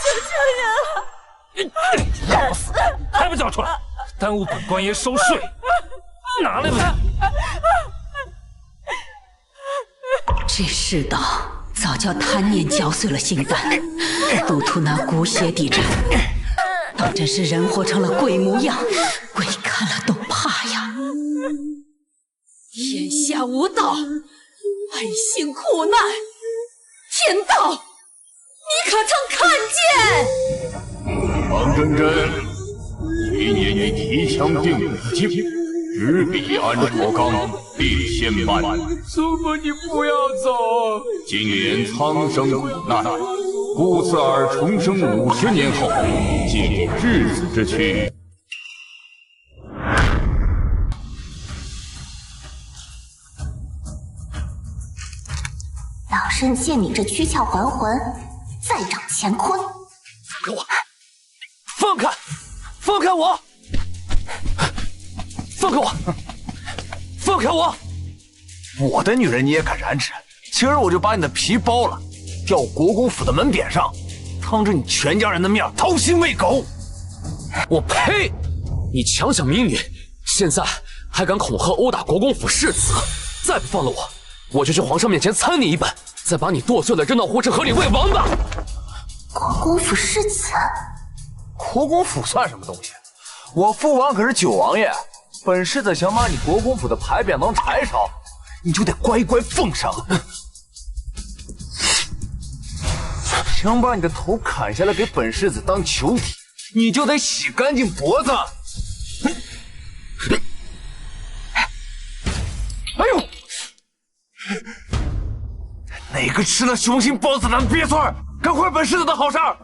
求求你了！要死，还不交出来！耽误本官爷收税，拿来吧！这世道早叫贪念嚼碎了心肝，路途那骨血抵战，当真是人活成了鬼模样，鬼看了都怕呀！天下无道，百姓苦难，天道你可曾看见？王真真，今年已提枪定礼境，执笔安卓纲，立仙班。叔父，你不要走！今年苍生苦难，故此儿重生50年后，借质子之躯。老身见你这躯壳还魂，再掌乾坤。放开我！放开！放开我！放开我！放开我！我的女人你也敢染指？今儿我就把你的皮剥了，吊国公府的门匾上，当着你全家人的面掏心喂狗！我呸！你强抢民女，现在还敢恐吓殴打国公府世子，再不放了我，我就去皇上面前参你一本，再把你剁碎了扔到护城河里喂王八！国公府世子，国公府算什么东西？我父王可是九王爷，本世子想把你国公府的牌匾当柴烧，你就得乖乖奉上。想把你的头砍下来给本世子当球体，你就得洗干净脖子。哎呦！哪个吃了雄心豹子胆鳖孙儿，敢坏本世子的好事儿？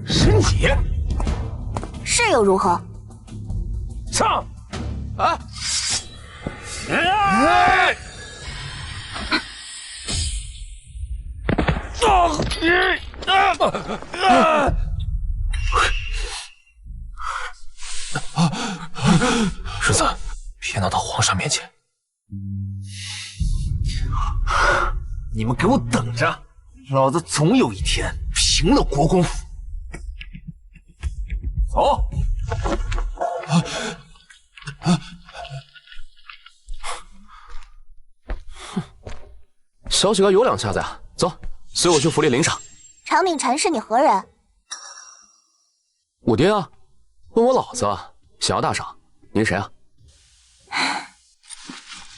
是你，是又如何？上！啊！哎！世子，别闹到皇上面前！你们给我等着，老子总有一天平了国公府。走！小几个有两下子呀！走，随我去福利林上。长命禅是你何人？我爹啊，问我老子想要大赏，您谁啊？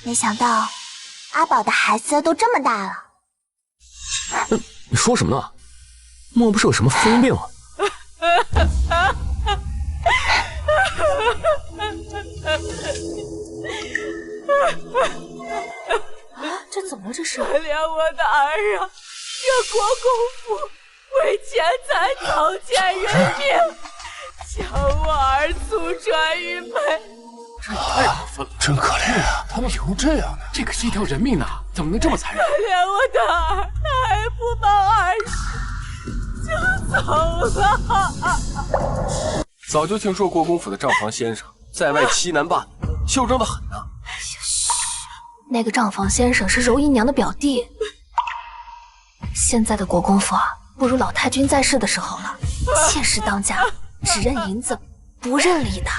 没想到阿宝的孩子都这么大了。你说什么呢？莫不是有什么疯病啊？这怎么了？这是？可怜我的儿啊！这国公府为钱财草菅人命，将我儿祖传于门。这也太过分了，真可怜啊！他们有这样的？这可是一条人命呐，怎么能这么残忍？可怜我的儿，他还不报儿时就走了。早就听说国公府的账房先生在外欺男霸女，嚣张的很呐。那个账房先生是柔姨娘的表弟。现在的国公府不如老太君在世的时候了，妾室当家，只认银子，不认礼的。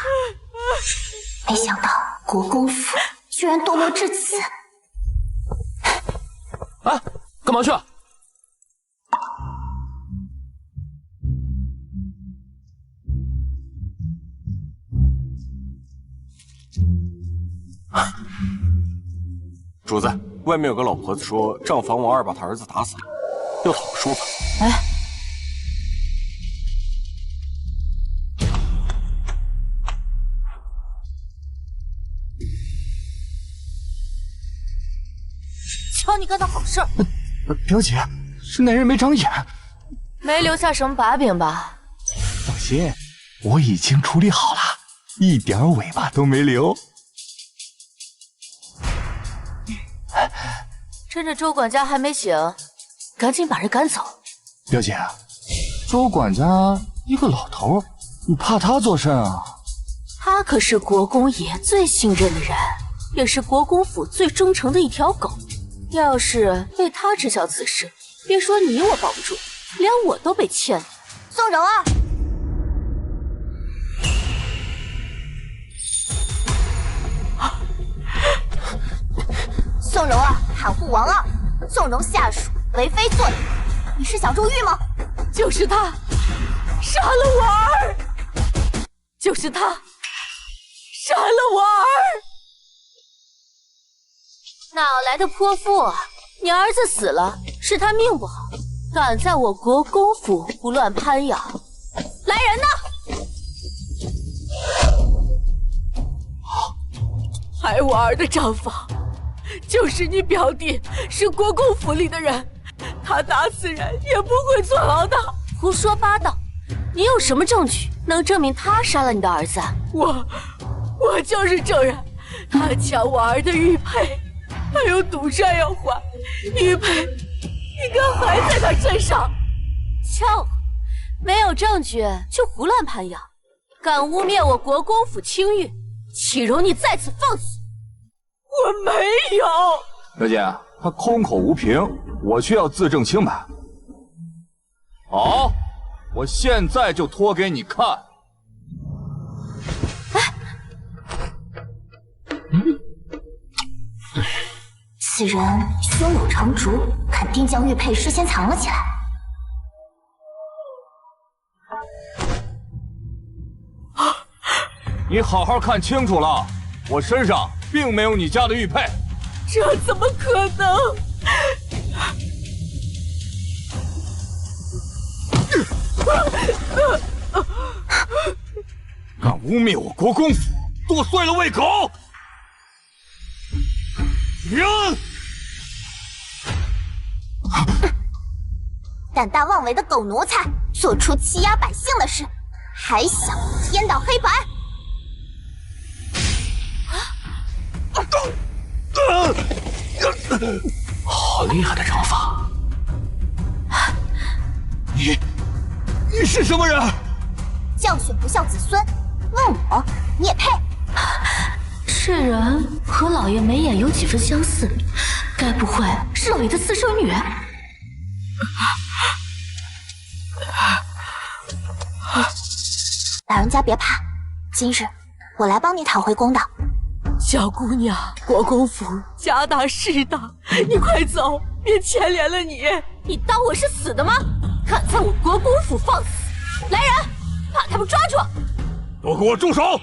没想到国公府居然堕落至此。哎，干嘛去啊？主子，外面有个老婆子说账房王二把他儿子打死了，要讨个说法。哎，瞧你干的好事儿！表姐，是那人没长眼，没留下什么把柄吧？放心，我已经处理好了，一点尾巴都没留。趁着周管家还没醒，赶紧把人赶走。表姐，周管家一个老头，你怕他做甚啊？他可是国公爷最信任的人，也是国公府最忠诚的一条狗。要是被他知晓此事，别说你我保不住，连我都被欠了。宋柔儿，宋柔儿袒护王二，纵容下属，为非作歹，你是想入狱吗？就是他杀了我儿，就是他杀了我儿。哪来的泼妇？你儿子死了，是他命不好，敢在我国公府胡乱攀咬。来人呐！害我儿的账房就是你表弟，是国公府里的人，他打死人也不会坐牢的。胡说八道！你有什么证据能证明他杀了你的儿子？我就是证人，他抢我儿的玉佩，还有赌债要还，玉佩应该还在他身上。呛我！没有证据就胡乱攀咬，敢污蔑我国公府清誉，岂容你再次放肆！我没有。表姐，他空口无凭，我却要自证清白。好，我现在就脱给你看。此人胸有成竹，肯定将玉佩事先藏了起来。你好好看清楚了，我身上并没有你家的玉佩。这怎么可能？敢污蔑我国公府，剁碎了喂狗！人！胆大妄为的狗奴才，做出欺压百姓的事，还想颠倒黑白？好厉害的掌法！你是什么人？教训不孝子孙，问我你也配？这人和老爷眉眼有几分相似，该不会是老爷的私生女？老人家别怕，今日我来帮你讨回公道。小姑娘，国公府家大势大，你快走，别牵连了你。你当我是死的吗？敢在我国公府放肆！来人，把他们抓住！都给我住手！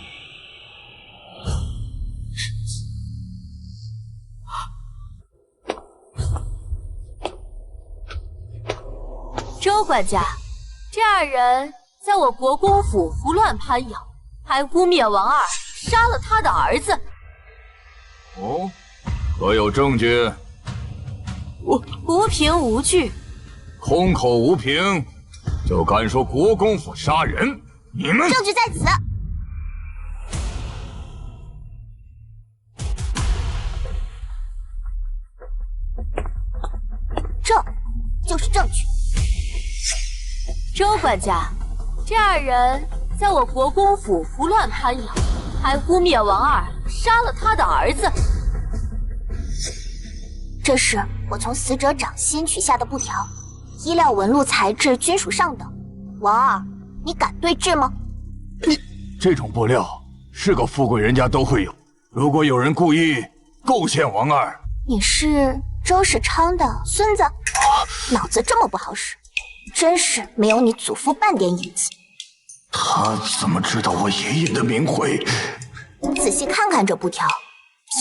周管家，这二人在我国公府胡乱攀咬，还污蔑王二杀了他的儿子。哦，可有证据？无凭无据。空口无凭，就敢说国公府杀人？你们证据在此。这就是证据。周管家，这二人在我国公府胡乱攀咬，还污蔑王二杀了他的儿子。这是我从死者掌心取下的布条，衣料纹路材质均属上等。王二，你敢对质吗？这种布料是个富贵人家都会有，如果有人故意构陷王二，你是周世昌的孙子？脑子这么不好使，真是没有你祖父半点影子。他怎么知道我爷爷的名讳？仔细看看这布条，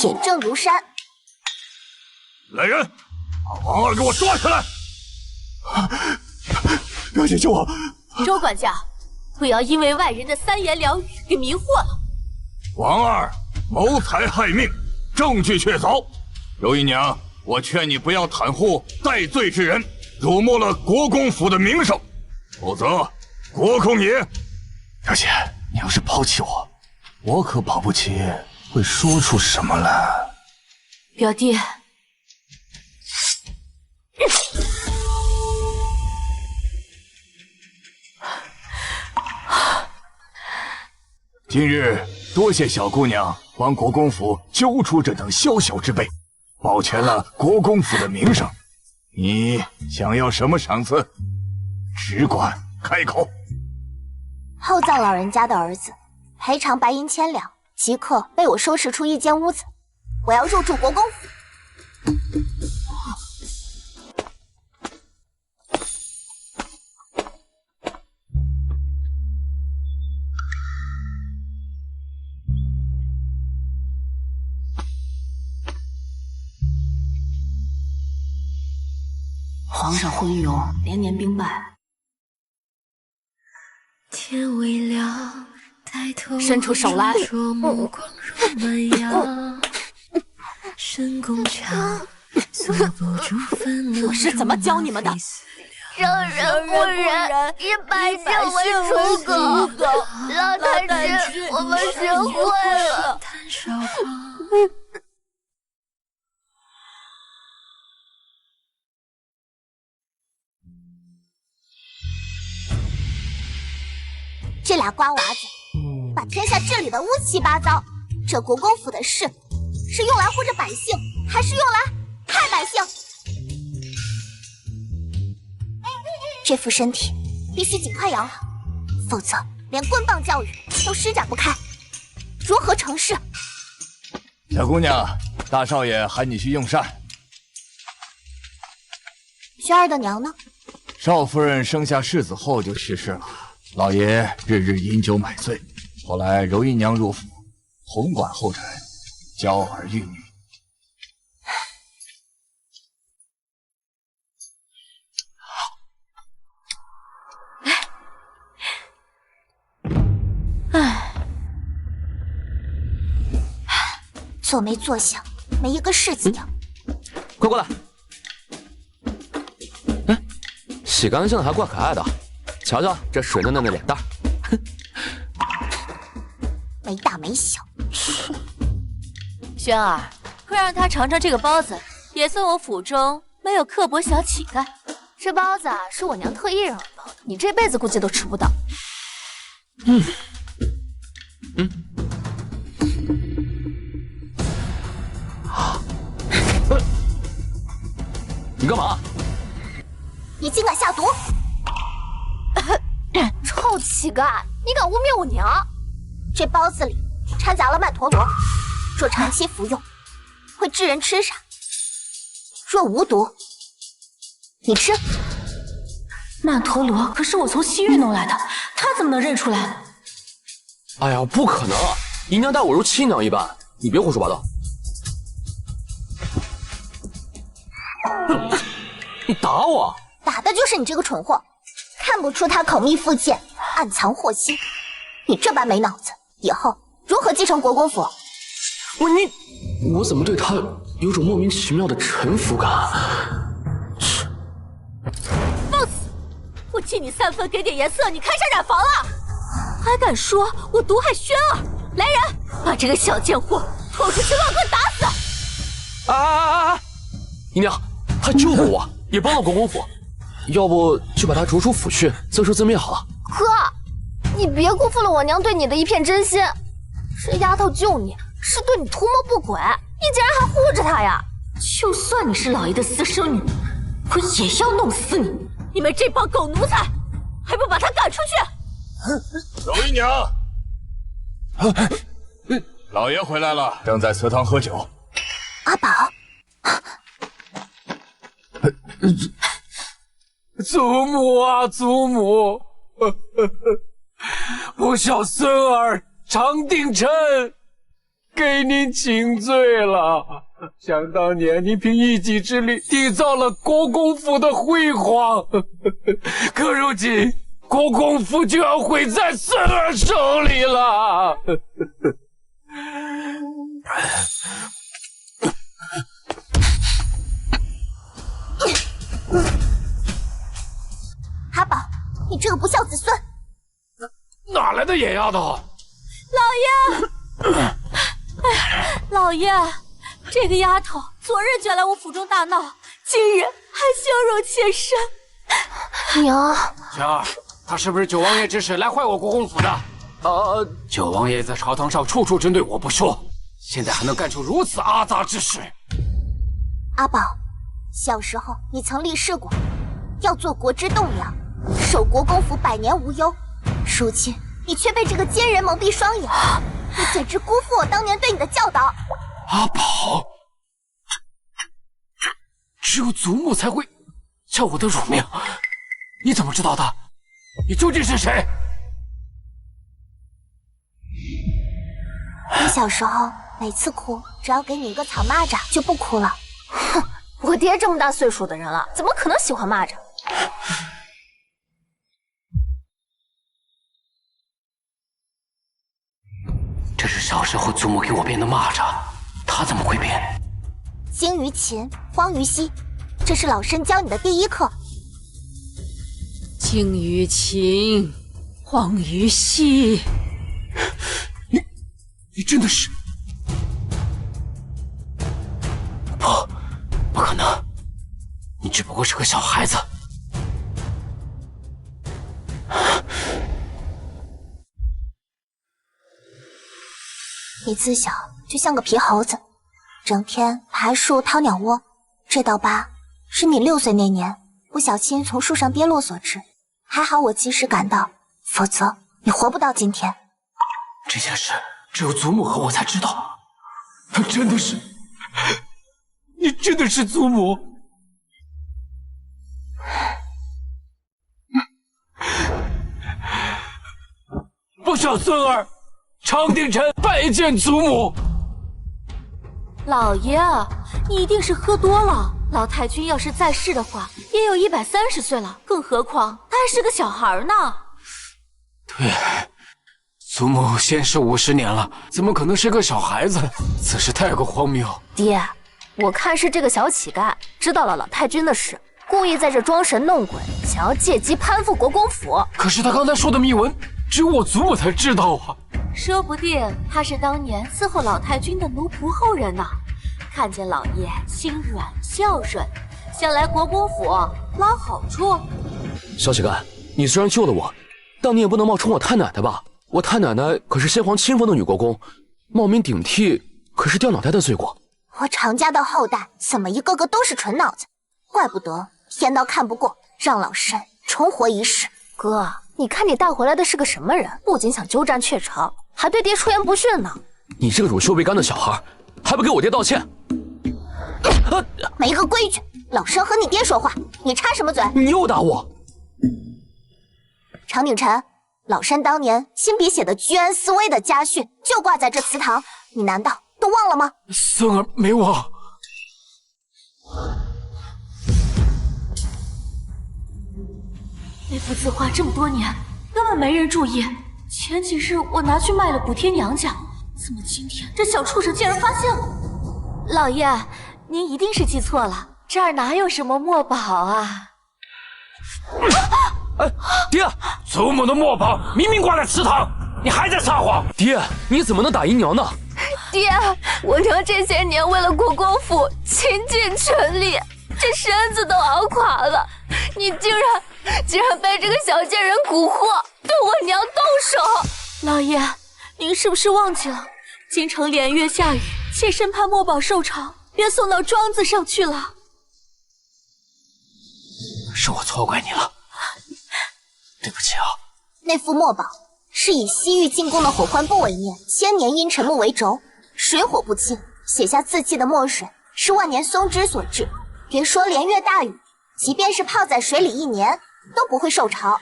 铁证如山。来人，把王二给我抓起来！表姐救我！周管家，不要因为外人的三言两语给迷惑了。王二谋财害命，证据确凿。柔姨娘，我劝你不要袒护戴罪之人，辱没了国公府的名声，否则国公爷……表姐，你要是抛弃我，我可保不齐会说出什么来。表弟。今日多谢小姑娘帮国公府揪出这等宵小之辈，保全了国公府的名声。你想要什么赏赐？只管开口。厚葬老人家的儿子，赔偿白银1000两，即刻被我收拾出一间屋子。我要入住国公府。皇上昏庸，连年兵败。天微亮，抬头伸出手来。目光如满阳，深宫墙，锁不住愤怒。我是怎么教你们的？生人不仁，以百姓为刍狗。老太师，我们学会了。谈韶光。这俩瓜娃子把天下治理的乌七八糟，这国公府的事是用来护着百姓，还是用来害百姓？这副身体必须尽快养好，否则连棍棒教育都施展不开，如何成事？小姑娘，大少爷喊你去用膳。轩儿的娘呢？少夫人生下世子后就去世了。老爷日日饮酒买醉，后来柔姨娘入府，统管后尘，教儿育女。做没做相，没一个是字的。快过来！哎，洗干净了还怪可爱的。瞧瞧这水嫩嫩的脸蛋，没大没小。轩儿，快让他尝尝这个包子，也算我府中没有刻薄小乞丐。这包子啊，是我娘特意让我包的，你这辈子估计都吃不到。你干嘛？你竟敢下毒！臭乞丐，你敢污蔑我娘！这包子里掺杂了曼陀罗，若长期服用，会致人痴傻；若无毒，你吃。曼陀罗可是我从西域弄来的，他怎么能认出来？哎呀，不可能！姨娘待我如亲娘一般，你别胡说八道。你打我？打的就是你这个蠢货！看不出他口蜜腹剑，暗藏祸心。你这般没脑子，以后如何继承国公府？我怎么对他有种莫名其妙的臣服感？放肆！我替你3分，给点颜色，你开上染房了？还敢说我毒害轩儿？来人，把这个小贱货拖出去乱棍打死！姨娘，他救过我，也帮了国公府。要不就把他逐出府去，自生自灭好了。哥，你别辜负了我娘对你的一片真心。这丫头救你是对你图谋不轨，你竟然还护着她呀！就算你是老爷的私生女，我也要弄死你！你们这帮狗奴才，还不把他赶出去！柔姨娘，老爷回来了，正在祠堂喝酒。阿宝。祖母啊，祖母！不孝孙儿常定臣给您请罪了。想当年，您凭一己之力缔造了国公府的辉煌，可如今国公府就要毁在孙儿手里了。阿宝，你这个不孝子孙！哪来的野丫头？老爷，哎呀，老爷，这个丫头昨日卷来我府中大闹，今日还羞辱妾身。娘，轩儿，她是不是九王爷指使来坏我国公府的？九王爷在朝堂上处处针对我不说，现在还能干出如此阿杂之事。阿宝，小时候你曾立誓过，要做国之栋梁，守国公府百年无忧。如今你却被这个奸人蒙蔽双眼，你简直辜负我当年对你的教导。阿宝，只有祖母才会叫我的乳名，你怎么知道的？你究竟是谁？你小时候每次哭，只要给你一个草蚂蚱就不哭了。哼，我爹这么大岁数的人了，怎么可能喜欢蚂蚱？这是小时候祖母给我编的蚂蚱，他怎么会编？精于勤，荒于嬉，这是老身教你的第一课。精于勤，荒于嬉。你真的是？不可能，你只不过是个小孩子。你自小就像个皮猴子，整天爬树掏鸟窝。这道疤是你6岁那年不小心从树上跌落所致，还好我及时赶到，否则你活不到今天。这件事只有祖母和我才知道。她真的是，你真的是祖母。不孝孙儿，常定臣拜见祖母。老爷，你一定是喝多了。老太君要是在世的话，也有130岁了，更何况他还是个小孩呢。对，祖母仙逝50年了，怎么可能是个小孩子？此事太过荒谬。爹，我看是这个小乞丐知道了老太君的事，故意在这装神弄鬼，想要借机攀附国公府。可是他刚才说的秘闻，只有我祖母才知道啊。说不定他是当年伺候老太君的奴仆后人呢。看见老爷心软孝顺，想来国公府捞好处。小乞丐，你虽然救了我，但你也不能冒充我太奶奶吧？我太奶奶可是先皇亲封的女国公，冒名顶替可是掉脑袋的罪过。我常家的后代怎么一个个都是纯脑子？怪不得天道看不过，让老身重活一世。哥，你看你带回来的是个什么人？不仅想鸠占鹊巢，还对爹出言不逊呢。你这个乳臭未干的小孩，还不给我爹道歉？没个规矩，老身和你爹说话，你插什么嘴？你又打我！常鼎臣，老身当年亲笔写的居安思危的家训就挂在这祠堂，你难道都忘了吗？孙儿没忘。那幅字画这么多年，根本没人注意。前几日我拿去卖了补贴娘家，怎么今天这小畜生竟然发现了？老爷，您一定是记错了，这儿哪有什么墨宝啊？哎，爹，祖母的墨宝明明挂在祠堂，你还在撒谎！爹，你怎么能打赢娘呢？爹，我娘这些年为了国公府倾尽全力，这身子都熬垮了，你竟然被这个小贱人蛊惑，对我娘动手！老爷，您是不是忘记了？京城连月下雨，妾身怕墨宝受潮，便送到庄子上去了。是我错怪你了，对不起啊。那幅墨宝是以西域进贡的火浣布为面，千年阴沉木为轴，水火不侵，写下字迹的墨水是万年松枝所制。别说连月大雨，即便是泡在水里1年都不会受潮。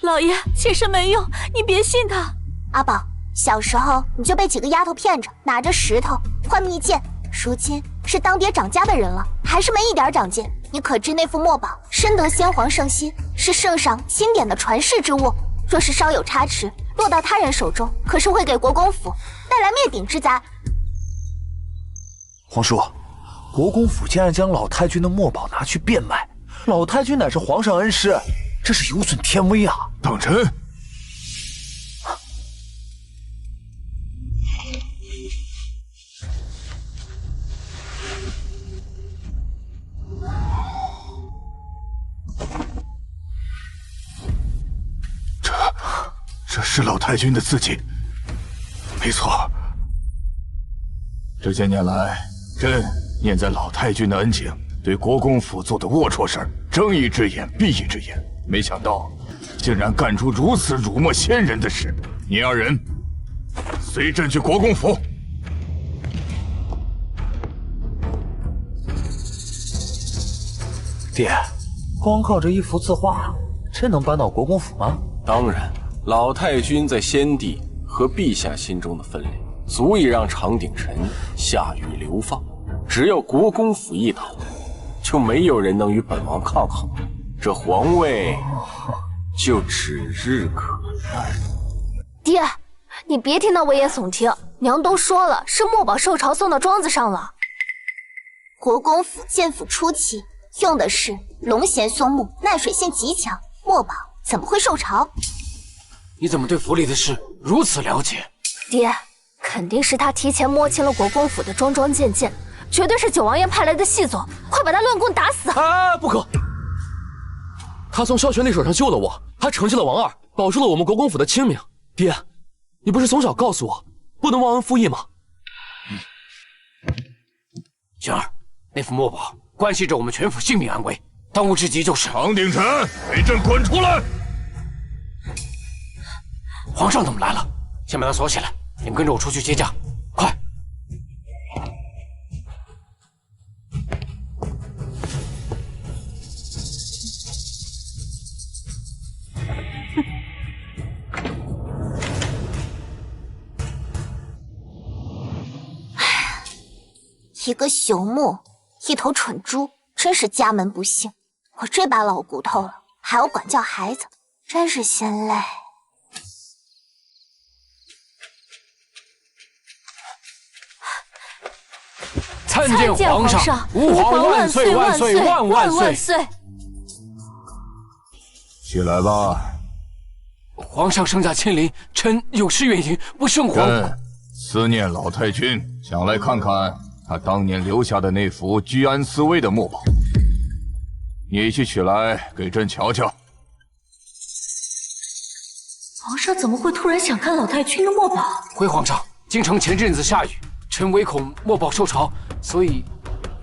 老爷，妾身没用，你别信他。阿宝，小时候你就被几个丫头骗着，拿着石头换蜜饯，如今是当爹掌家的人了，还是没一点长进。你可知那幅墨宝深得先皇圣心，是圣上钦点的传世之物，若是稍有差池，落到他人手中，可是会给国公府带来灭顶之灾。皇叔，国公府竟然将老太君的墨宝拿去变卖，老太君乃是皇上恩师，这是有损天威啊！等臣。这是老太君的字迹，没错。这些年来，朕念在老太君的恩情，对国公府做的龌龊事儿，睁一只眼闭一只眼，没想到竟然干出如此辱没先人的事。你二人随朕去国公府。爹，光靠这一幅字画，真能搬到国公府吗？当然，老太君在先帝和陛下心中的分量，足以让长鼎臣下狱流放。只要国公府一倒，就没有人能与本王抗衡，这皇位就指日可待。爹，你别听他危言耸听，娘都说了，是墨宝受朝送到庄子上了。国公府建府初期用的是龙涎松木，耐水性极强，墨宝怎么会受潮？你怎么对府里的事如此了解？爹，肯定是他提前摸清了国公府的桩桩件件，绝对是九王爷派来的细作，快把他乱棍打死！啊，不可！他从萧玄那手上救了我，还惩戒了王二，保住了我们国公府的清明。爹，你不是从小告诉我不能忘恩负义吗？玄儿，那幅墨宝关系着我们全府性命安危，当务之急就是长鼎臣，给朕滚出来！皇上怎么来了？先把他锁起来，你们跟着我出去接驾，快！一个朽木，一头蠢猪，真是家门不幸。我这把老骨头了，还要管教孩子，真是心累。参见皇上，吾皇万岁万岁万万岁！起来吧。皇上圣驾亲临，臣有失远迎，不胜皇。朕思念老太君，想来看看他当年留下的那幅居安思危的墨宝。你去取来给朕瞧瞧。皇上怎么会突然想看老太君的墨宝？回皇上，京城前阵子下雨，臣唯恐墨宝受潮，所以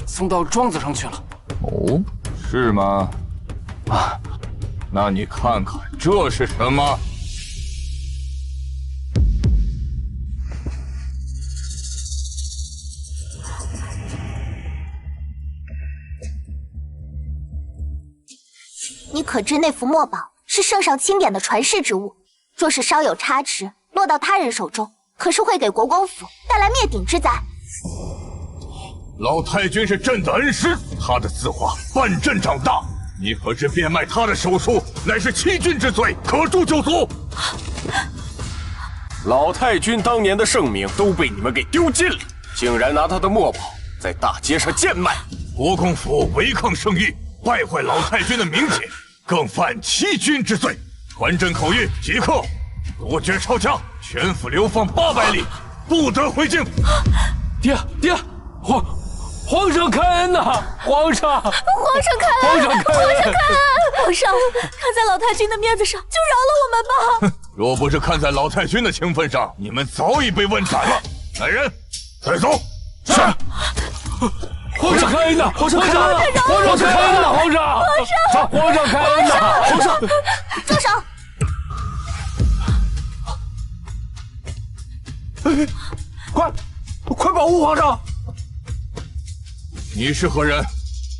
送到庄子上去了。哦，是吗？啊，那你看看这是什么？你可知那幅墨宝是圣上钦点的传世之物，若是稍有差池，落到他人手中，可是会给国公府带来灭顶之灾。老太君是朕的恩师，他的字画伴朕长大，你可知变卖他的手书乃是欺君之罪，可诛九族。老太君当年的盛名都被你们给丢尽了，竟然拿他的墨宝在大街上贱卖。国公府违抗圣谕，败坏老太君的名节，更犯欺君之罪。传朕口谕，即刻夺爵抄家，全府流放800里，不得回京。爹，皇上开恩呐！皇上开恩！皇上开恩！皇上，看在老太君的面子上，就饶了我们吧！若不是看在老太君的情分上，你们早已被问斩了。来人，带走。是。皇上开恩呐！皇上开恩呐！皇上开恩呐！皇上开恩呐！皇上，住手！快保护皇上！你是何人？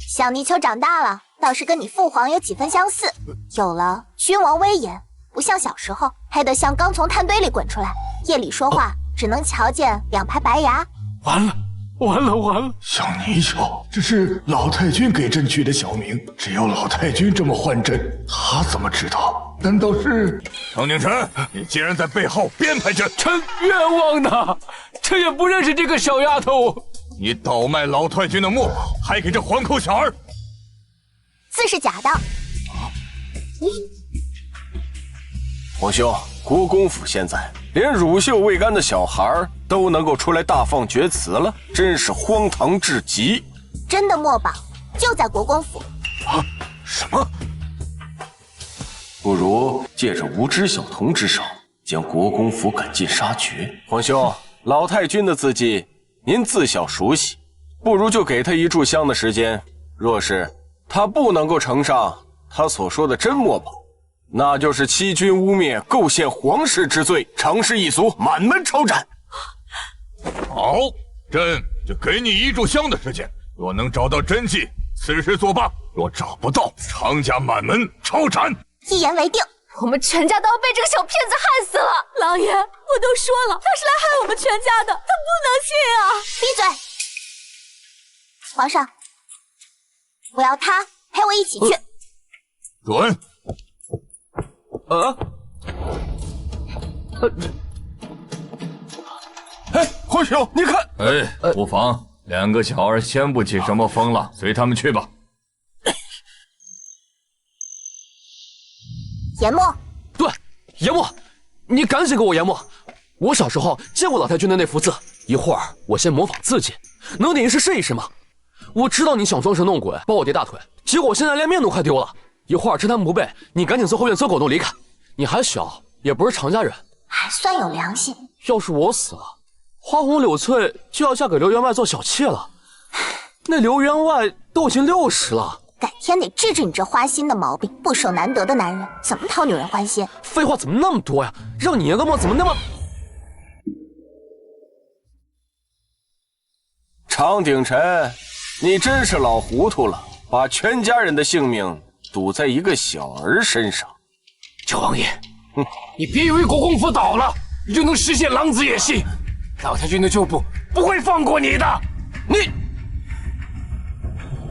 小泥鳅长大了，倒是跟你父皇有几分相似，有了君王威严，不像小时候黑得像刚从炭堆里滚出来，夜里说话只能瞧见2排白牙。完了！小泥鳅，这是老太君给朕取的小名，只有老太君这么唤朕，他怎么知道？难道是？长宁臣，你竟然在背后编排朕！臣冤枉呐！臣也不认识这个小丫头。你倒卖老太君的墨宝，还给这黄口小儿，字是假的。皇兄，国公府现在连乳臭未干的小孩都能够出来大放厥词了，真是荒唐至极。真的墨宝就在国公府。啊？什么？不如借着无知小童之手，将国公府赶尽杀绝。皇兄，老太君的字迹您自小熟悉，不如就给他一炷香的时间。若是他不能够呈上，他所说的真墨宝，那就是欺君污蔑、构陷皇室之罪，常氏一族满门抄斩。好，朕就给你1炷香的时间，若能找到真迹，此事作罢；若找不到，常家满门抄斩。一言为定。我们全家都要被这个小骗子害死了！老爷，我都说了，他是来害我们全家的，他不能信啊！闭嘴！皇上，我要他陪我一起去。准。皇兄，你看，不妨，2个小儿先不起什么风了，随他们去吧。研墨，对，研墨，你赶紧给我研墨。我小时候见过老太君的那幅字，一会儿我先模仿自己，能点一试试一试吗？我知道你想装神弄鬼抱我爹大腿，结果我现在连面都快丢了。一会儿趁他们不备，你赶紧从后院钻狗洞离开。你还小，也不是常家人，还算有良心。要是我死了，花红柳翠就要嫁给刘员外做小妾了。那刘员外都已经60了。改天得治治你这花心的毛病，不守难得的男人怎么讨女人欢心？废话怎么那么多呀？让你研个墨怎么那么……常鼎臣，你真是老糊涂了，把全家人的性命赌在一个小儿身上。九王爷，你别以为国公府倒了，你就能实现狼子野心。老太君的旧部不会放过你的。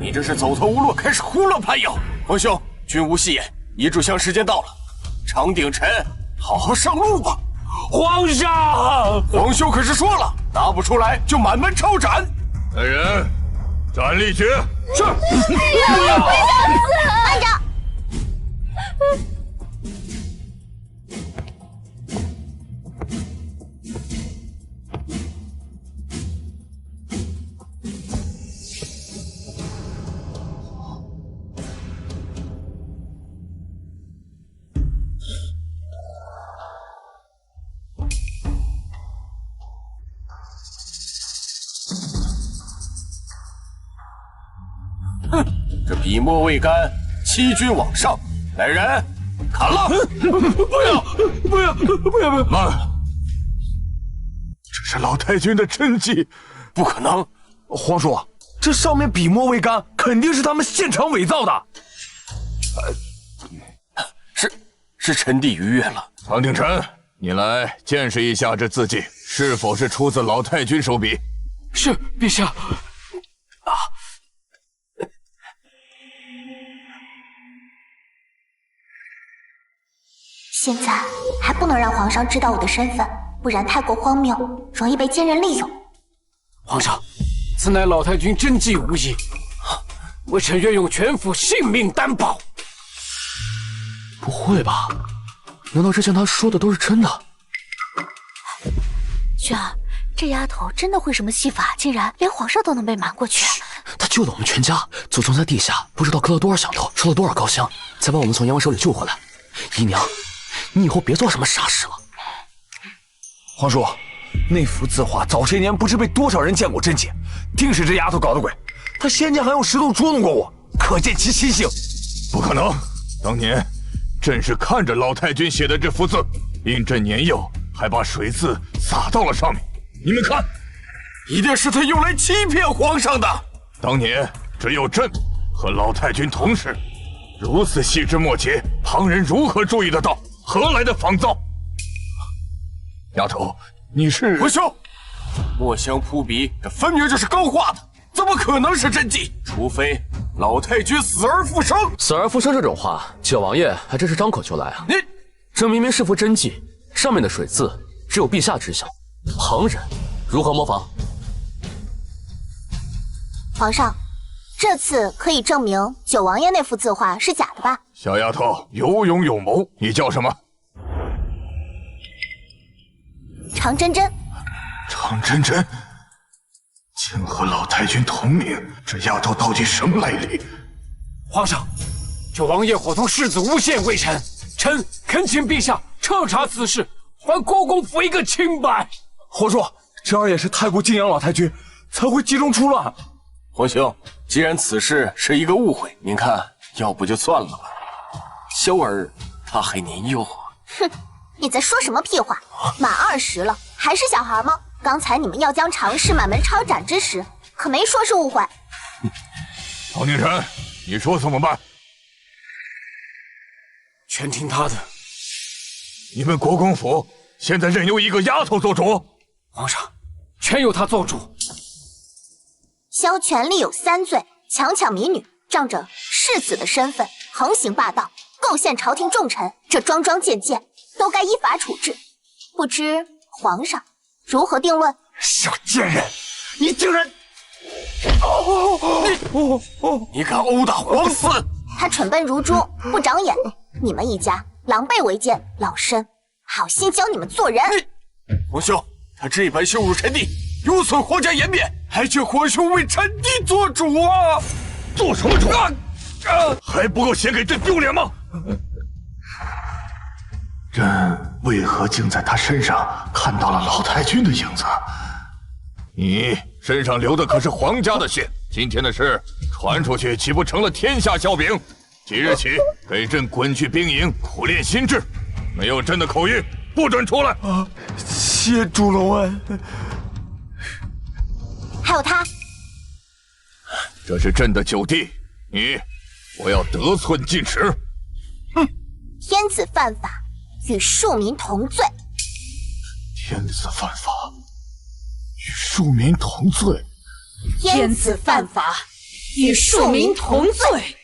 你这是走投无路，开始胡乱攀咬。皇兄，君无戏言，1炷香时间到了，常鼎臣，好好上路吧。皇上，皇兄可是说了，答不出来就满门抄斩。来人，斩立决。是。慢着。这笔墨未干，欺君罔上，来人，砍了！不要！慢！这是老太君的真迹，不可能！皇叔，这上面笔墨未干，肯定是他们现场伪造的。是臣弟逾越了。常鼎臣，你来见识一下这字迹是否是出自老太君手笔。是，陛下。现在还不能让皇上知道我的身份，不然太过荒谬，容易被奸人利用。皇上，此乃老太君真迹无疑，微臣愿用全府性命担保。不会吧？难道之前他说的都是真的？娟儿，这丫头真的会什么戏法，竟然连皇上都能被瞒过去？他救了我们全家，祖宗在地下不知道磕了多少响头，烧了多少高香，才把我们从阎王手里救回来。姨娘，你以后别做什么傻事了。皇叔，那幅字画早些年不知被多少人见过真迹，定是这丫头搞的鬼。她先前还用石头捉弄过我，可见其心性。不可能，当年朕是看着老太君写的这幅字，因朕年幼，还把水渍洒到了上面。你们看，一定是他用来欺骗皇上的。当年只有朕和老太君同时，如此细枝末节，旁人如何注意得到？何来的仿造？丫头，你是皇兄，墨香扑鼻，这分明就是刚画的，怎么可能是真迹？除非老太君死而复生。死而复生这种话，九王爷还真是张口就来啊！这明明是幅真迹，上面的水渍只有陛下知晓，旁人如何模仿？皇上，这次可以证明九王爷那幅字画是假的吧？小丫头有勇有谋，你叫什么？常真真。常真真竟和老太君同名，这丫头到底什么来历？皇上，九王爷伙同世子诬陷微臣，臣恳请陛下彻查此事，还国公府一个清白。皇叔，这儿也是太过敬仰老太君，才会集中出乱。皇兄，既然此事是一个误会，您看，要不就算了吧。萧儿她还年幼啊。哼，你在说什么屁话？满20了，还是小孩吗？刚才你们要将常氏满门抄斩之时，可没说是误会。唐宁晨，你说怎么办？全听他的。你们国公府现在任由一个丫头做主？皇上，全由他做主。萧权力有3罪：强抢民女，仗着世子的身份横行霸道，构陷朝廷重臣，这桩桩件件都该依法处置。不知皇上如何定论？小贱人，你竟然！你敢殴打皇嗣？他蠢笨如猪，不长眼。你们一家狼狈为奸，老身好心教你们做人。皇兄，他这般羞辱臣弟，有损皇家颜面，还请皇兄为臣弟做主啊！做什么主？还不够显给朕丢脸吗？朕为何竟在他身上看到了老太君的影子？你身上流的可是皇家的血，今天的事传出去，岂不成了天下笑柄？即日起，给朕滚去兵营苦练心智，没有朕的口谕，不准出来。谢主隆恩。还有他，这是朕的九弟，我要得寸进尺。天子犯法，与庶民同罪。天子犯法，与庶民同罪。天子犯法，与庶民同罪。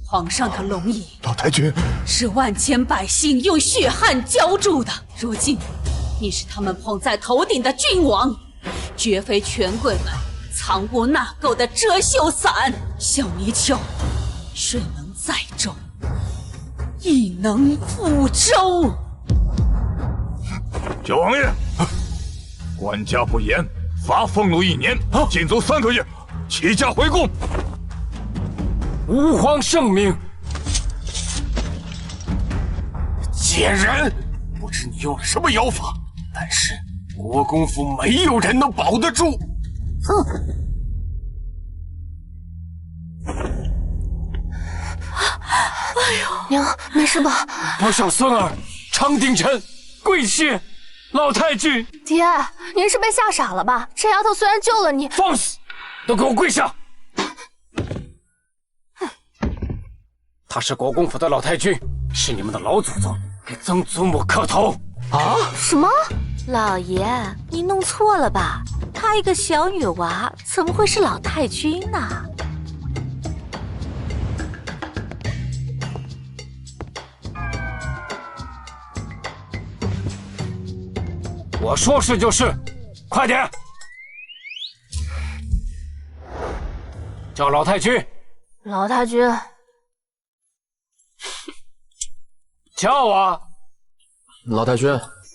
皇上的龙椅，老太君是万千百姓用血汗浇筑的，如今你是他们捧在头顶的君王，绝非权贵们藏污纳垢的遮羞伞。小泥鳅，水能载舟，亦能覆舟。九王爷，管家不严，罚俸禄1年，禁足3个月，起驾回宫。吾皇圣明。贱人，不知你用了什么妖法，但是国公府没有人能保得住。娘，没事吧？皇上孙儿，常鼎臣跪谢老太君。爹，您是被吓傻了吧？这丫头虽然救了你，放肆！都给我跪下！他是国公府的老太君，是你们的老祖宗，给曾祖母磕头。什么？老爷，你弄错了吧？她一个小女娃，怎么会是老太君呢？我说是就是，快点！叫老太君。老太君。叫啊！老太君，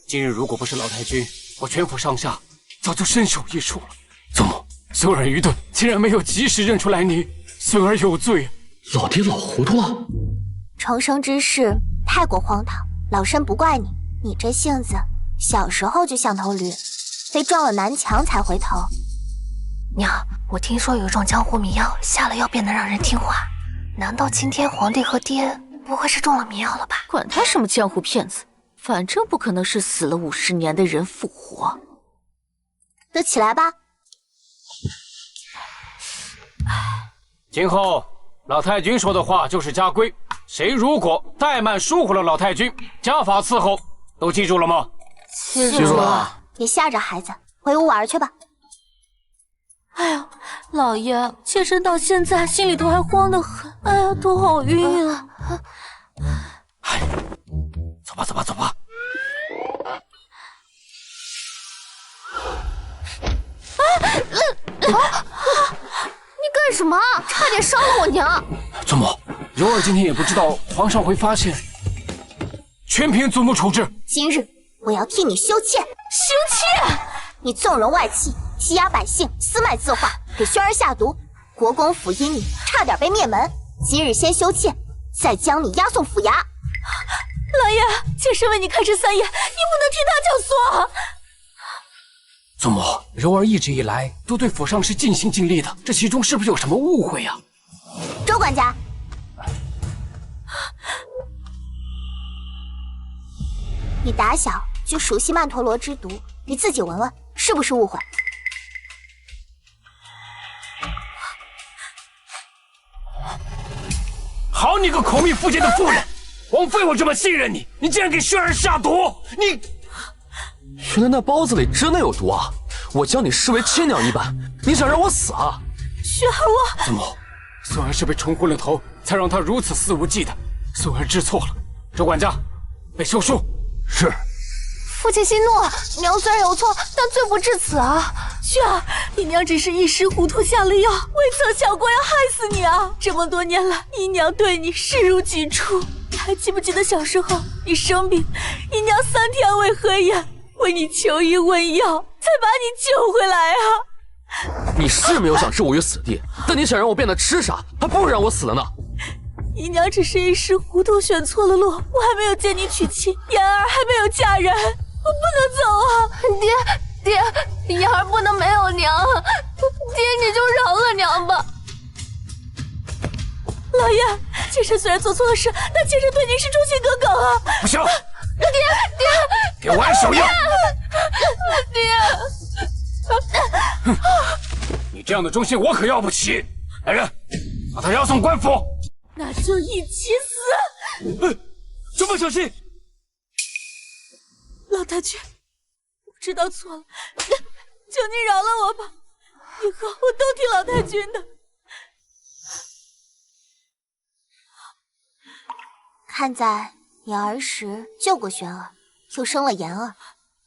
今日如果不是老太君，我全府上下早就身首异处了。祖母，孙儿愚钝，竟然没有及时认出来你，孙儿有罪。老爹老糊涂了。重生之事太过荒唐，老身不怪你。你这性子，小时候就像头驴，非撞了南墙才回头。娘，我听说有一种江湖迷药，下了药便能让人听话。难道今天皇帝和爹不会是中了迷药了吧？管他什么江湖骗子，反正不可能是死了50年的人复活。都起来吧。今后老太君说的话就是家规，谁如果怠慢疏忽了老太君，家法伺候，都记住了吗？记住了。别吓着孩子，回屋玩去吧。哎呀，老爷，妾身到现在心里头还慌得很。哎呀，头好晕啊！走吧，走吧，走吧。你干什么？差点伤了我娘！祖母，柔儿今天也不知道皇上会发现，全凭祖母处置。今日我要替你休妾。休妾？你纵容外戚，欺压百姓，私卖字画，给轩儿下毒，国公府因你差点被灭门。今日先休妾，再将你押送府衙。老爷，妾身为你开枝散叶，你不能替他教唆啊！祖母，柔儿一直以来都对府上是尽心尽力的，这其中是不是有什么误会啊？周管家，你打小就熟悉曼陀罗之毒，你自己闻闻，是不是误会？好你个口蜜腹剑的妇人！枉费我这么信任你，你竟然给轩儿下毒！你，原来那包子里真的有毒啊！我将你视为亲娘一般，你想让我死啊？轩儿，我祖母，孙儿是被冲昏了头，才让他如此肆无忌惮。孙儿知错了，周管家，被休书。是。父亲息怒，娘虽然有错，但罪不至此啊！轩儿，你娘只是一时糊涂下了药，未曾想过要害死你啊！这么多年来，姨娘对你视如己出。你还记不记得小时候你生病，姨娘3天未合眼，为你求医问药，才把你救回来啊！你是没有想置我于死地，但你想让我变得痴傻，还不如让我死了呢。姨娘只是一时糊涂选错了路，我还没有见你娶亲，妍儿还没有嫁人，我不能走啊！爹，妍儿不能没有娘，爹你就饶了娘吧。老爷，妾身虽然做错了事，但妾身对您是忠心耿耿啊！不行，爹，给我按手印！爹，你这样的忠心我可要不起！来人，把他押送官府。那就一起死！这么小心！老太君，我知道错了，求您饶了我吧，以后我都听老太君的。看在你儿时救过玄儿，又生了妍儿，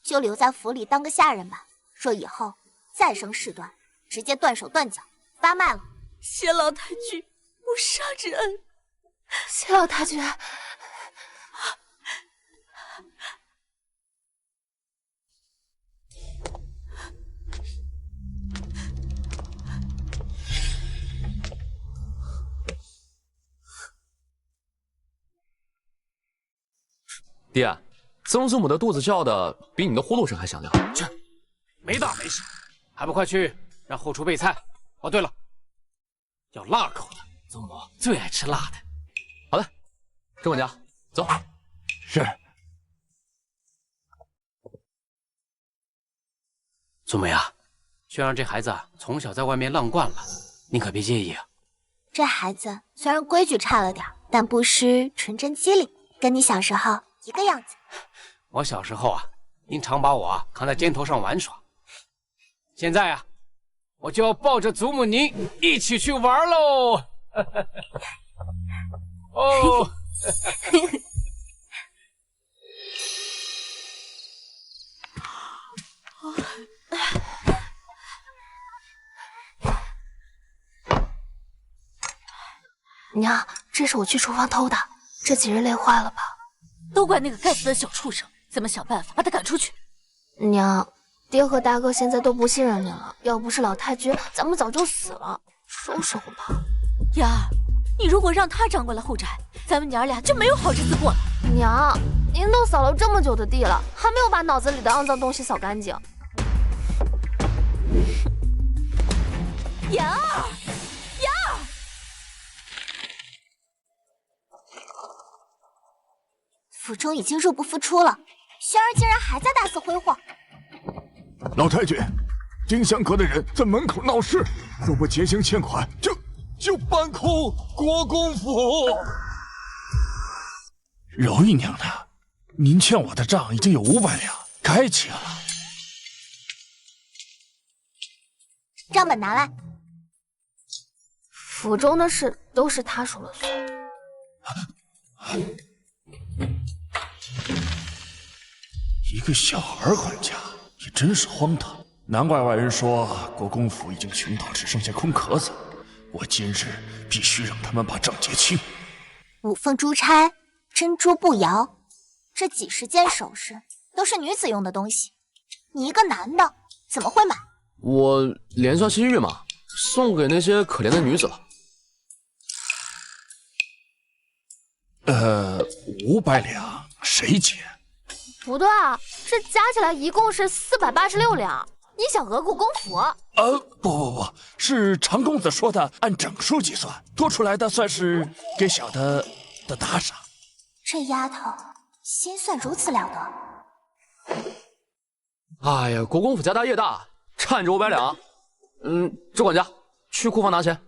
就留在府里当个下人吧。若以后再生事端，直接断手断脚，发卖了。谢老太君不杀之恩。谢老太君。爹，曾祖母的肚子叫的比你的呼噜声还响亮。这没大没小，还不快去让后厨备菜。哦，对了，要辣口的，祖母最爱吃辣的。好的，周管家，走。是。祖母呀，轩儿这孩子从小在外面浪惯了，您可别介意啊。这孩子虽然规矩差了点，但不失纯真机灵，跟你小时候一个样子。我小时候啊，您常把我扛在肩头上玩耍，现在啊，我就要抱着祖母您一起去玩喽！哦，娘，这是我去厨房偷的，这几日累坏了吧？都怪那个该死的小畜生，咱们想办法把他赶出去。娘，爹和大哥现在都不信任你了，要不是老太君，咱们早就死了。收拾我吧。妍儿，你如果让他掌管了后宅，咱们娘俩就没有好日子过了。娘，您都扫了这么久的地了，还没有把脑子里的肮脏东西扫干净。妍儿，妍儿，府中已经入不敷出了，轩儿竟然还在大肆挥霍。老太君，丁香阁的人在门口闹事，若不结清欠款，就搬空国公府。柔姨娘呢？您欠我的账已经有500两，该结了。账本拿来。府中的事都是他说了算。一个小儿管家也真是荒唐，难怪外人说国公府已经穷到只剩下空壳子。我今日必须让他们把账结清。五凤珠钗、珍珠步摇，这几十件首饰都是女子用的东西，你一个男的怎么会买？我怜香惜玉嘛，送给那些可怜的女子了。500两谁结？不对啊，这加起来一共是486两。你想讹国公府？不，是常公子说的，按整数计算，多出来的算是给小的打赏。这丫头心算如此了得。哎呀，国公府家大业大，颤着500两。周管家，去库房拿钱。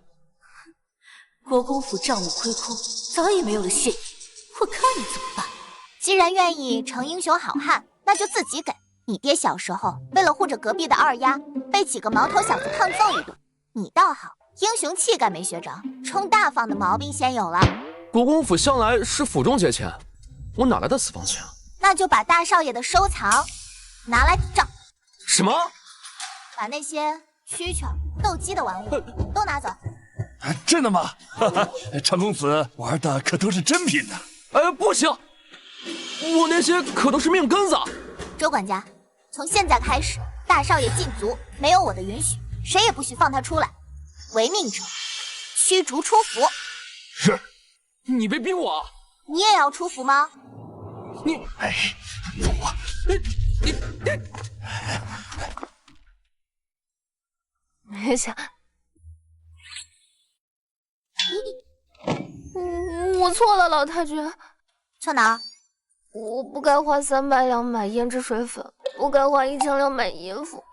国公府账目亏空，早已没有了现银，我看你怎么办。既然愿意成英雄好汉，那就自己给。你爹小时候为了护着隔壁的二丫，被几个毛头小子胖揍一顿。你倒好，英雄气概没学着，冲大方的毛病先有了。国公府向来是府中结钱，我哪来的私房钱啊？那就把大少爷的收藏拿来账。什么？把那些蛐蛐、斗鸡的玩物都拿走。真的吗？长公子玩的可都是真品呢。不行，我那些可都是命根子。周管家，从现在开始，大少爷禁足，没有我的允许，谁也不许放他出来。违命者，驱逐出府。是。你别逼我。你也要出府吗？你，走啊！没想，我错了，老太君。错哪儿？我不该花300两买胭脂水粉，不该花1000两买衣服，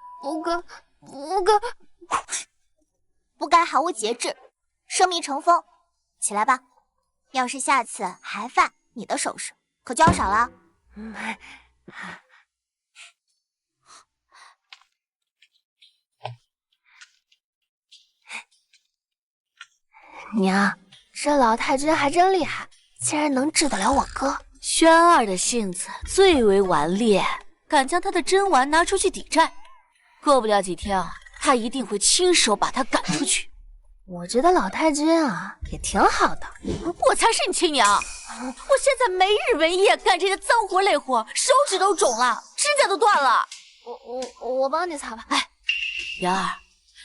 不该毫无节制，生米成风。起来吧，要是下次还犯，你的首饰可就要少了。娘，这老太君还真厉害，竟然能治得了我哥。轩儿的性子最为顽劣，敢将他的珍玩拿出去抵债，过不了几天啊，他一定会亲手把他赶出去。我觉得老太君啊也挺好的。我才是你亲娘！我现在没日没夜干这些脏活累活，手指都肿了，指甲都断了。我帮你擦吧。哎，妍儿，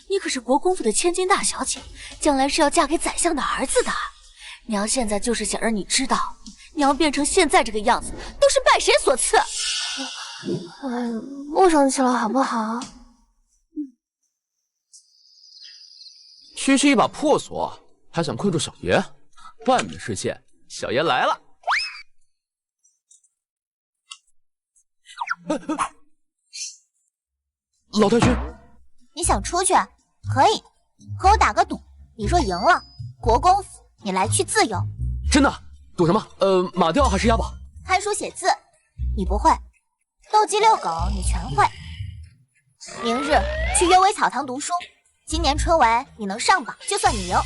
你可是国公府的千金大小姐，将来是要嫁给宰相的儿子的。娘现在就是想让你知道，娘变成现在这个样子，都是拜谁所赐。不生气了好不好？区区一把破锁，还想困住小爷？外面的世界，小爷来了。老太君，你想出去？可以，和我打个赌。你若赢了，国公府你来去自由。真的？赌什么？马吊还是押宝？看书写字，你不会；斗鸡遛狗，你全会。明日去阅微草堂读书。今年春闱你能上榜，就算你赢。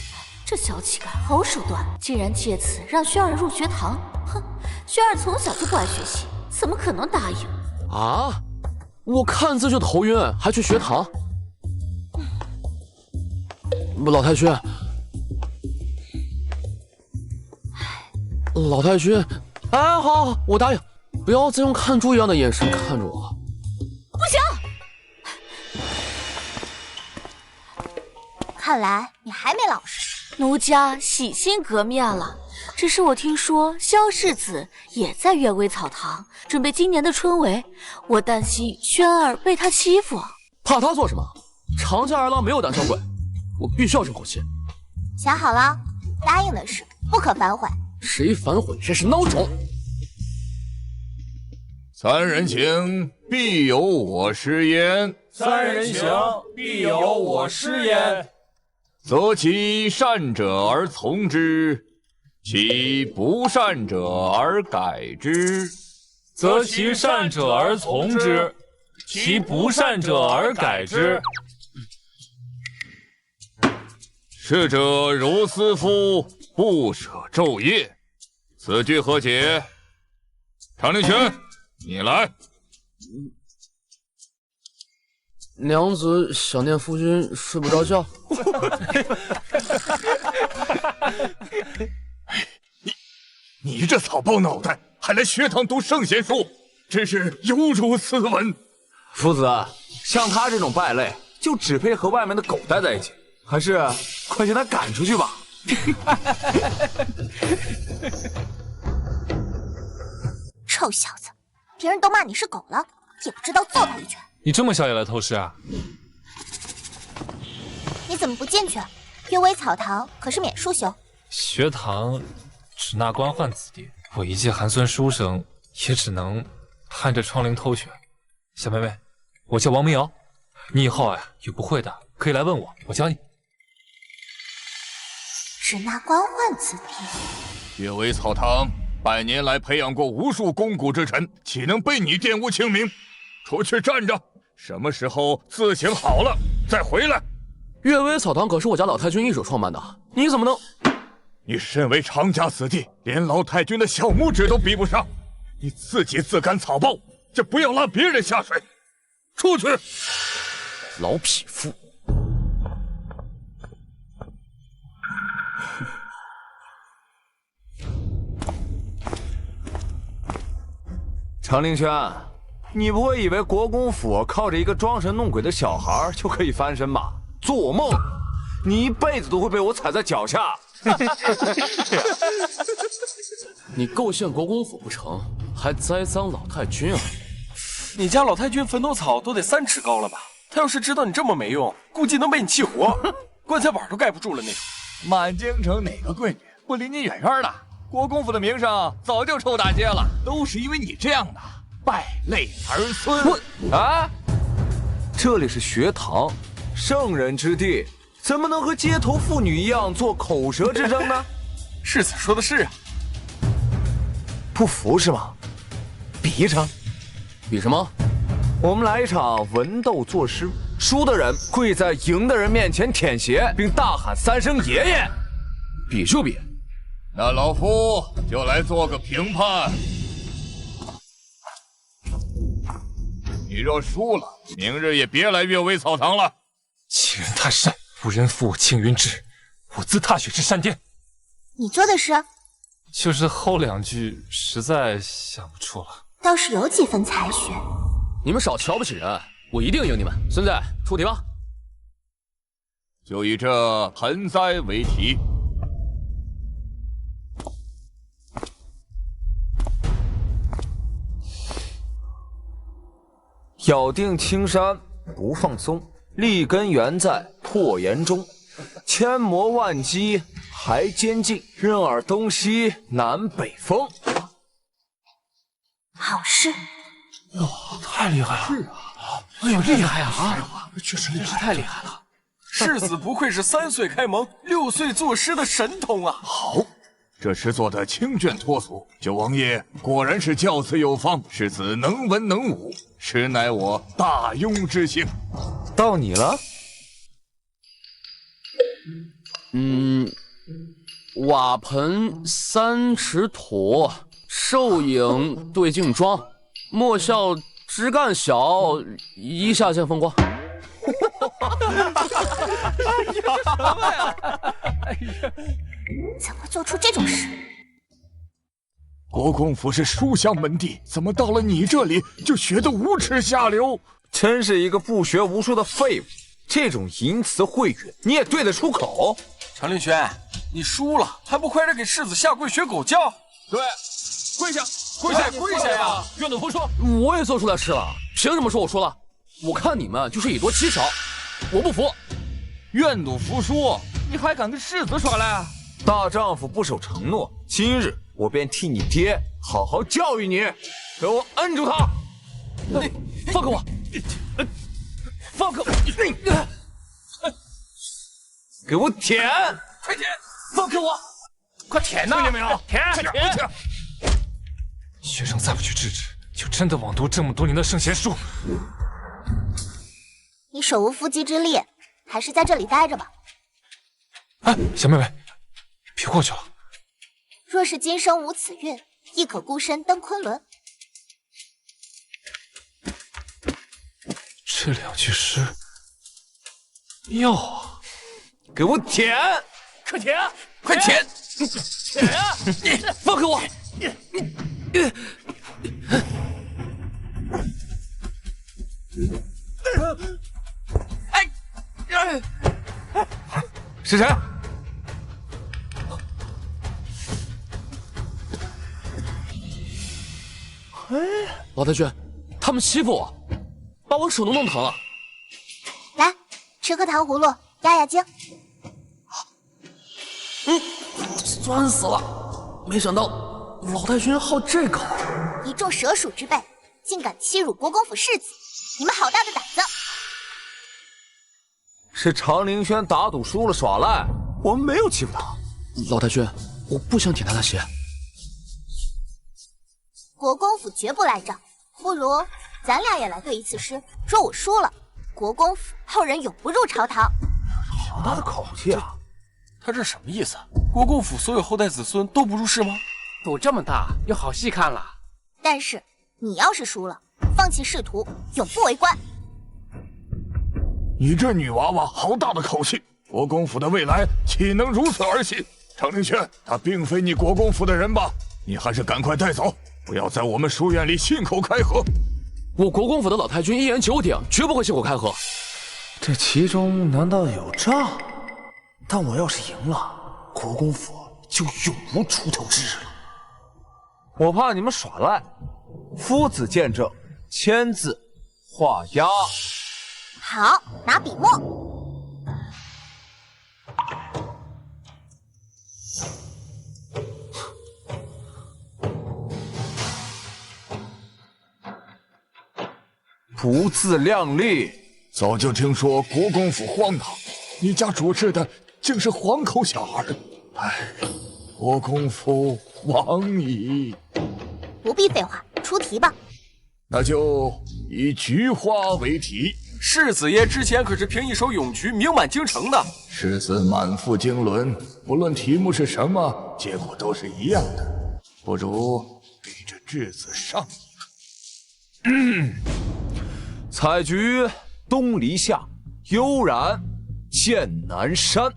这小乞丐好手段，竟然借此让轩儿入学堂。哼，轩儿从小就不爱学习，怎么可能答应？啊！我看字就头晕，还去学堂？老太君，老太君，哎，好，我答应，不要再用看猪一样的眼神看着我。不行！看来你还没老实。奴家洗心革面了，只是我听说萧世子也在阅微草堂，准备今年的春闱，我担心轩儿被他欺负。怕他做什么？长江二郎没有胆小鬼，我必须要争口气。想好了，答应的事不可反悔。谁反悔，谁是孬种。三人行，必有我师焉。三人行，必有我师焉。择其善者而从之，其不善者而改之。择其善者而从之，其不善者而改之。逝者如斯夫，不舍昼夜，此句何解？常令权，你来。娘子想念夫君，睡不着觉。你这草包脑袋，还来学堂读圣贤书，真是有辱斯文。夫子，像他这种败类，就只配和外面的狗待在一起，还是快将他赶出去吧。臭小子，别人都骂你是狗了，也不知道揍他一拳。你这么小也来偷师啊？你怎么不进去？阅微草堂可是免书修。学堂只纳官宦子弟，我一介寒酸书生，也只能盼着窗棂偷学。小妹妹，我叫王明瑶，你以后有不会的可以来问我，我教你。只拿官换子弟。阅微草堂100年来培养过无数肱骨之臣，岂能被你玷污清明？出去站着，什么时候自行好了再回来。阅微草堂可是我家老太君一手创办的，你怎么能？你身为常家子弟，连老太君的小拇指都比不上，你自己自甘草包，就不要拉别人下水。出去！老匹夫！长令轩，你不会以为国公府靠着一个装神弄鬼的小孩就可以翻身吧？做梦！你一辈子都会被我踩在脚下。你构陷国公府不成，还栽赃老太君啊！你家老太君坟头草都得3尺高了吧？他要是知道你这么没用，估计能被你气活，棺材板都盖不住了那种。满京城哪个贵女不离你远远的？国公府的名声早就臭大街了，都是因为你这样的败类儿孙。啊！这里是学堂，圣人之地，怎么能和街头妇女一样做口舌之争呢？世子说的是啊。不服是吗？比一场。比什么？我们来一场文斗作诗，输的人跪在赢的人面前舔鞋，并大喊3声爷爷。比就比。那老夫就来做个评判。你若输了，明日也别来阅微草堂了。欺人太甚，无人负我青云志，我自踏雪至山巅。你做的诗？就是后2句实在想不出了。倒是有几分才学。你们少瞧不起人，我一定赢你们。孙子，出题吧。就以这盆栽为题。咬定青山不放松，立根原在破岩中，千磨万击还坚劲，任尔东西南北风。好诗。哇，太厉害了！是啊，哎呦，厉害啊！确实厉害，太厉害了。世子不愧是3岁开蒙、6岁作诗的神童啊！好，这诗做得清隽脱俗，九王爷果然是教子有方，世子能文能武，实乃我大庸之幸。到你了。瓦盆3尺土，瘦影对镜妆。莫笑枝干小，一下见风光。怎么做出这种事？国公府是书香门第，怎么到了你这里就学得无耻下流？真是一个不学无术的废物！这种淫词秽语你也对得出口？长令轩，你输了还不快点给世子下跪学狗叫？对，跪下！跪下呀！愿赌服输，我也做出来诗了，凭什么说我输了？我看你们就是以多欺少，我不服。愿赌服输，你还敢跟世子耍赖？大丈夫不守承诺，今日我便替你爹好好教育你，给我摁住他！放开我！放开我！给我舔！快舔！放开我！快舔呐！听见没有？舔！舔！学生再不去制止，就真的枉读这么多年的圣贤书。你手无缚鸡之力，还是在这里待着吧。哎，小妹妹，别过去了。若是今生无此运，亦可孤身登昆仑。这2句诗，要啊！给我舔！快舔！快舔！舔呀！放开我！是谁？老太君，他们欺负我，把我手都弄疼了。来，吃颗糖葫芦压压惊。酸死了！没想到老太君好这口。你中蛇鼠之辈，竟敢欺辱国公府世子，你们好大的胆子！是常凌轩打赌输了耍赖，我们没有欺负他。老太君，我不想舔他的鞋。国公府绝不赖账，不如咱俩也来对一次诗，说我输了，国公府后人永不入朝堂。好大的口气啊！他这什么意思？国公府所有后代子孙都不入仕吗？赌这么大，有好戏看了。但是你要是输了，放弃仕途，永不为官。你这女娃娃好大的口气！国公府的未来岂能如此儿戏？常凌轩，他并非你国公府的人吧？你还是赶快带走，不要在我们书院里信口开河。我国公府的老太君一言九鼎，绝不会信口开河。这其中难道有诈？但我要是赢了，国公府就永无出头之日了。我怕你们耍赖，夫子见证，签字画押。好，拿笔墨。不自量力。早就听说国公府荒唐，你家主治的竟是黄口小儿。唉，国公府亡矣。不必废话，出题吧。那就以菊花为题。世子爷之前可是凭一首咏菊名满京城的。世子满腹经纶，不论题目是什么，结果都是一样的。不如给这质子上一个。采菊东篱下，悠然见南山。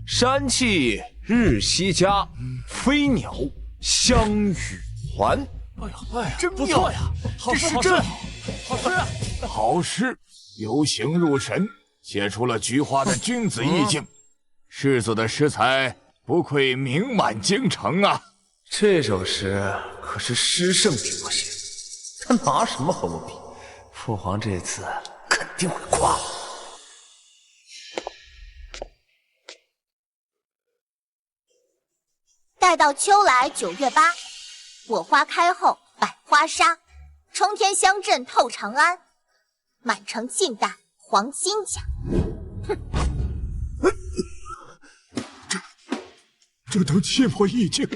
山气日夕佳，飞鸟相与还。哎呀，真不错呀！这诗真好，好诗，好诗，由形入神，写出了菊花的君子意境。世子的诗才不愧名满京城啊！这首诗可是诗圣给我写的，他拿什么和我比？父皇这次肯定会夸我。待到秋来9月8，我花开后百花杀，冲天香阵透长安，满城尽带黄金甲。这都切破意境，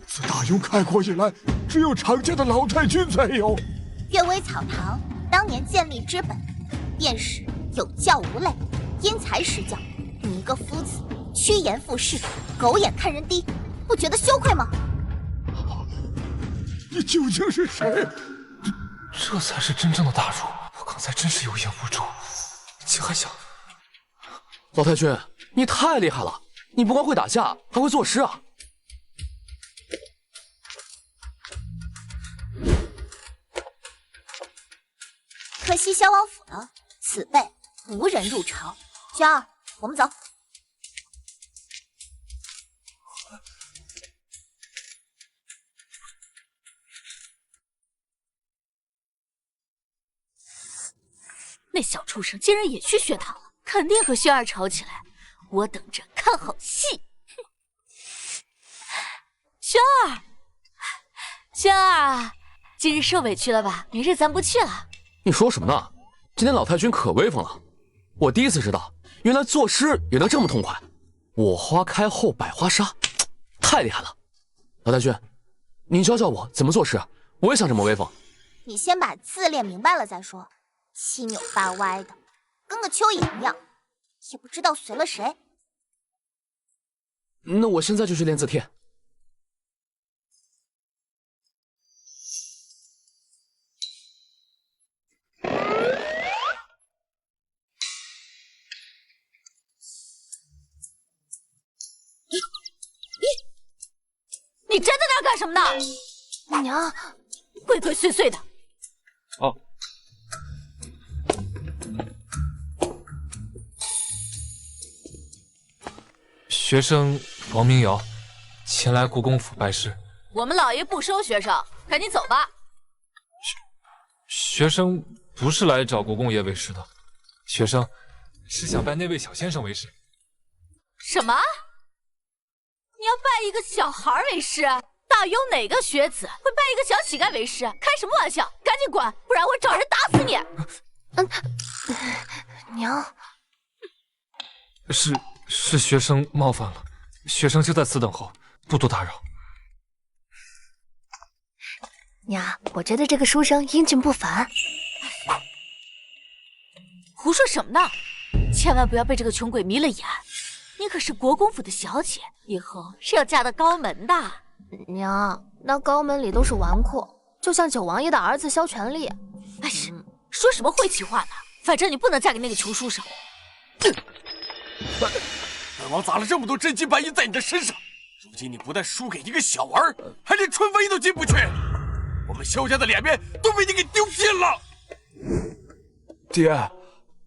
自大庸开国以来，只有常家的老太君才有。阅微草堂当年建立之本，便是有教无类，因材施教。你一个夫子，趋炎附势，狗眼看人低，不觉得羞愧吗？你究竟是谁？这才是真正的大儒。我刚才真是有眼无珠，竟还想……老太君，你太厉害了！你不光会打架，还会作诗啊！可惜萧王府呢，此辈无人入朝。娟儿，我们走。那小畜生竟然也去学堂了，肯定和轩儿吵起来，我等着看好戏。轩儿，轩儿，今日受委屈了吧？明日咱不去了。你说什么呢？今天老太君可威风了，我第一次知道，原来作诗也能这么痛快。我花开后百花杀，太厉害了！老太君，您教教我怎么作诗，我也想这么威风。你先把字练明白了再说。七扭八歪的，跟个蚯蚓一样，也不知道随了谁。那我现在就去练字帖。你站在那儿干什么呢？娘，鬼鬼祟祟的。哦。学生王明瑶前来国公府拜师。我们老爷不收学生，赶紧走吧。学生不是来找国公爷为师的，学生是想拜那位小先生为师。什么？你要拜一个小孩为师？大哪有哪个学子会拜一个小乞丐为师？开什么玩笑！赶紧滚，不然我找人打死你！娘，是学生冒犯了，学生就在此等候，不多打扰。娘，我觉得这个书生英俊不凡。胡说什么呢？千万不要被这个穷鬼迷了眼。你可是国公府的小姐，以后是要嫁到高门的。娘，那高门里都是纨绔，就像九王爷的儿子萧全力。哎呀，说什么晦气话呢？反正你不能嫁给那个穷书生。本王砸了这么多真金白银在你的身上，如今你不但输给一个小儿，还连春风衣都进不去，我们萧家的脸面都被你给丢尽了。爹，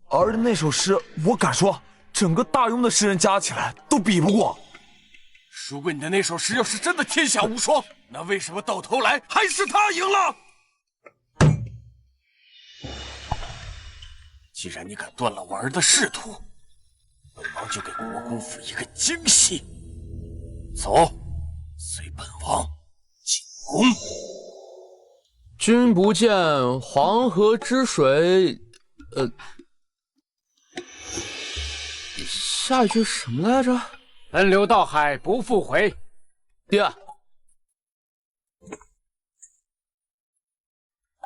儿的那首诗，我敢说，整个大庸的诗人加起来都比不过。如果你的那首诗要是真的天下无双，那为什么到头来还是他赢了？既然你敢断了我儿的仕途，本王就给国公府一个惊喜。走，随本王进宫。君不见黄河之水，下一句什么来着？奔流到海不复回。爹，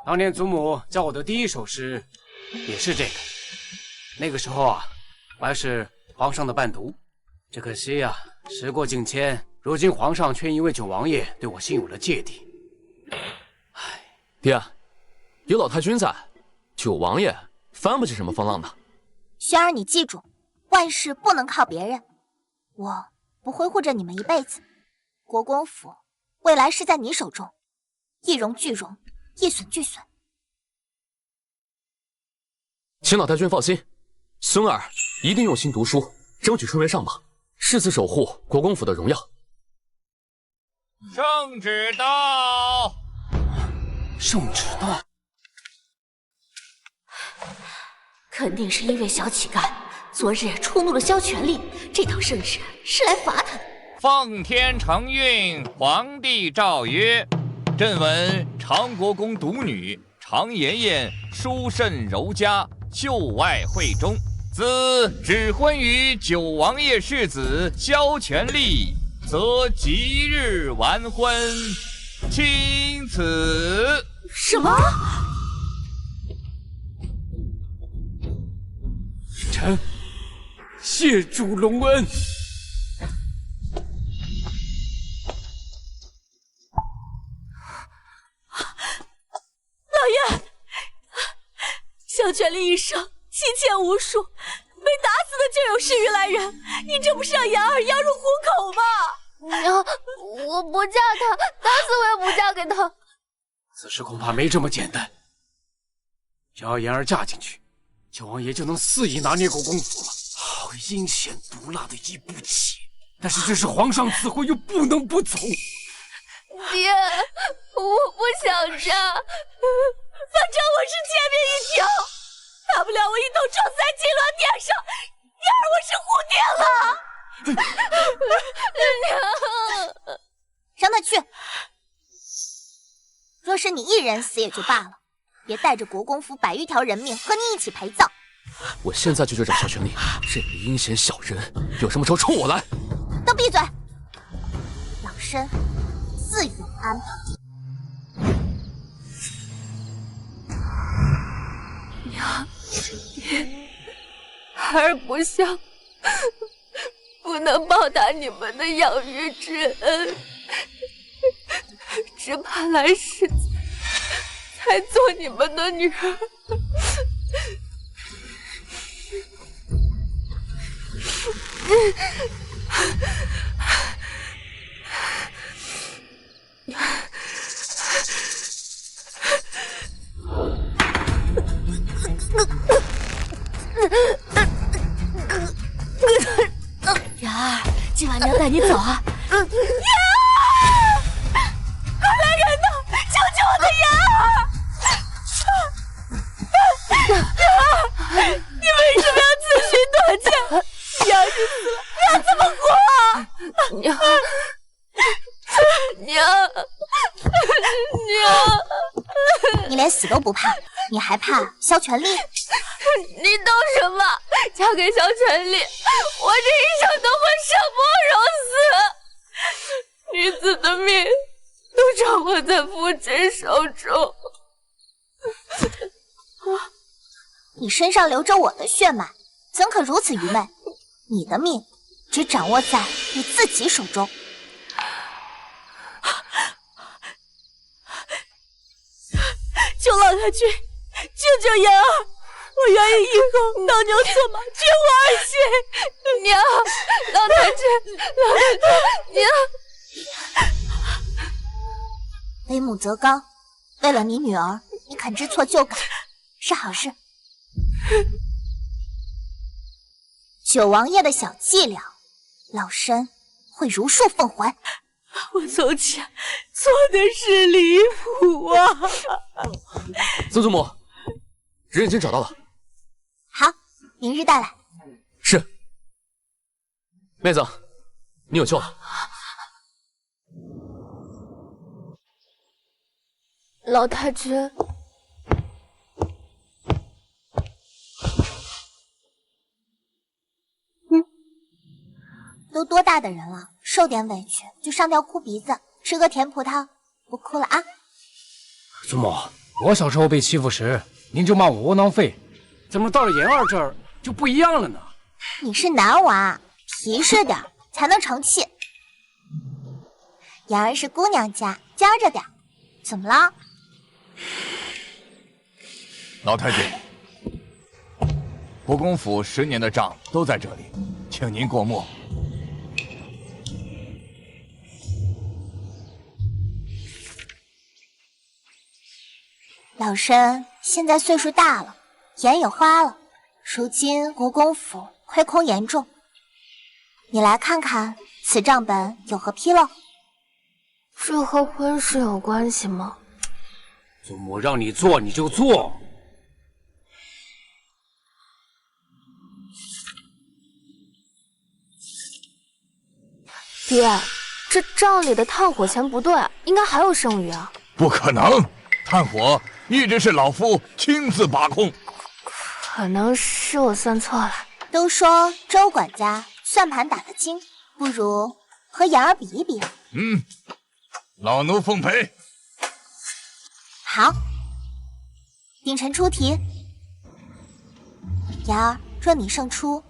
当年祖母教我的第一首诗也是这个。那个时候啊，我还是皇上的伴读。只可惜啊，时过境迁，如今皇上却因为九王爷对我心有了芥蒂。爹，有老太君在，九王爷翻不起什么风浪的。轩儿，你记住，万事不能靠别人。我不会护着你们一辈子，国公府未来是在你手中，一荣俱荣，一损俱损。请老太君放心，孙儿一定用心读书，争取春闱上榜，誓死守护国公府的荣耀。圣旨到。圣旨到。肯定是因为小乞丐昨日触怒了萧全力，这趟圣旨是来罚他的。奉天承运，皇帝诏曰：朕闻长国公独女常妍妍淑甚柔佳，秀外慧中，兹指婚于九王爷世子萧全力，则即日完婚，钦此。什么？臣谢主隆恩。老爷，萧全力一生妻妾无数，被打死的就有10余来人，你这不是让妍儿羊入虎口吗？娘，我不嫁他，打死我也不嫁给他。此事恐怕没这么简单。只要妍儿嫁进去，九王爷就能肆意拿捏国公府了。好阴险毒辣的一步棋，但是这是皇上赐婚，又不能不从。爹，我不想嫁，反正我是千命一条，大不了我一头撞在金銮殿上，妍儿我是蝴蝶了。娘，让他去。若是你一人死也就罢了，别带着国公府100余条人命和你一起陪葬。我现在就去找萧全力，这个阴险小人，有什么仇冲我来！都闭嘴！老身自有安排。娘，爹，儿不孝，不能报答你们的养育之恩，只怕来世才做你们的女儿。妍儿，今晚娘带你走啊！妍儿，快来人呐！救救我的妍儿！妍儿，你为什么要自寻短见？你要是死了，娘怎么活？娘，娘，不怕，你还怕萧全力？你懂什么？嫁给萧全力，我这一生多么生不如死！女子的命都掌握在父亲手中。你身上流着我的血脉，怎可如此愚昧？你的命只掌握在你自己手中。求老太君，救救言儿！我愿意以后当牛做马，绝无儿戏。娘，老太君，老太君，娘。为母则刚，为了你女儿，你肯知错就改，是好事。九王爷的小伎俩，老身会如数奉还。我从前做的是离谱啊！曾祖母，人已经找到了。好，明日带来。是。妹子，你有救了。老太君，都多大的人了，受点委屈就上吊哭鼻子，吃个甜葡萄，不哭了啊！祖母，我小时候被欺负时，您就骂我窝囊废，怎么到了妍儿这儿就不一样了呢？你是男娃，皮实点才能成器。妍儿是姑娘家，夹着点。怎么了？老太君，国公府10年的账都在这里，请您过目。老身现在岁数大了，眼也花了，如今国公府亏空严重，你来看看此账本有何纰漏？这和婚事有关系吗？祖母让你做你就做。爹，这账里的炭火钱不对，应该还有剩余啊。不可能，炭火一直是老夫亲自把控。可能是我算错了。都说周管家算盘打得精，不如和妍儿比一比。老奴奉陪。好，秉承出题。妍儿，若你胜出，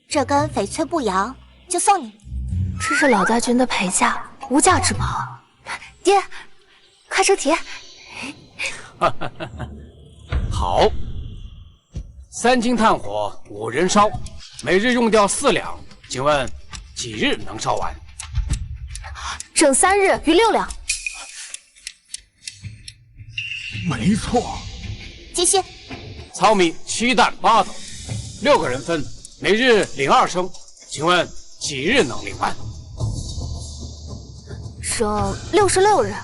这根翡翠步摇就送你。这是老太君的陪嫁，无价之宝。爹，快出题。好，3斤炭火5人烧，每日用掉4两，请问几日能烧完？整3日余6两。没错。继续。糙米7担8斗，6个人分，每日领2升，请问几日能领完？整66日。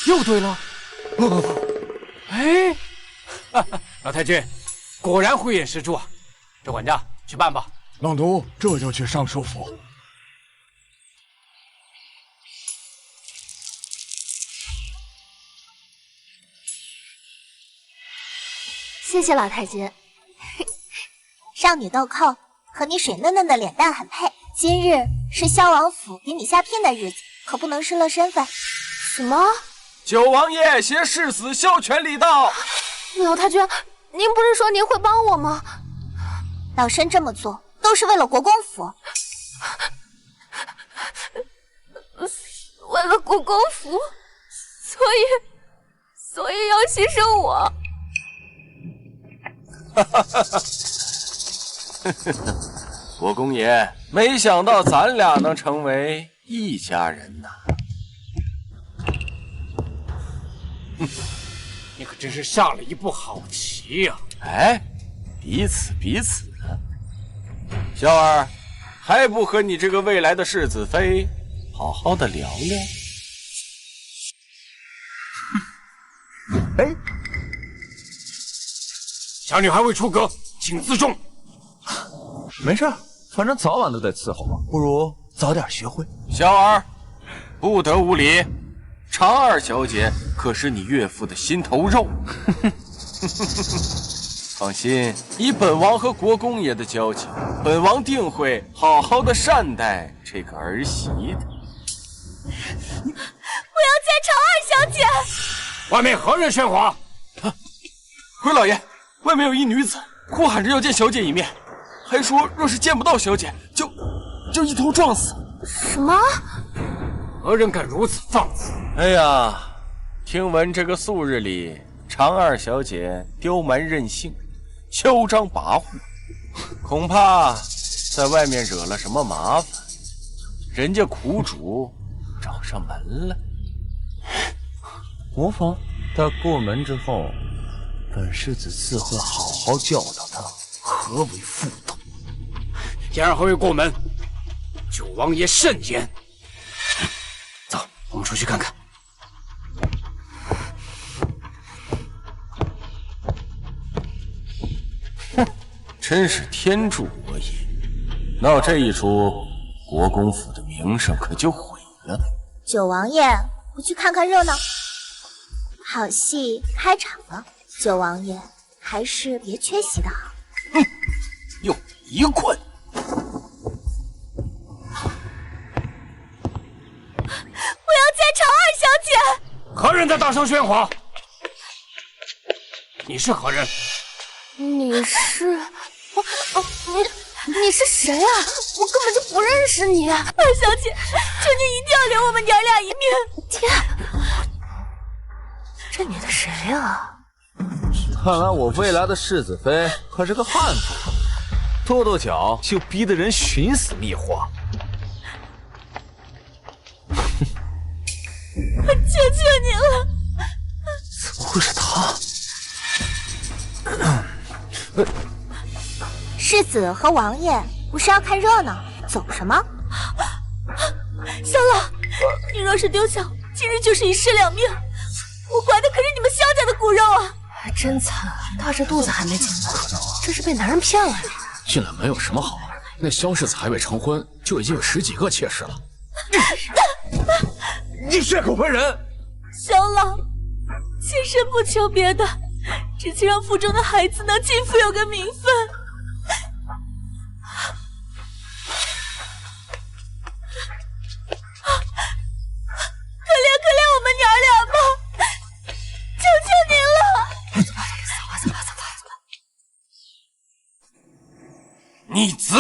又对了。哎，老太君，果然慧眼识珠啊！周管家，去办吧。老奴这就去尚书府。谢谢老太君。少女豆蔻和你水嫩嫩的脸蛋很配。今日是萧王府给你下聘的日子，可不能失了身份。什么？九王爷携世子萧全力到。老太君，您不是说您会帮我吗？老身这么做都是为了国公府。为了国公府，所以要牺牲我。国公爷，没想到咱俩能成为一家人呐！你可真是下了一步好棋呀！哎，彼此彼此。萧儿，还不和你这个未来的世子妃好好的聊聊？哎，小女孩未出阁，请自重。没事，反正早晚都得伺候嘛，不如早点学会。小儿，不得无礼。常二小姐可是你岳父的心头肉。放心，以本王和国公爷的交情，本王定会好好的善待这个儿媳的。我要见常二小姐。外面何人喧哗？回老爷，外面有一女子呼喊着要见小姐一面，还说若是见不到小姐，就一头撞死。什么？何人敢如此放肆？哎呀，听闻这个素日里，常二小姐刁蛮任性，嚣张跋扈，恐怕在外面惹了什么麻烦，人家苦主找上门了。国防，他过门之后，本世子自会好好教导他何为妇道。言儿何为过门？九王爷慎言。走，我们出去看看。哼，真是天助我也！闹这一出，国公府的名声可就毁了。九王爷，不去看看热闹？好戏开场了，九王爷还是别缺席的好。又一困。我要见常二小姐。何人在大声喧哗？你是何人？你是你是谁啊？我根本就不认识你。二小姐，求你一定要留我们娘俩一面。天，这女的谁啊？看来我未来的世子妃可是个悍妇，跺跺脚就逼得人寻死觅活。我求求你了！怎么会是他？世子和王爷不是要看热闹，走什么？小老，你若是丢小，今日就是一尸两命。我怀的可是你们萧家的骨肉啊！还真惨，大着肚子还没进门，这是被男人骗了呀！进来没有什么好，那萧世子还未成婚，就已经有10几个妾室了。你血口喷人！小老，妾身不求别的，只求让府中的孩子能进府有个名分。可怜我们娘俩吧，求求您了！逆子，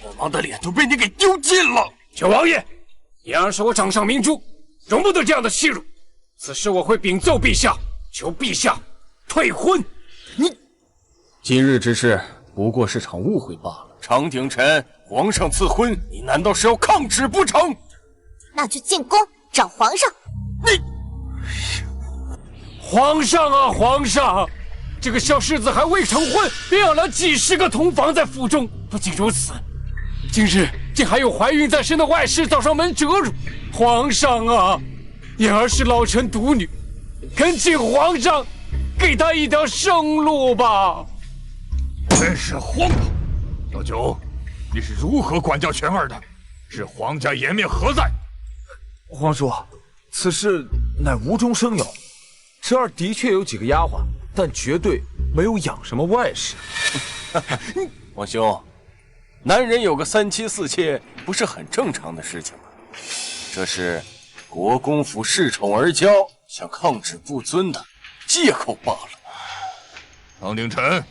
本王的脸都被你给丢尽了。九王爷，言儿是我掌上明珠，容不得这样的欺辱。此事我会禀奏陛下，求陛下退婚。你今日之事不过是场误会罢了。常鼎臣，皇上赐婚，你难道是要抗旨不成？那就进宫找皇上。皇上啊，皇上！这个萧世子还未成婚，便养了几10个同房在府中。不仅如此，今日竟还有怀孕在身的外室找上门折辱。皇上啊，言儿是老臣独女，恳请皇上给她一条生路吧。真是荒唐！小九，你是如何管教全儿的？是皇家颜面何在？皇叔，此事乃无中生有。侄儿的确有几个丫鬟，但绝对没有养什么外室。皇兄，男人有个3妻4妾，不是很正常的事情吗？这是国公府恃宠而骄，想抗旨不遵的借口罢了。常鼎臣，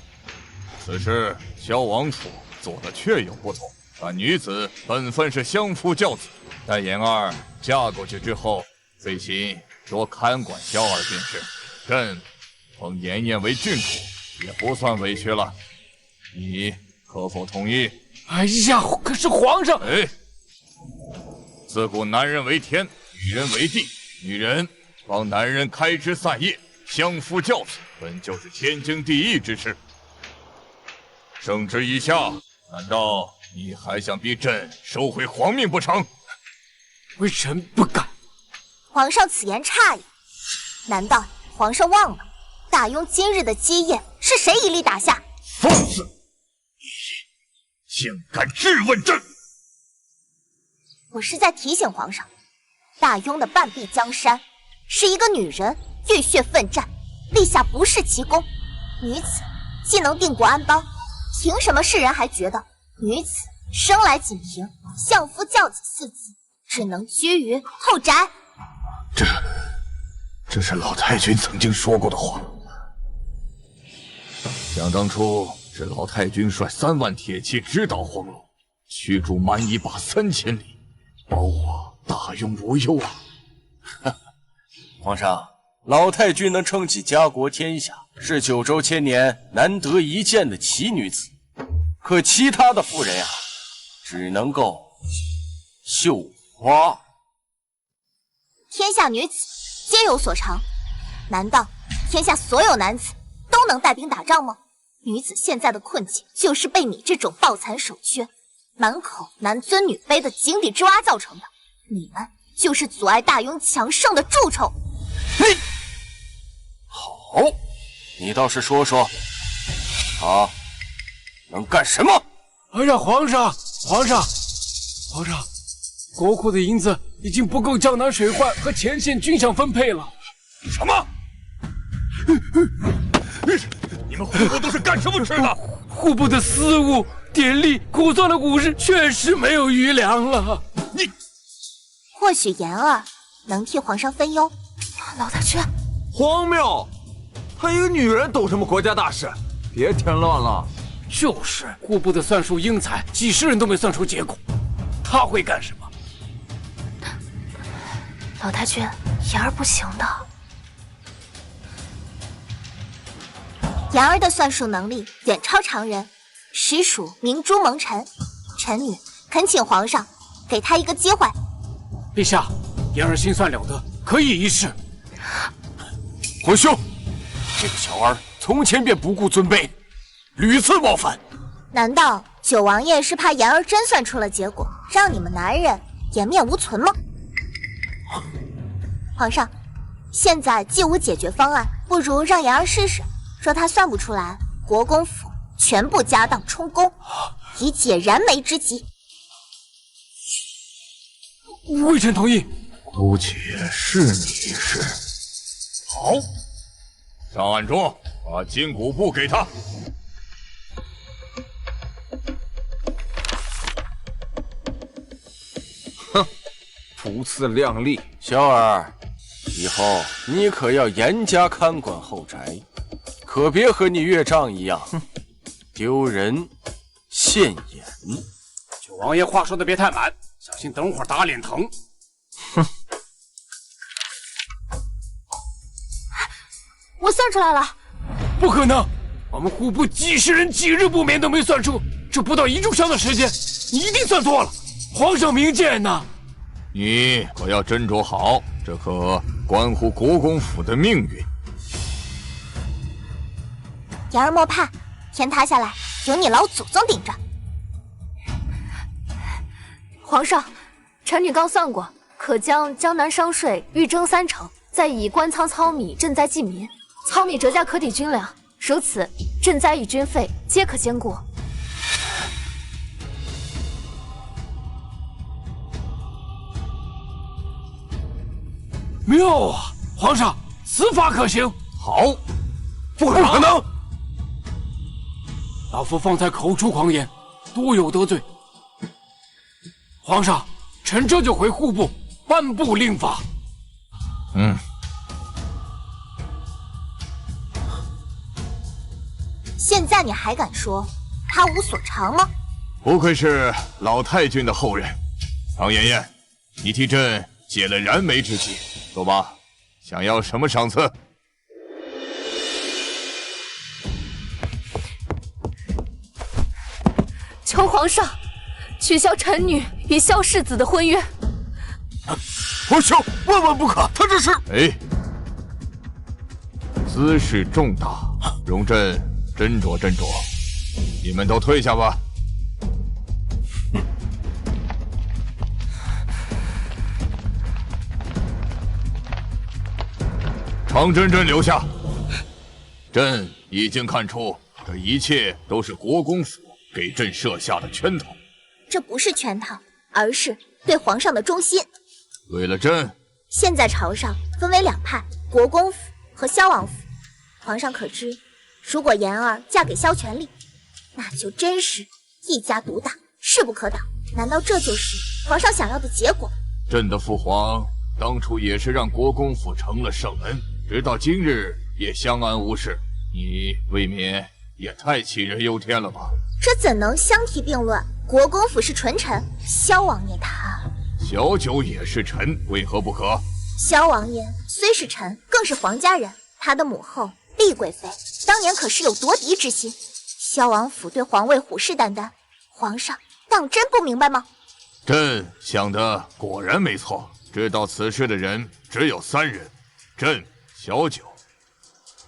此事萧王府做的确有不同，但女子本分是相夫教子，待言儿嫁过去之后，最亲多看管萧儿便是。朕封妍妍为郡主，也不算委屈了。你可否同意？哎呀，可是皇上！哎，自古男人为天，女人为地，女人帮男人开枝散叶，相夫教子，本就是天经地义之事。圣旨已下，难道你还想逼朕收回皇命不成？微臣不敢。皇上此言差矣，难道皇上忘了大雍今日的基业是谁一力打下？放肆！竟敢质问朕！我是在提醒皇上，大庸的半壁江山是一个女人浴血奋战，立下不世奇功。女子既能定国安邦，凭什么世人还觉得女子生来仅凭相夫教子4字，只能居于后宅？这是老太君曾经说过的话。想当初是老太君率3万铁骑直捣黄龙，驱逐蛮夷把3000里，保我大庸无忧啊！皇上，老太君能撑起家国天下，是9州千年难得一见的奇女子。可其他的妇人呀，只能够绣花。天下女子皆有所长，难道天下所有男子都能带兵打仗吗？女子现在的困境，就是被你这种抱残守缺、满口男尊女卑的井底之蛙造成的。你们就是阻碍大庸强盛的蛀虫。好，你倒是说说，他能干什么？哎呀，皇上，国库的银子已经不够江南水患和前线军饷分配了。什么？你们户部都是干什么吃的？户部的私物典吏苦算了5日，确实没有余粮了。你或许言儿能替皇上分忧。老太君，荒谬！她一个女人懂什么国家大事？别添乱了。就是户部的算术英才，几十人都没算出结果，他会干什么？老太君，言儿不行的。言儿的算术能力远超常人，实属明珠蒙尘。臣女恳请皇上给他一个机会。陛下，言儿心算了得，可以一试。混兄，这个小儿从前便不顾尊卑，屡次冒犯。难道九王爷是怕言儿真算出了结果，让你们男人颜面无存吗？皇上，现在既无解决方案，不如让言儿试试。若他算不出来，国公府全部家当充公，以解燃眉之急。微臣同意。姑且是你一试。好，上案中把金骨布给他。哼，不自量力。小儿，以后你可要严加看管后宅，可别和你岳丈一样，丢人现眼。九王爷话说的别太满，小心等会儿打脸疼。哼！我算出来了。不可能，我们户部几十人几日不眠都没算出，这不到1炷香的时间，你一定算错了。皇上明鉴呐！你可要斟酌好，这可关乎国公府的命运。言儿莫怕，天塌下来有你老祖宗顶着。皇上，臣女刚算过，可将江南商税预征3成，再以官仓糙米赈灾济民，糙米折价可抵军粮，如此赈灾与军费皆可兼顾。妙啊！皇上，此法可行。好，不可能！老夫方才口出狂言，多有得罪。皇上，臣这就回户部颁布令法。现在你还敢说他无所长吗？不愧是老太君的后人。唐妍妍，你替朕解了燃眉之急。走吧，想要什么赏赐？求皇上取消臣女与萧世子的婚约。皇兄，万万不可！他这是……哎，兹事重大，容朕斟酌斟酌。你们都退下吧。常真真留下。朕已经看出，这一切都是国公府给朕设下了圈套。这不是圈套，而是对皇上的忠心。为了朕，现在朝上分为两派，国公府和萧王府。皇上可知，如果妍儿嫁给萧全力，那就真是一家独大，势不可挡。难道这就是皇上想要的结果？朕的父皇当初也是让国公府成了圣恩，直到今日也相安无事。你未免也太杞人忧天了吧？这怎能相提并论？国公府是纯臣，萧王爷他……小九也是臣，为何不可？萧王爷虽是臣，更是皇家人。他的母后丽贵妃当年可是有夺嫡之心。萧王府对皇位虎视眈眈，皇上当真不明白吗？朕想的果然没错，知道此事的人只有3人：朕、小九，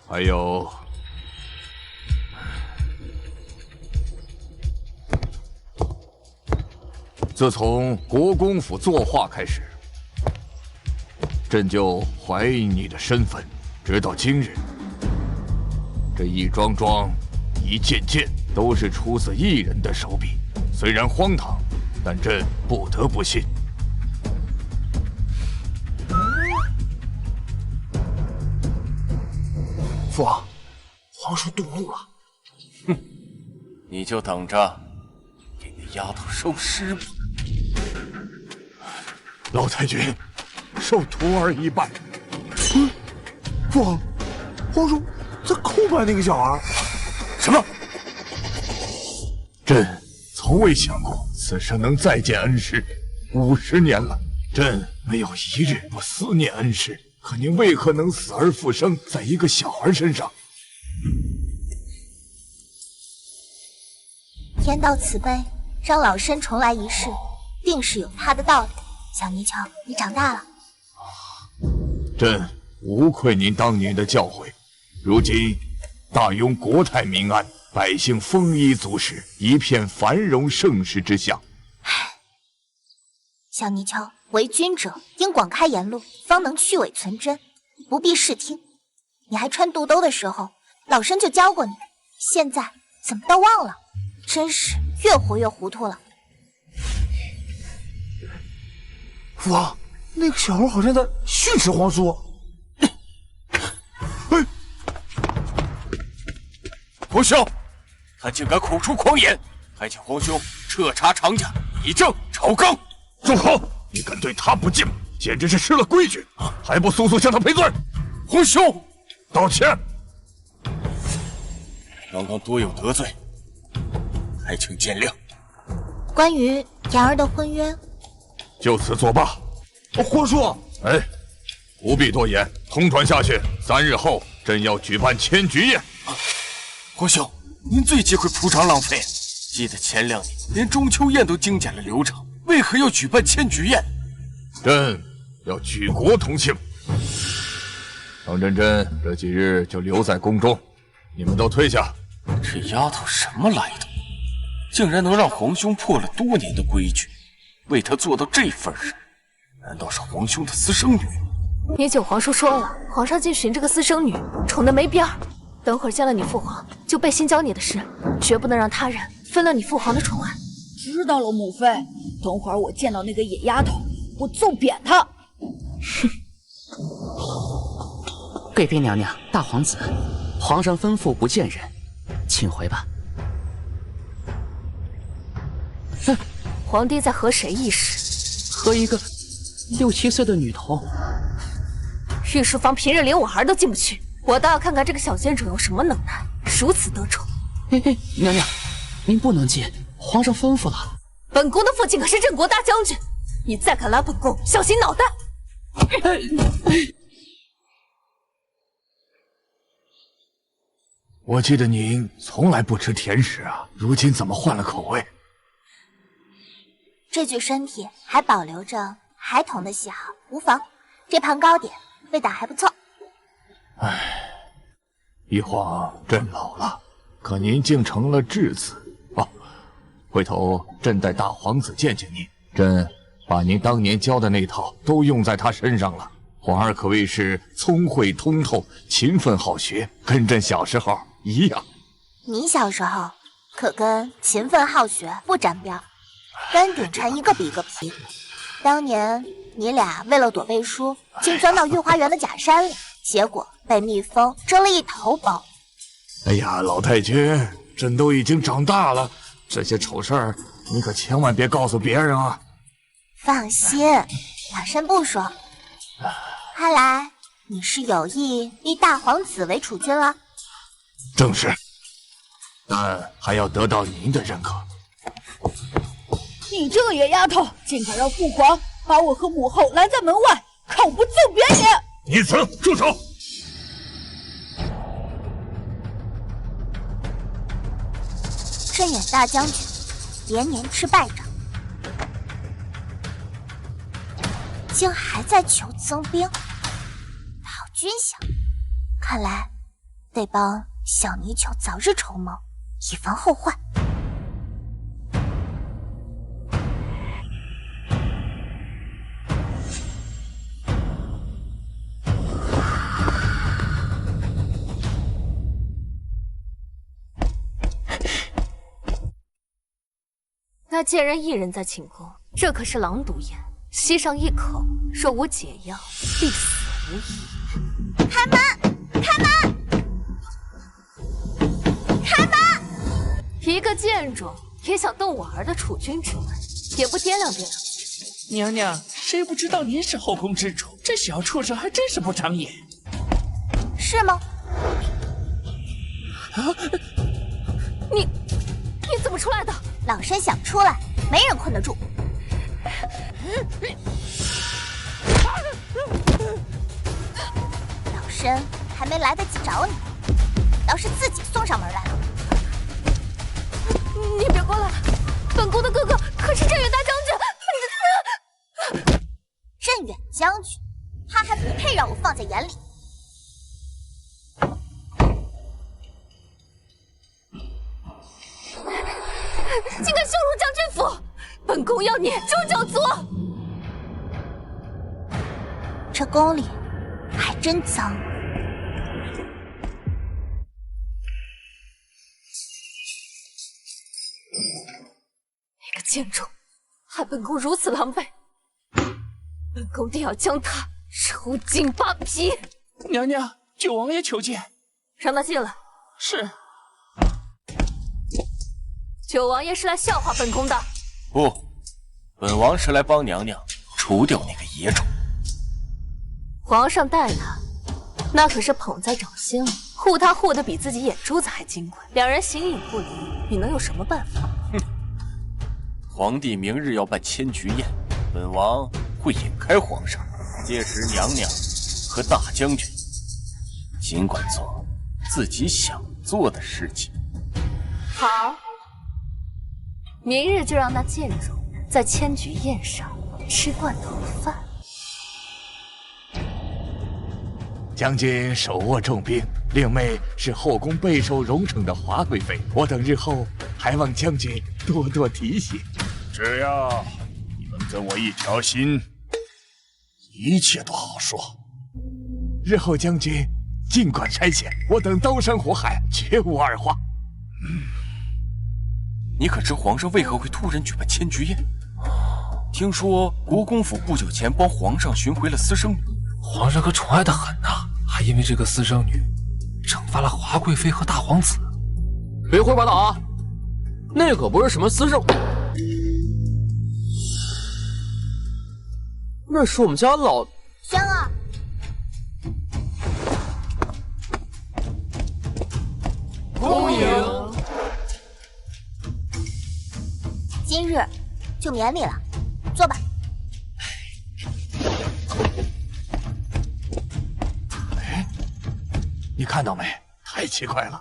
还有……自从国公府作画开始，朕就怀疑你的身份，直到今日，这一桩桩、一件件都是出自一人的手笔。虽然荒唐，但朕不得不信。父王，皇叔动怒了。哼，你就等着给那丫头收尸吧。老太君，受徒儿一拜。父王，皇叔在叩拜那个小孩。什么？朕从未想过此生能再见恩师，50年了，朕没有一日不思念恩师。可您为何能死而复生在一个小孩身上？天道慈悲，让老身重来一世，定是有他的道理。小泥鳅，你长大了。朕无愧您当年的教诲，如今大雍国泰民安，百姓丰衣足食，一片繁荣盛世之象。小泥鳅，为君者应广开言路，方能去伪存真，不必视听。你还穿肚兜的时候，老身就教过你，现在怎么都忘了？真是越活越糊涂了。父王，那个小孩好像在训斥皇叔。皇兄，他竟敢口出狂言，还请皇兄彻查常家，以正朝纲。住口！你敢对他不敬，简直是失了规矩，还不速速向他赔罪！皇兄，道歉。刚刚多有得罪，还请见谅。关于妍儿的婚约，就此作罢。皇叔，哎，不必多言，通传下去。3日后，朕要举办迁菊宴。皇兄，您最忌讳铺张浪费。记得前2年连中秋宴都精简了流程，为何要举办迁菊宴？朕要举国同庆。唐真真这几日就留在宫中，你们都退下。这丫头什么来头？竟然能让皇兄破了多年的规矩，为他做到这份上，难道是皇兄的私生女？你九皇叔说了，皇上竟寻这个私生女，宠得没边儿。等会儿见了你父皇，就备新教你的事，绝不能让他人分了你父皇的宠爱。知道了，母妃。等会儿我见到那个野丫头，我揍扁她。哼！贵妃娘娘，大皇子，皇上吩咐不见人，请回吧。哼！皇帝在和谁议事？和一个6、7岁的女童。御书房平日连我儿都进不去，我倒要看看这个小仙种有什么能耐，如此得宠。嘿嘿，娘娘，您不能进，皇上吩咐了。本宫的父亲可是镇国大将军，你再敢拦本宫，小心脑袋！我记得您从来不吃甜食啊，如今怎么换了口味？这具身体还保留着孩童的喜好，无妨。这盘糕点味道还不错。唉，一晃朕老了，可您竟成了质子哦。回头朕带大皇子见见您，朕把您当年教的那套都用在他身上了。皇儿可谓是聪慧通透，勤奋好学，跟朕小时候一样。你小时候可跟勤奋好学不沾边，跟鼎臣一个比一个皮。当年你俩为了躲背书，竟钻到御花园的假山里，结果被蜜蜂蛰了一头包。哎呀，老太君，朕都已经长大了，这些丑事儿你可千万别告诉别人啊！放心，老身不说。看来你是有意立大皇子为储君了。正是，但还要得到您的认可。你这个野丫头，竟敢让父皇把我和母后拦在门外，看我不揍扁你！逆子，住手！镇远大将军连年吃败仗，竟还在求增兵，讨军饷。看来得帮小泥鳅早日筹谋，以防后患。那贱人一人在寝宫，这可是狼毒烟，吸上一口，若无解药，必死无疑。开门！开门！开门！一个贱种也想动我儿的储君之位，也不掂量掂量。娘娘，谁不知道您是后宫之主？这小畜生还真是不长眼。是吗？你怎么出来的？老身想出来，没人困得住。老身还没来得及找你，倒是自己送上门来了。你别过来！本宫的哥哥可是镇远大将军。镇远将军，他还不配让我放在眼里。竟敢羞辱将军府！本宫要你诛九族！这宫里还真脏。那个贱种，害本宫如此狼狈，本宫定要将他抽筋扒皮！娘娘，九王爷求见。让他进来。是。九王爷是来笑话本宫的。不，本王是来帮娘娘除掉那个野种。皇上待他，那可是捧在掌心里，护他护得比自己眼珠子还金贵。两人形影不离，你能有什么办法？哼！皇帝明日要办千菊宴，本王会引开皇上，届时娘娘和大将军尽管做自己想做的事情。好。明日就让那贱种在千菊宴上吃罐头饭。将军手握重兵，令妹是后宫备受荣宠的华贵妃，我等日后还望将军多多提携。只要你们跟我一条心，一切都好说。日后将军尽管差遣，我等刀山火海，绝无二话。你可知皇上为何会突然举办千菊宴？听说国公府不久前帮皇上寻回了私生女，皇上可宠爱的很呐，还因为这个私生女惩罚了华贵妃和大皇子。别胡说八道啊！那可不是什么私生，那是我们家老轩儿。恭迎。今日就免礼了，坐吧。哎，你看到没？太奇怪了，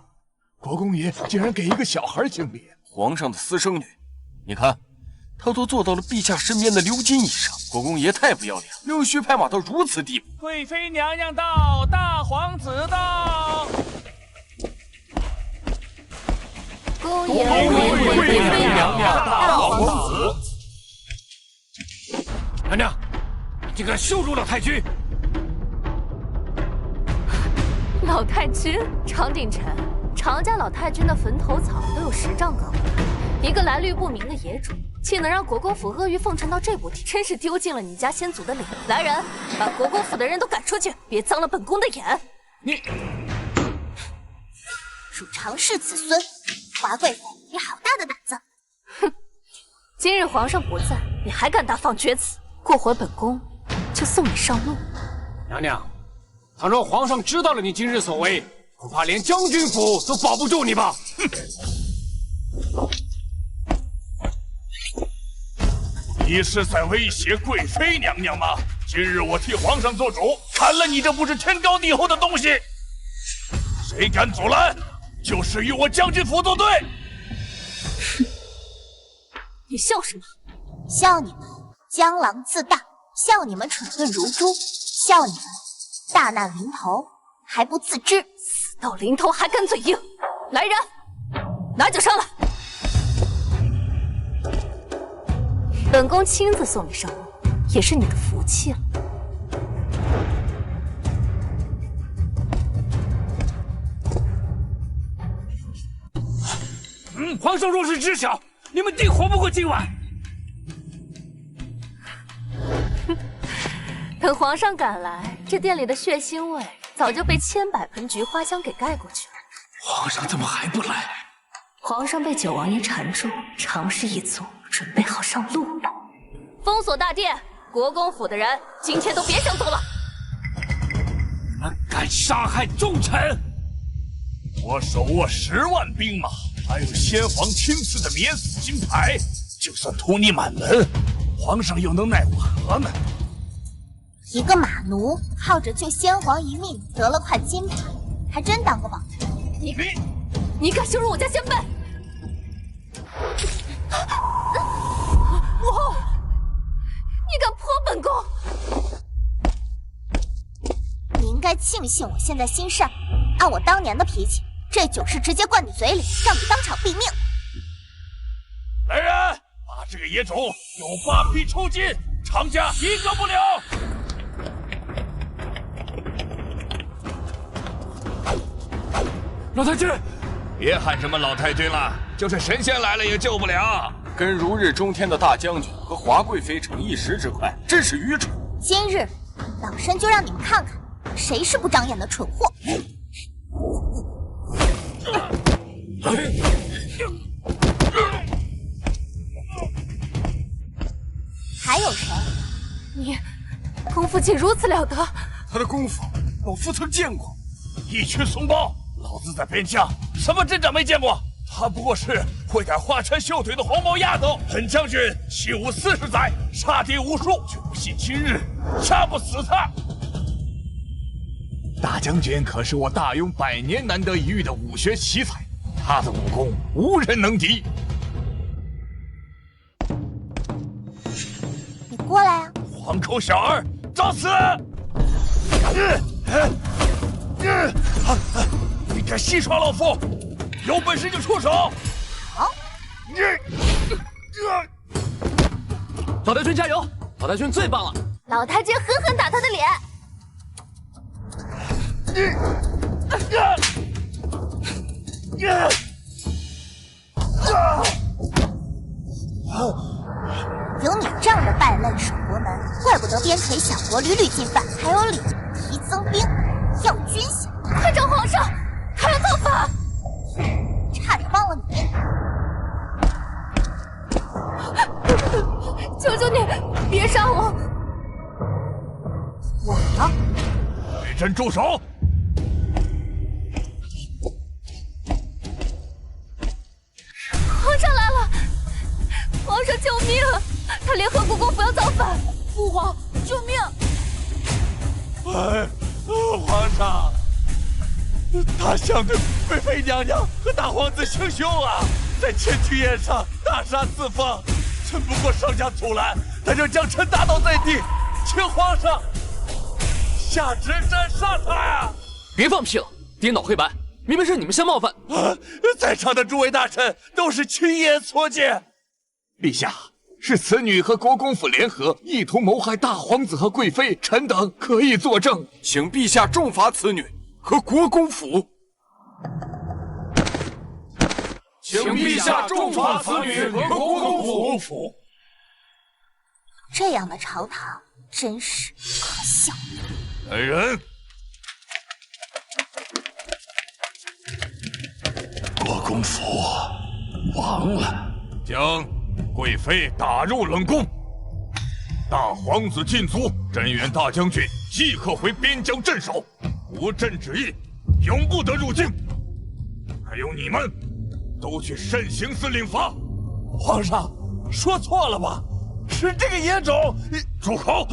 国公爷竟然给一个小孩敬礼。皇上的私生女，你看，她都做到了陛下身边的鎏金以上。国公爷太不要脸，溜须拍马到如此地步。贵妃娘娘到，大皇子到。恭迎贵妃娘娘，大皇子。娘娘，你竟敢羞辱老太君！老太君，常鼎臣常家老太君的坟头草都有10丈高，一个来历不明的野种，竟能让国公府阿谀奉承到这步地，真是丢尽了你家先祖的脸。来人，把国公府的人都赶出去，别脏了本宫的眼！你，汝常氏子孙，华贵妃，你好大的胆子！哼，今日皇上不在，你还敢大放厥词？过会本宫就送你上路。娘娘，倘若皇上知道了你今日所为，恐怕连将军府都保不住你吧？哼！你是在威胁贵妃娘娘吗？今日我替皇上做主，砍了你这不知天高地厚的东西！谁敢阻拦，就是与我将军府作对！哼！你笑什么？笑你们江郎自大，笑你们蠢钝如猪，笑你们大难临头还不自知，死到临头还敢嘴硬！来人，拿酒上来！本宫亲自送你上路，也是你的福气了。皇上若是知晓，你们定活不过今晚。等皇上赶来，这店里的血腥味早就被千百盆菊花香给盖过去了。皇上怎么还不来？皇上被九王爷缠住，常氏一族准备好上路了。封锁大殿，国公府的人今天都别想走了。你们敢杀害重臣！我手握10万兵马，还有先皇亲赐的免死金牌，就算屠你满门，皇上又能奈我何呢？一个马奴靠着救先皇一命得了块金牌，还真当个宝贝。你敢羞辱我家先辈！母后，你敢泼本宫！你应该庆幸我现在心善，按我当年的脾气，这酒是直接灌你嘴里，让你当场毙命。来人，把这个野种用8匹抽筋，常家一个不留。老太君，别喊什么老太君了，就是神仙来了也救不了。跟如日中天的大将军和华贵妃逞一时之快，真是愚蠢。今日老身就让你们看看，谁是不长眼的蠢货。还有谁？你功夫竟如此了得！他的功夫，老夫曾见过。一群怂包！老子在边疆什么阵仗没见过？她不过是会点花拳绣腿的黄毛丫头。本将军习武40载，杀敌无数，就不信今日杀不死她。大将军可是我大雍100年难得一遇的武学奇才，他的武功无人能敌。你过来啊！黄口小儿，找死！你敢戏耍老夫？有本事就出手！好，老太君加油！老太君最棒了！老太君狠狠打他的脸！有你这样的败类守国门，怪不得边陲小国屡屡进犯，还有理提增兵，要军饷。快找皇上，他要造反！差点忘了你。求求你，别杀我！我呢？对朕住手！皇上来了！皇上救命！他联合国公府要造反！父皇，救命！皇上，他想对贵妃娘娘和大皇子行凶啊，在前去宴上大杀四方，臣不过上下阻拦，他就将臣打倒在地，请皇上下旨斩杀他呀！别放屁了，颠倒黑白，明明是你们先冒犯。在场的诸位大臣都是亲眼所见。陛下，是此女和国公府联合，意图谋害大皇子和贵妃，臣等可以作证。请陛下重罚此女和国公府。请陛下重罚此女和国公府。这样的朝堂真是可笑。来人！国公府亡了，将贵妃打入冷宫。大皇子禁足，镇远大将军即刻回边疆镇守，无朕旨意，永不得入境。还有你们，都去慎刑司领罚。皇上说错了吧？是这个野种！住口！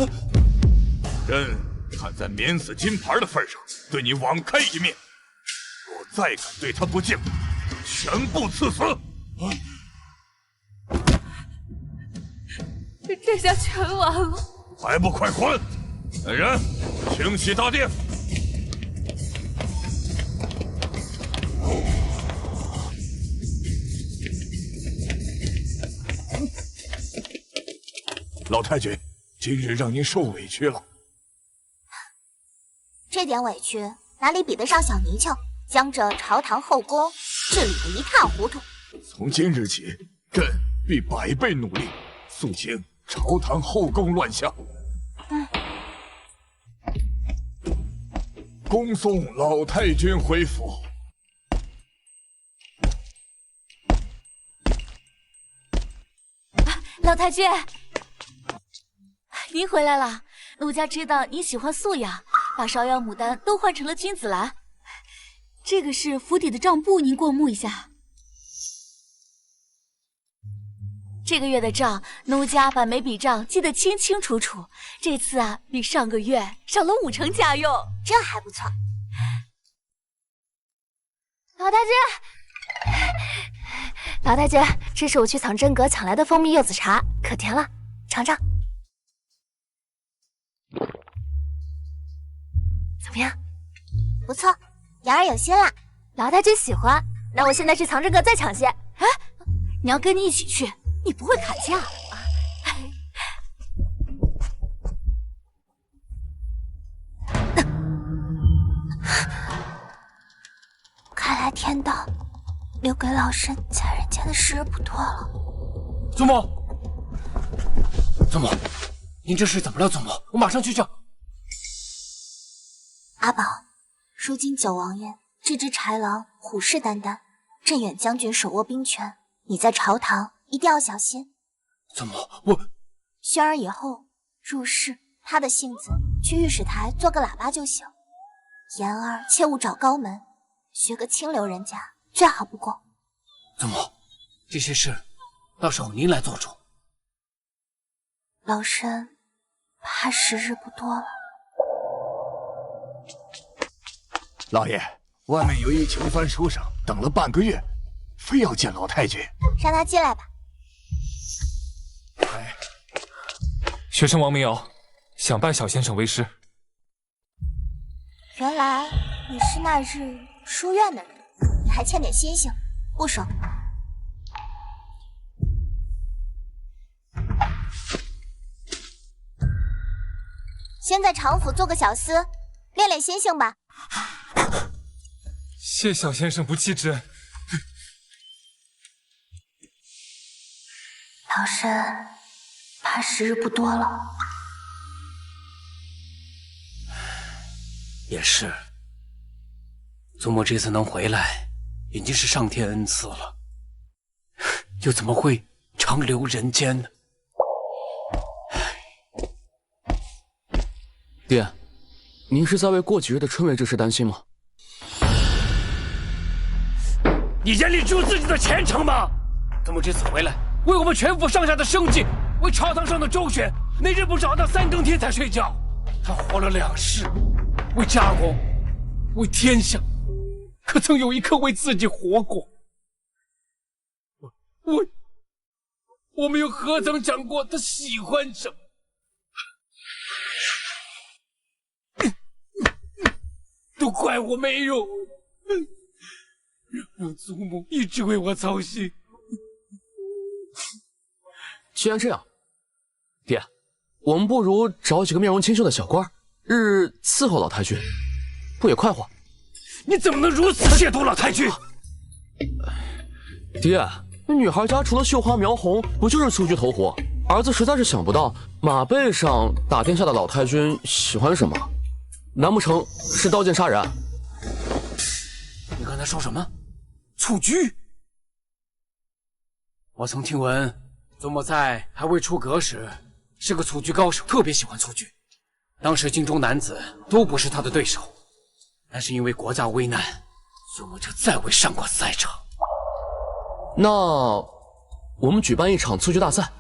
朕看在免死金牌的份上，对你网开一面。若再敢对他不敬，全部赐死！这下全完了，还不快滚！来人，清洗大殿！老太君，今日让您受委屈了。这点委屈哪里比得上小泥鳅，将这朝堂后宫治理得一塌糊涂。从今日起，朕必百倍努力，肃清朝堂后宫乱象。恭送老太君回府。老太君，您回来了。奴家知道您喜欢素雅，把芍药、牡丹都换成了君子兰。这个是府邸的账簿，您过目一下。这个月的账，奴家把每笔账记得清清楚楚。这次啊，比上个月少了50%家用，这还不错。老太君，老太君，这是我去藏真阁抢来的蜂蜜柚子茶，可甜了，尝尝。怎么样？不错，言儿有心了。老太君喜欢，那我现在去藏真阁再抢些。哎，你要跟你一起去，你不会砍价。看来天道留给老身在人间的时日不多了。祖母，祖母，您这是怎么了？祖母，我马上去叫。阿宝，如今九王爷这只豺狼虎视眈眈，镇远将军手握兵权，你在朝堂一定要小心。祖母，我轩儿以后入室，他的性子去御史台做个喇叭就行。言儿切勿找高门，学个清流人家最好不过。祖母，这些事到时候您来做主。老身怕时日不多了。老爷，外面有一囚犯书生，等了半个月，非要见老太君。让他进来吧。学生王明瑶，想拜小先生为师。原来你是那日书院的人，你还欠点星星，不收。先在常府做个小厮，练练心性吧。谢小先生不弃之恩。老身怕时日不多了。也是，祖母这次能回来，已经是上天恩赐了，又怎么会长留人间呢？爹，您是在为过几日的春闱之事担心吗？你眼里只有自己的前程吗？怎么这次回来，为我们全府上下的生计，为朝堂上的周旋，那日不是熬到3更天才睡觉？他活了2世，为家国，为天下，可曾有一刻为自己活过？我们又何曾讲过他喜欢什么？都怪我没用，让祖母一直为我操心。既然这样，爹，我们不如找几个面容清秀的小官，日日伺候老太君，不也快活？你怎么能如此亵渎老太君？爹，那女孩家除了绣花描红，不就是蹴鞠投壶？儿子实在是想不到马背上打天下的老太君喜欢什么，难不成是刀剑杀人？你刚才说什么？蹴鞠？我曾听闻，祖母在还未出阁时是个蹴鞠高手，特别喜欢蹴鞠。当时京中男子都不是他的对手，但是因为国家危难，祖母就再未上过赛场。那我们举办一场蹴鞠大赛。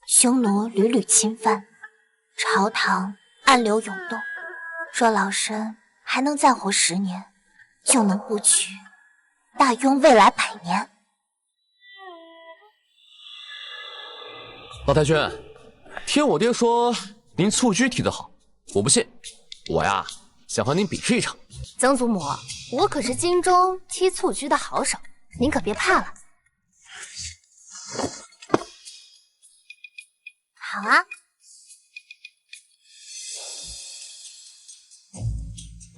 匈奴屡屡侵犯，朝堂暗流涌动。若老身还能再活10年，就能布局大雍未来100年。老太君，听我爹说您蹴鞠踢得好，我不信。我呀，想和您比试一场。曾祖母，我可是京中踢蹴鞠的好手，您可别怕了。好啊。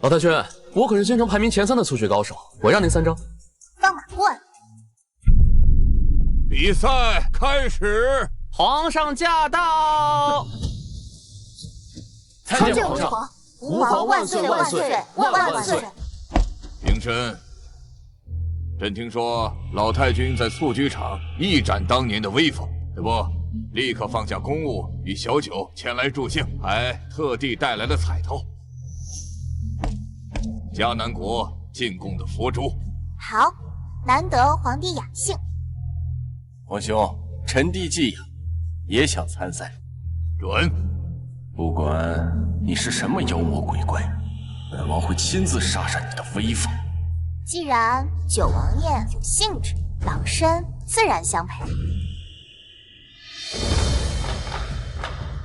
老太君，我可是京城排名前3的蹴鞠高手，我让您3招。放马过来！比赛开始。皇上驾到！参见皇上！吾皇万岁万岁万万岁！平身。朕听说老太君在蹴鞠场一展当年的威风，对不？立刻放下公务与小酒前来助兴，还特地带来了彩头。迦南国进贡的佛珠。好，难得皇帝雅兴。皇兄，臣弟季雅也想参赛。准。不管你是什么妖魔鬼怪，本王会亲自杀杀你的威风。既然九王爷有兴致，老身自然相陪。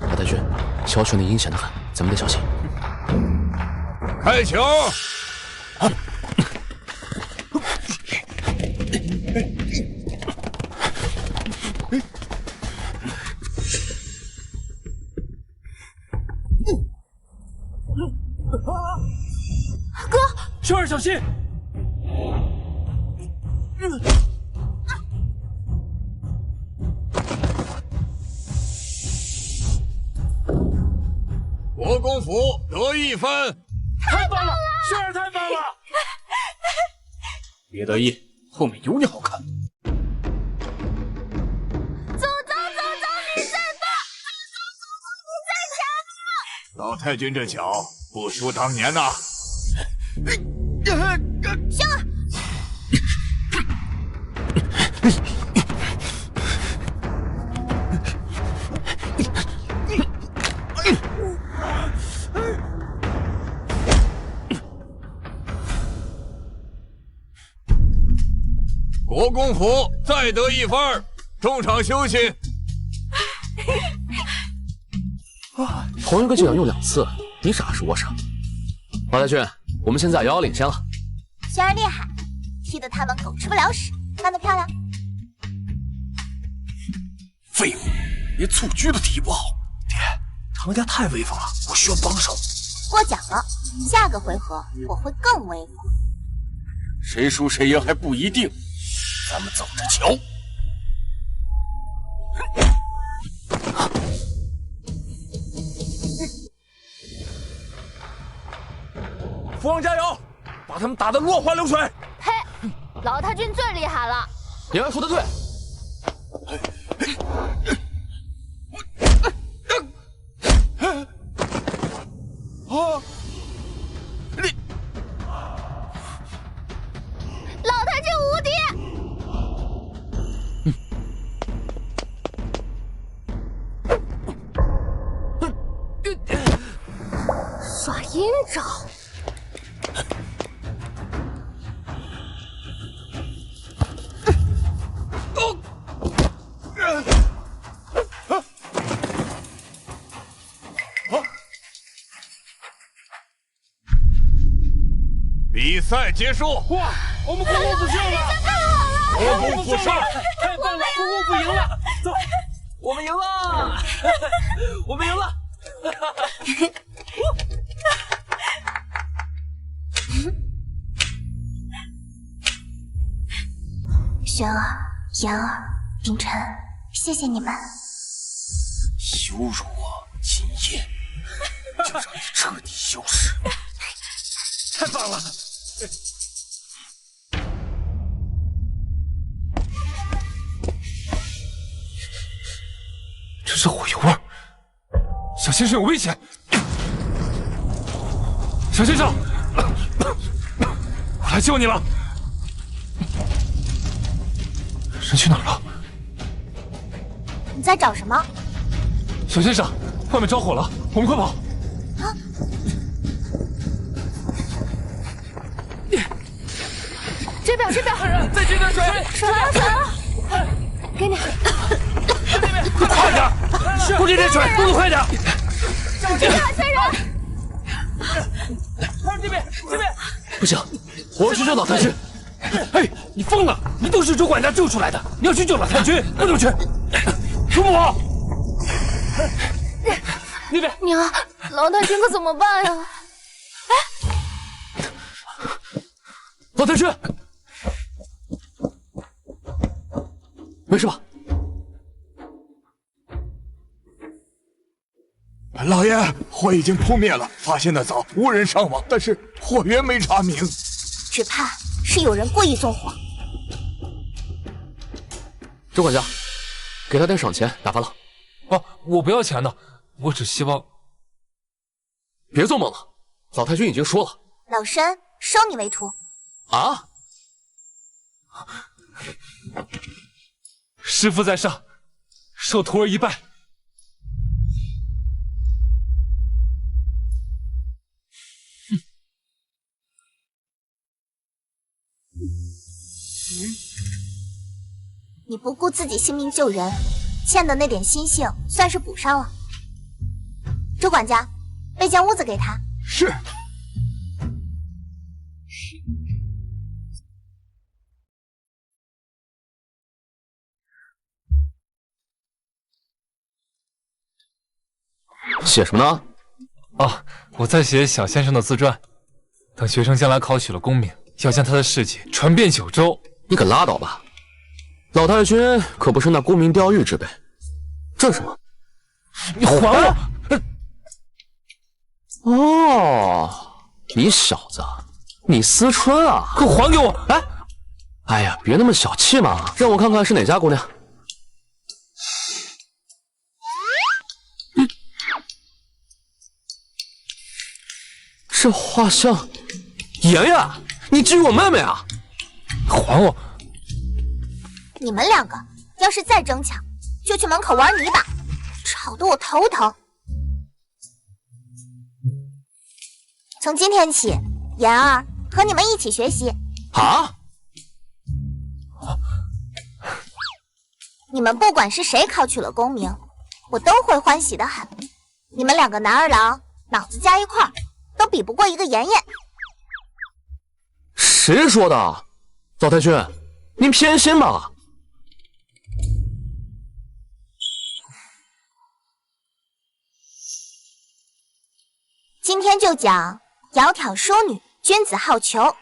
老太君，小犬那阴险得很，咱们得小心。开球！哥，秋儿小心！国公府得1分，太棒了！雪儿太棒了！别得意，后面有你好看。走，你再棒！你再强！老太君这脚不输当年呐！香儿，国公府再得1分，中场休息。同一个伎俩用2次，你傻是我傻。老太君，我们现在遥遥领先了。轩儿厉害，踢得他们狗吃不了屎，干得漂亮！废物，连蹴鞠都踢不好。爹，常家太威风了，我需要帮手。过奖了，下个回合我会更威风。谁输谁赢还不一定，咱们走着瞧。父王加油，把他们打得落花流水！嘿，老太君最厉害了。言儿说的对。老太君无敌！耍阴招！比赛结束！哇，我们国公府胜了！国公府胜！太棒了，国公府赢了！走，我们赢了！我们赢了！玄儿、言儿、秉辰，谢谢你们。羞辱我，今夜就让你彻底消失。太棒了！这是火油味儿，小先生有危险！小先生，我来救你了。人去哪儿了？你在找什么？小先生，外面着火了，我们快跑！啊！这边，再接点水！水了！给你。快点！多接点水，动作快点！小心啊，先生！这边！不行，我要去救老太君。哎，你疯了！你都是主管家救出来的，你要去救老太君，不能去！主母，那边娘，老太君可怎么办呀？老太君，没事吧？老爷，火已经扑灭了，发现的早，无人伤亡，但是火源没查明，只怕是有人故意纵火。周管家，给他点赏钱，打发了。啊，我不要钱的，我只希望……别做梦了，老太君已经说了，老身收你为徒。啊！师父在上，受徒儿一拜。你不顾自己性命救人，欠的那点心性算是补上了。周管家，备间屋子给他。是。写什么呢？啊，我在写小先生的自传。等学生将来考取了功名，要将他的事迹传遍九州。你可拉倒吧！老太君可不是那沽名钓誉之辈。这是什么？你还我！哦，你小子，你思春啊！快还给我！哎呀，别那么小气嘛！让我看看是哪家姑娘。这画像，妍妍，你觊觎我妹妹啊！还我！你们两个要是再争抢，就去门口玩泥巴，吵得我头疼。从今天起，妍儿和你们一起学习。啊！你们不管是谁考取了功名，我都会欢喜的很。你们两个男儿郎脑子加一块儿，都比不过一个妍妍。谁说的？老太君，您偏心吧？今天就讲窈窕淑女，君子好逑。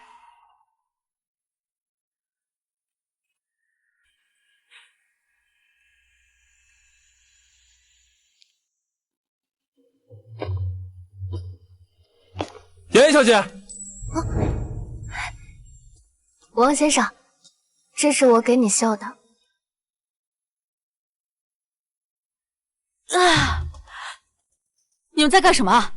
妍妍小姐，王先生，这是我给你绣的。你们在干什么啊？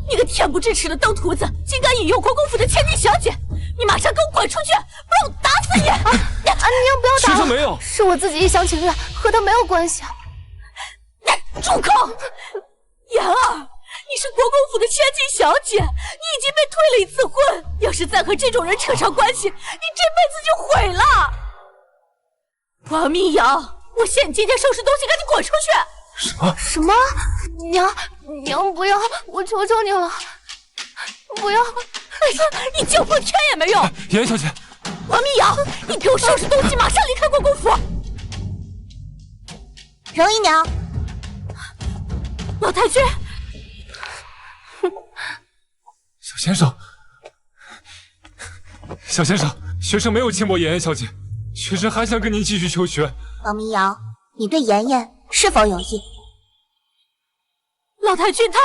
你个恬不知耻的登徒子，竟敢引诱国公府的千金小姐！你马上给我滚出去，不然我打死你！娘不要打我！学生没有，是我自己一厢情愿，和他没有关系。住口！妍儿，你是国公府的千金小姐，你已经被退了一次婚，要是再和这种人扯上关系，你这辈子就毁了！王明阳，我限你今天收拾东西，赶紧滚出去！什么？娘不要，我求求你了，不要！你救破天也没用！妍小姐，王明阳，你给我收拾东西，马上离开国公府！柔姨娘，老太君，先生，小先生，学生没有轻薄妍妍小姐，学生还想跟您继续求学。王明瑶，你对妍妍是否有意？老太君他……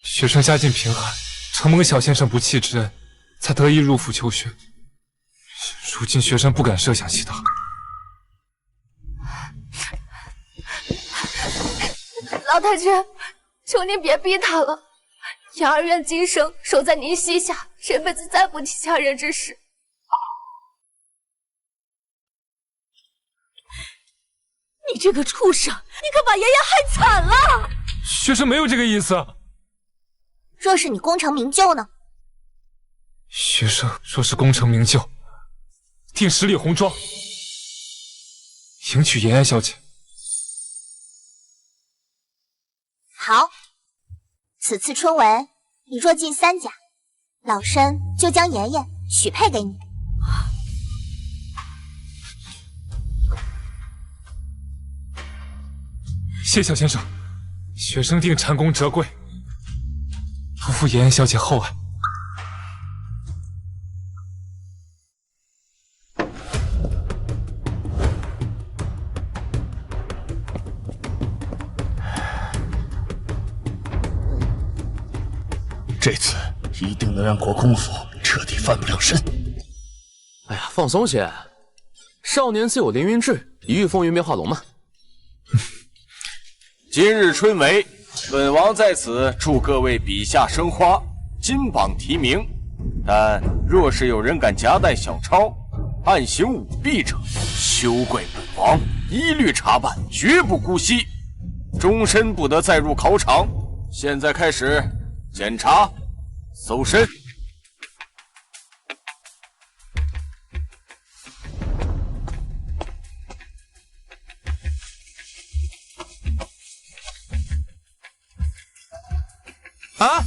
学生家境贫寒，承蒙小先生不弃之恩，才得以入府求学。如今学生不敢设想其他。老太君，求您别逼他了。养儿愿今生守在您膝下，这辈子再不提嫁人之事。你这个畜生，你可把妍妍害惨了！学生没有这个意思。若是你功成名就呢？学生若是功成名就，定10里红妆，迎娶妍妍小姐。好，此次春闱，你若进3甲，老身就将妍妍许配给你。谢小先生，学生定蟾宫折桂，不负妍妍小姐厚爱。这次一定能让国公府彻底翻不了身。哎呀，放松些，少年自有凌云志，一遇风云变化龙嘛。今日春闱，本王在此祝各位笔下生花，金榜题名。但若是有人敢夹带小抄，暗行舞弊者，休怪本王一律查办，绝不姑息，终身不得再入考场。现在开始检查、搜身。啊！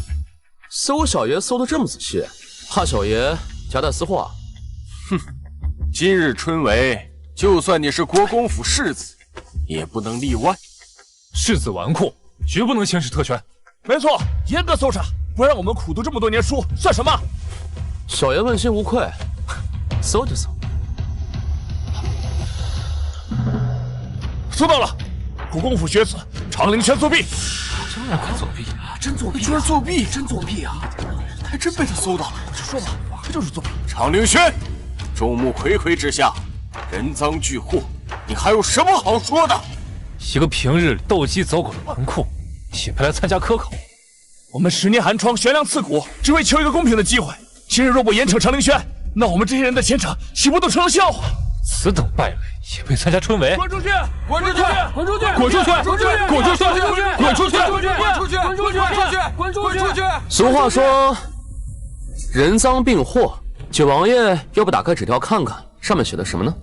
搜小爷搜得这么仔细，怕小爷夹带私货啊？哼！今日春闱，就算你是国公府世子，也不能例外。世子纨绔，绝不能行使特权。没错，严格搜查，不然我们苦读这么多年书算什么？小爷问心无愧，搜就搜。搜到了，国公府学子常灵轩作弊。当然快作弊啊！真作弊、啊！居然作弊！真作弊啊！还真被他搜到了。我就说吧，这就是作弊。常灵轩，众目睽睽之下，人赃俱获，你还有什么好说的？一个平日斗鸡走狗的纨绔，也配来参加科考？我们10年寒窗，悬梁刺股，只为求一个公平的机会。今日若不严惩常灵轩，那我们这些人的前程岂不都成了笑话？此等败类也配参加春闱？滚出去！滚出去！滚出去！滚出去！滚出去！滚出去！滚出去！滚出去！滚出去！滚出去！滚出去！俗话说，人赃并获。九王爷要不打开纸条看看，上面写的什么呢？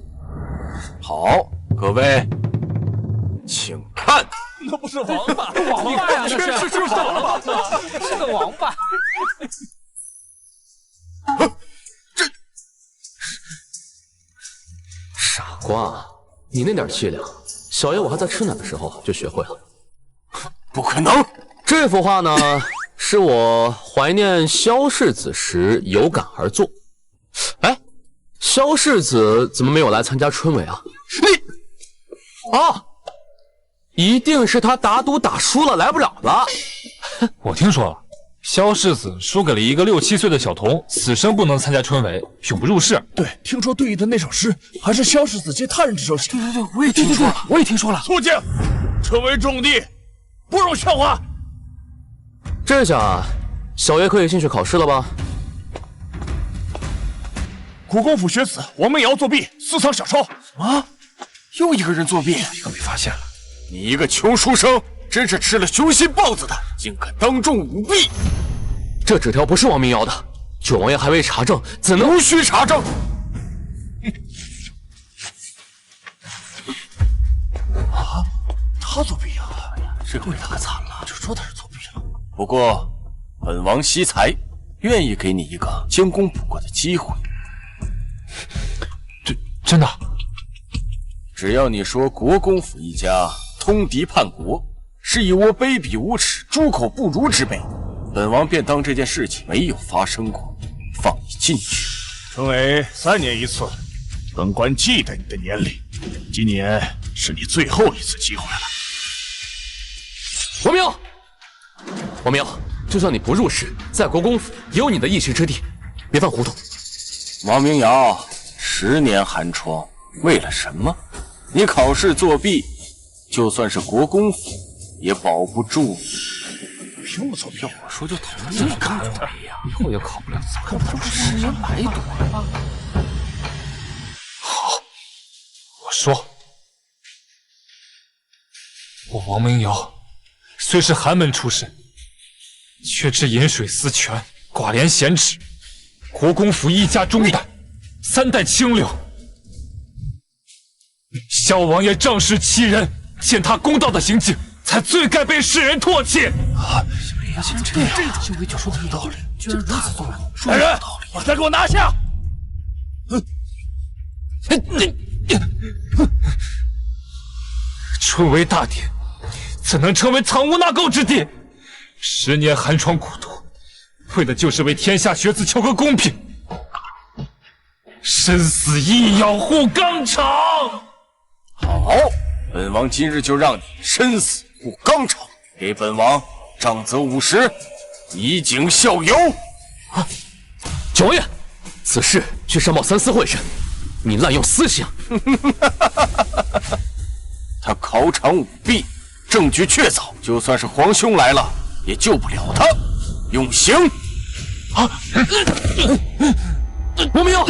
好，各位，请看。那不是王八，王八呀，那是王八，是个王八。傻瓜，你那点伎俩，小爷我还在吃奶的时候就学会了。不可能！这幅画呢，是我怀念萧世子时有感而作。哎，萧世子怎么没有来参加春闱啊？你啊，一定是他打赌打输了，来不了了。我听说了，萧世子输给了一个6、7岁的小童，此生不能参加春闱，永不入仕。对，听说对应的那首诗还是萧世子接他人之手写。对，我也听说了，我也听说了。肃静，春闱重地，不容笑话。这下，小爷可以进去考试了吧？国公府学子王明瑶作弊，私藏小抄。啊！又一个人作弊，又被发现了。你一个穷书生，真是吃了雄心豹子胆，竟敢当众舞弊！这纸条不是王明瑶的，九王爷还未查证，怎能？无需查证。啊，他作弊啊！这回他可惨了，就说他是作弊了。不过，本王惜才，愿意给你一个将功补过的机会。真的？只要你说国公府一家通敌叛国，是一窝卑鄙无耻、猪口不如之辈，本王便当这件事情没有发生过，放你进去。春闱3年一次，本官记得你的年龄，今年是你最后一次机会了。王明，王明，就算你不入仕，在国公府也有你的一席之地，别犯糊涂。王明瑶，10年寒窗，为了什么？你考试作弊，就算是国公府也保不住你。凭我作弊？我说就投了，这么看我呀，以后也考不了，可不是10年白读了。好，我说，我王明瑶虽是寒门出身，却知饮水思泉，寡廉鲜耻。国公府一家中胆，3代清流。萧王爷仗势欺人，践踏公道的行径，才最该被世人唾弃。这修为就说的有道理，居然如此纵容，来人，把他给我拿下！春闱大典怎能成为藏污纳垢之地？10年寒窗苦读，为的就是为天下学子求个公平，生死亦要护纲常。好，本王今日就让你生死护纲常，给本王杖责50，以儆效尤。九王爷，此事去上报3司会审，你滥用私刑。他考场舞弊，证据确凿，就算是皇兄来了，也救不了他。用刑！啊！王明瑶，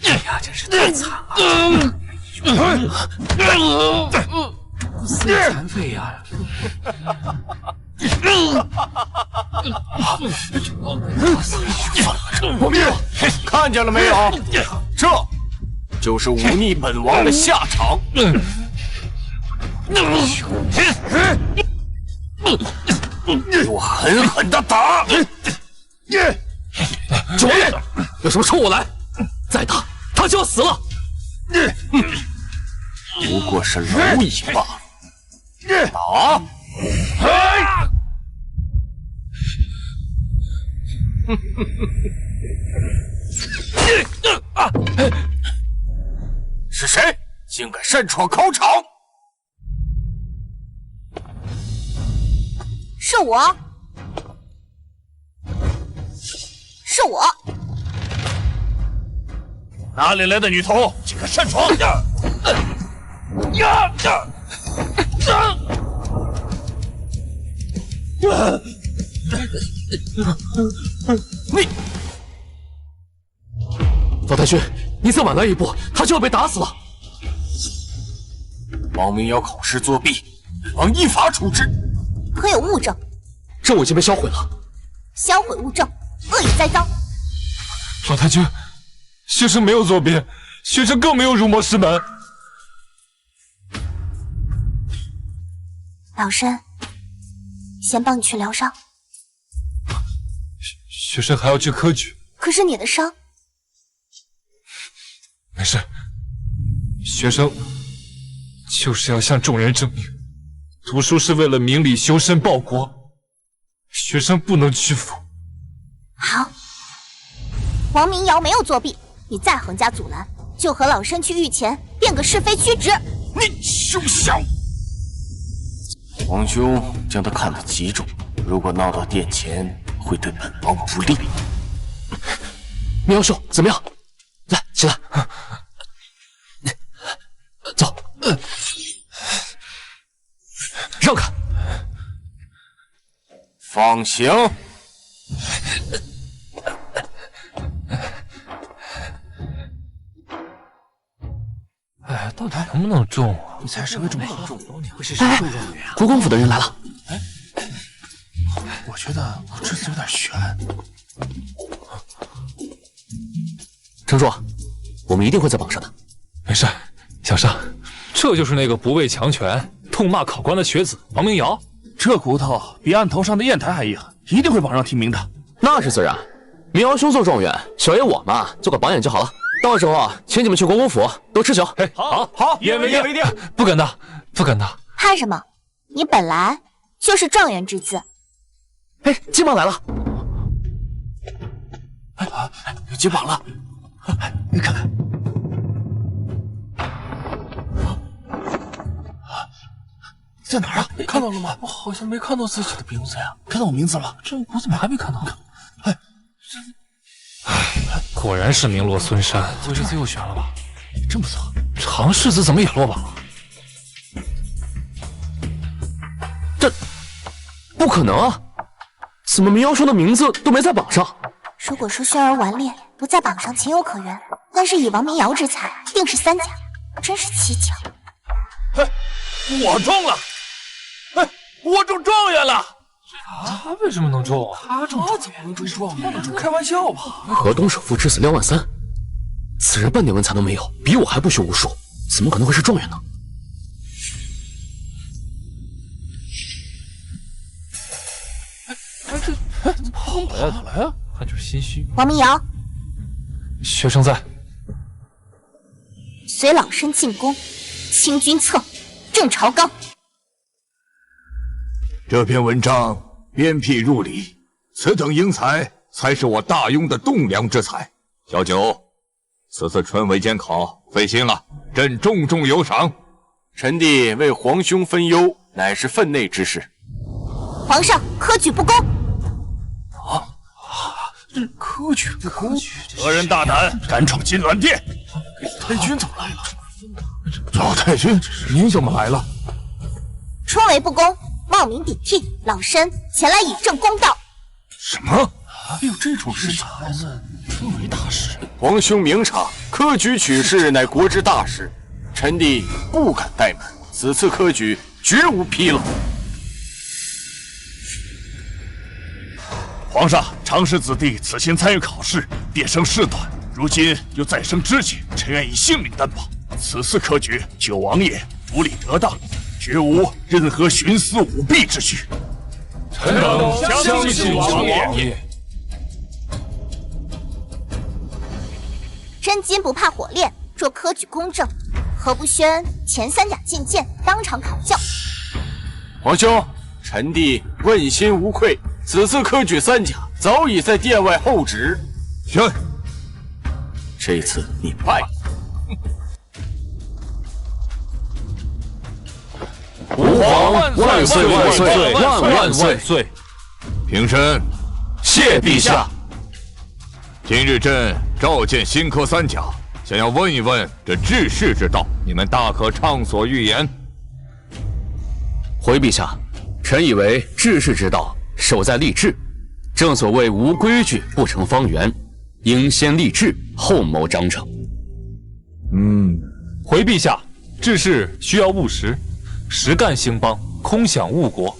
哎呀，真是太惨了！死残废呀！王明瑶，看见了没有？这就是忤逆本王的下场。给我狠狠的打！九王爷，有什么冲我来？再打他就要死了。不过是蝼蚁罢了。打！是谁竟敢擅闯考场？是我，是我。哪里来的女童，竟敢擅闯？你，老太君，你再晚来一步，他就要被打死了。王明瑶考试作弊，本王依法处置。可有物证？证物已经被销毁了。销毁物证，恶意栽赃。老太君，学生没有作弊，学生更没有辱没师门。老身，先帮你去疗伤。学生还要去科举。可是你的伤……没事，学生就是要向众人证明，读书是为了明理、修身、报国，学生不能屈服。好，王明瑶没有作弊，你再横加阻拦，就和老身去御前辩个是非曲直。你休想！皇兄将他看得极重，如果闹到殿前，会对本王不利。明瑶兄，怎么样？来，起来，走，让开，放行。哎，到底能不能中啊？你才是个这么重，会是哎，国公府的人来了。哎，我觉得我这次有点悬。程叔，我们一定会在榜上的。没事，小尚，这就是那个不畏强权、痛骂考官的学子王明瑶。这骨头比案头上的砚台还硬，一定会榜上提名的。那是自然，明瑶兄做状元，小爷我嘛做个榜眼就好了。到时候啊，请你们去国公府都吃酒。好，一言为定。不敢当，不敢当。怕什么？你本来就是状元之子。哎，金榜来了！有金榜了！你看看。在哪儿啊？看到了吗？我好像没看到自己的名字呀。看到我名字了？这我怎么还没看到？果然是名落孙山。我这次又悬了吧？这么早，长世子怎么也落榜了？这不可能啊！怎么明瑶兄的名字都没在榜上？如果说轩儿顽劣不在榜上情有可原，但是以王明瑶之才，定是3甲，真是蹊跷。我中了！我中状元了！他为什么能中？他怎么能中状元？开玩笑吧！河东首富之子廖万三，此人半点文采都没有，比我还不学无术，怎么可能会是状元呢？怎么跑了呀？看就是心虚。王明瑶，学生在。随老身进宫，清君侧，正朝纲。这篇文章鞭辟入里，此等英才才是我大雍的栋梁之才。小九，此次春闱监考费心了，朕重重有赏。臣弟为皇兄分忧，乃是分内之事。皇上科举不公。这科举，何人大胆敢闯金銮殿？太君怎么来了？老太君，您怎么来了？春闱不公，冒名顶替，老身前来以正公道。什么？还有这种事情？春闱大事，皇兄明察，科举取士乃国之大事，臣弟不敢怠慢，此次科举绝无纰漏。皇上，常氏子弟此前参与考试，便生事端，如今又再生知己，臣愿以性命担保。此次科举，九王爷府里得当，绝无任何徇私舞弊之举。臣等相信王爷。真金不怕火炼，若科举公正，何不宣前3甲进谏，当场考教？皇兄，臣弟问心无愧。此次科举3甲早已在殿外候旨。宣，这次你败。吾皇万岁万岁万岁！平身。谢陛下。今日朕召见新科3甲，想要问一问这治世之道，你们大可畅所欲言。回陛下，臣以为治世之道，守在立志。正所谓无规矩不成方圆，应先立志，后谋章程。回陛下，治世需要务实，实干兴邦，空想误国。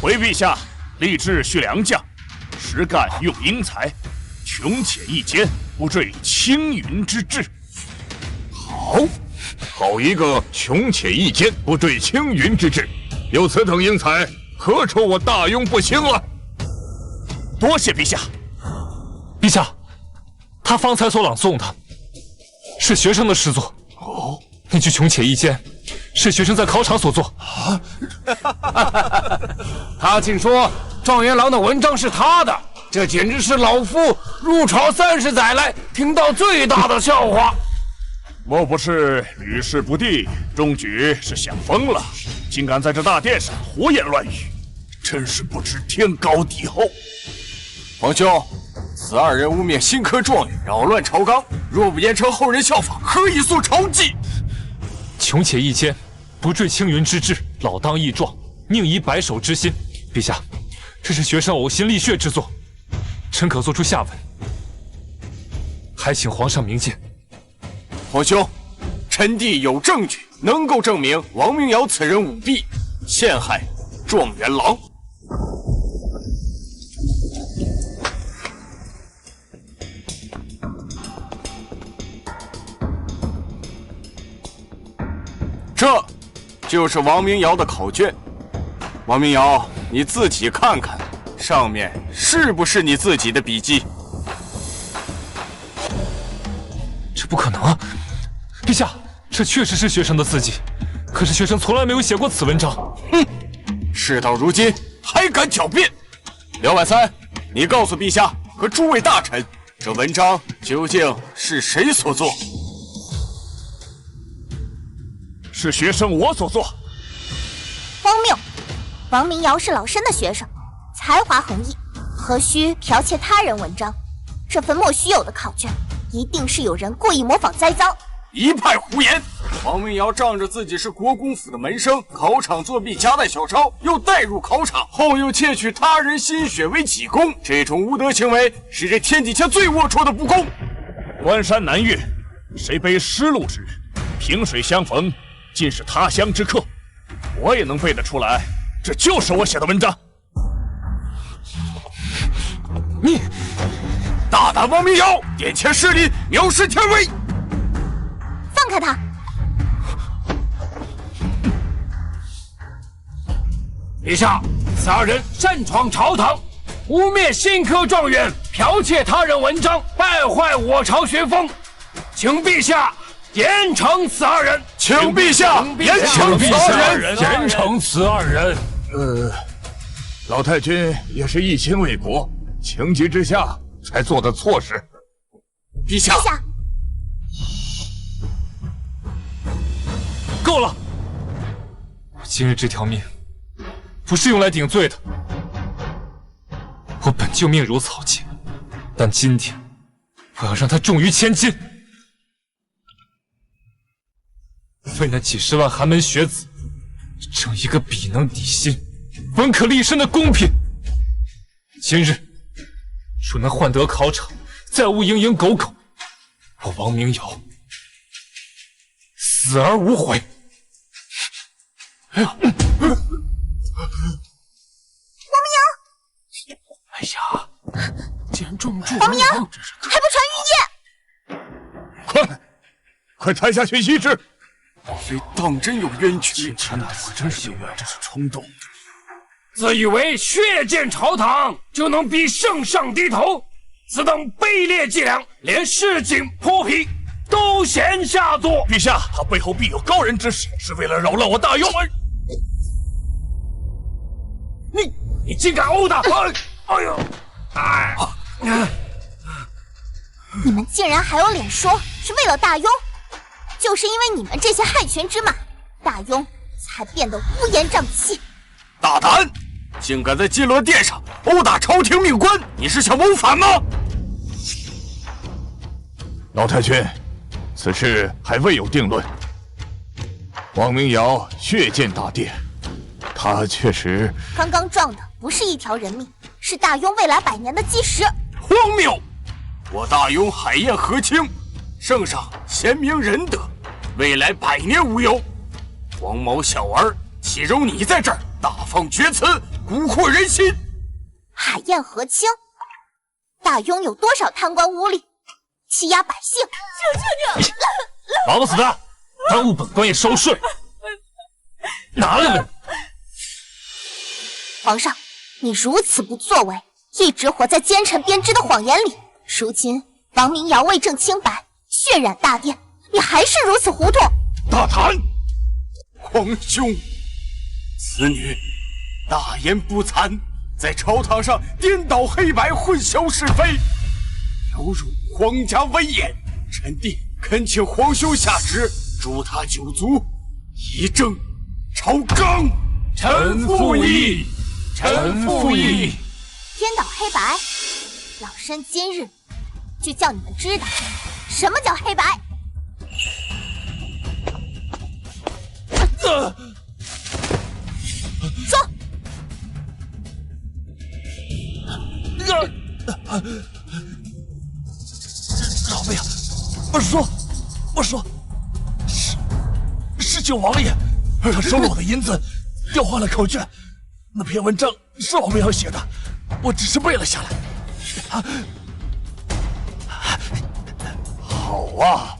回陛下，立志需良将，实干用英才，穷且益坚，不坠青云之志。好一个穷且益坚，不坠青云之志！有此等英才，何愁我大雍不兴了？多谢陛下。陛下，他方才所朗诵的是学生的诗作。那句穷且益坚是学生在考场所作。他竟说状元郎的文章是他的，这简直是老夫入朝30载来听到最大的笑话。莫不是屡试不第，中举是想疯了，竟敢在这大殿上胡言乱语，真是不知天高地厚。皇兄，此2人污蔑新科状元，扰乱朝纲，若不严惩后人效仿，何以肃朝祭？穷且益坚，不坠青云之志，老当益壮，宁以白首之心。陛下，这是学生呕心沥血之作，臣可作出下文，还请皇上明鉴。皇兄，臣弟有证据能够证明王明瑶此人舞弊，陷害状元郎。这就是王明瑶的考卷。王明瑶，你自己看看，上面是不是你自己的笔记？这不可能啊！陛下，这确实是学生的字迹，可是学生从来没有写过此文章。哼，事到如今还敢狡辩！辽万三，你告诉陛下和诸位大臣，这文章究竟是谁所作？是学生我所作。荒谬！王明尧是老身的学生，才华横溢，何须剽窃他人文章？这份莫须有的考卷，一定是有人故意模仿栽赃。一派胡言！王明尧仗着自己是国公府的门生，考场作弊夹带小抄，又带入考场，后又窃取他人心血为己功，这种无德行为是这天底下最龌龊的不公。关山难越，谁背失路之人？萍水相逢，尽是他乡之客。我也能背得出来，这就是我写的文章。你大胆王明尧，殿前失礼，藐视天威！放开他！陛下，此二人擅闯朝堂，污蔑新科状元，剽窃他人文章，败坏我朝学风，请陛下严惩此二人。请陛下严惩此二人，严惩此二人。老太君也是一心为国，情急之下才做的错事。陛下，够了！我今日这条命不是用来顶罪的，我本就命如草芥，但今天我要让他重于千金。为那几十万寒门学子，争一个笔能抵心、文可立身的公平。今日若能换得考场，再无蝇营狗苟，我王明尧死而无悔。王明尧，哎呀，竟然中了！王明尧，还不传御宴？快抬下去医治！莫非当真有冤屈？我真是有冤，这是冲动。自以为血溅朝堂就能逼圣上低头，此等卑劣伎俩，连市井泼皮都嫌下作。陛下，他背后必有高人之使，是为了扰乱我大雍。你竟敢殴打！哎呦！你们竟然还有脸说是为了大雍？就是因为你们这些害群之马，大雍才变得乌烟瘴气。大胆！竟敢在金銮殿上殴打朝廷命官，你是想谋反吗？老太君，此事还未有定论。王明尧血溅大殿，他确实刚刚撞的不是一条人命，是大雍未来100年的基石。荒谬！我大雍海晏和亲，圣上贤明仁德，未来100年无忧。黄毛小儿，岂容你在这儿大放厥词，蛊惑人心？海晏和亲，大雍有多少贪官污吏，欺压百姓？求求你，老不死的，耽误本官爷收税，拿来了！皇上，你如此不作为，一直活在奸臣编织的谎言里。如今王明尧为证清白，血染大殿，你还是如此糊涂！大胆！皇兄，此女大言不惭，在朝堂上颠倒黑白，混淆是非，有辱皇家威严。臣弟恳请皇兄下旨，诛他9族，以正朝纲。臣附议，臣附议。颠倒黑白，老身今日就叫你们知道什么叫黑白。说。老魏啊，我说，是九王爷，他收了我的银子，调换了考卷。那篇文章是我们要写的，我只是背了下来。好啊！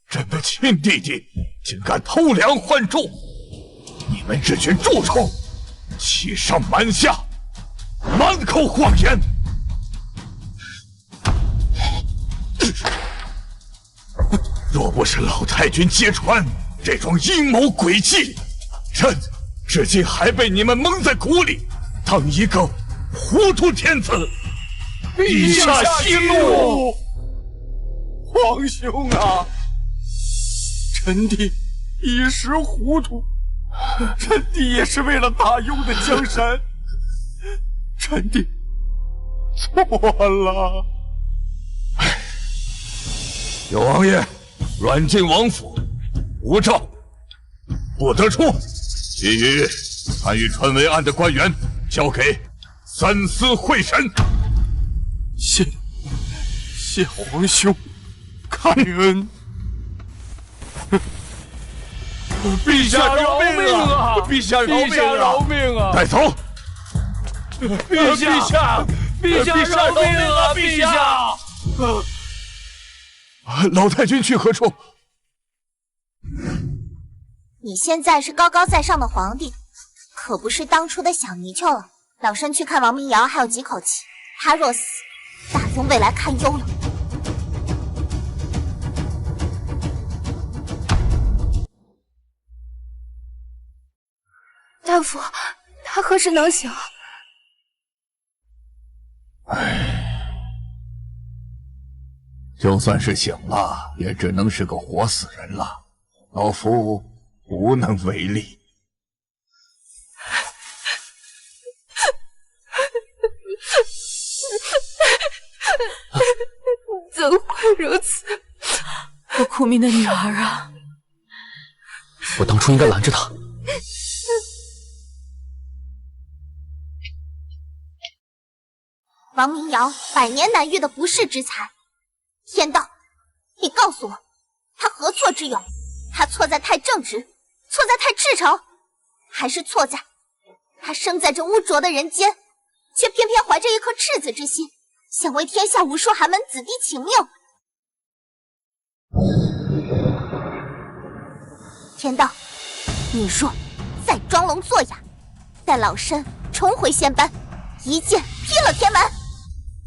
朕的亲弟弟竟敢偷梁换柱，你们这群蛀虫，欺上瞒下，满口谎言。若不是老太君揭穿这桩阴谋诡计，朕至今还被你们蒙在鼓里，当一个糊涂天子。陛下息怒，皇兄啊，臣弟一时糊涂，臣弟也是为了大雍的江山，臣弟错了。有王爷，软禁王府，无诏，不得出。其余参与传闻案的官员，交给三司会审。谢皇兄开恩。陛下饶命啊！陛下饶命啊！带走。陛下饶命啊！陛下。老太君去何处？你现在是高高在上的皇帝，可不是当初的小泥鳅了。老身去看王明瑶还有几口气，他若死，大宗未来堪忧了。大夫，他何时能醒？就算是醒了，也只能是个活死人了，老夫无能为力。怎会如此？我苦命的女儿啊！我当初应该拦着他。王明瑶百年难遇的不世之才，天道，你告诉我，他何错之有？他错在太正直，错在太赤诚，还是错在他生在这污浊的人间，却偏偏怀着一颗赤子之心，想为天下无数寒门子弟请命？天道，你若再装聋作哑，待老身重回仙班，一剑劈了天门。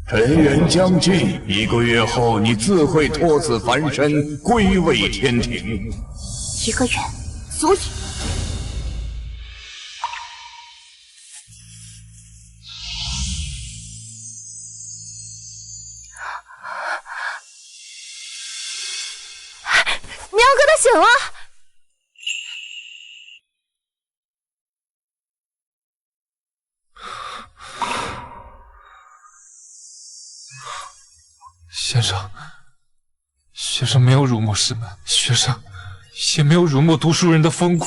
尘缘将尽，1个月后你自会脱此凡身，归位天庭。1个月足矣。苗哥他醒了。学生没有辱没师门，学生也没有辱没读书人的风骨。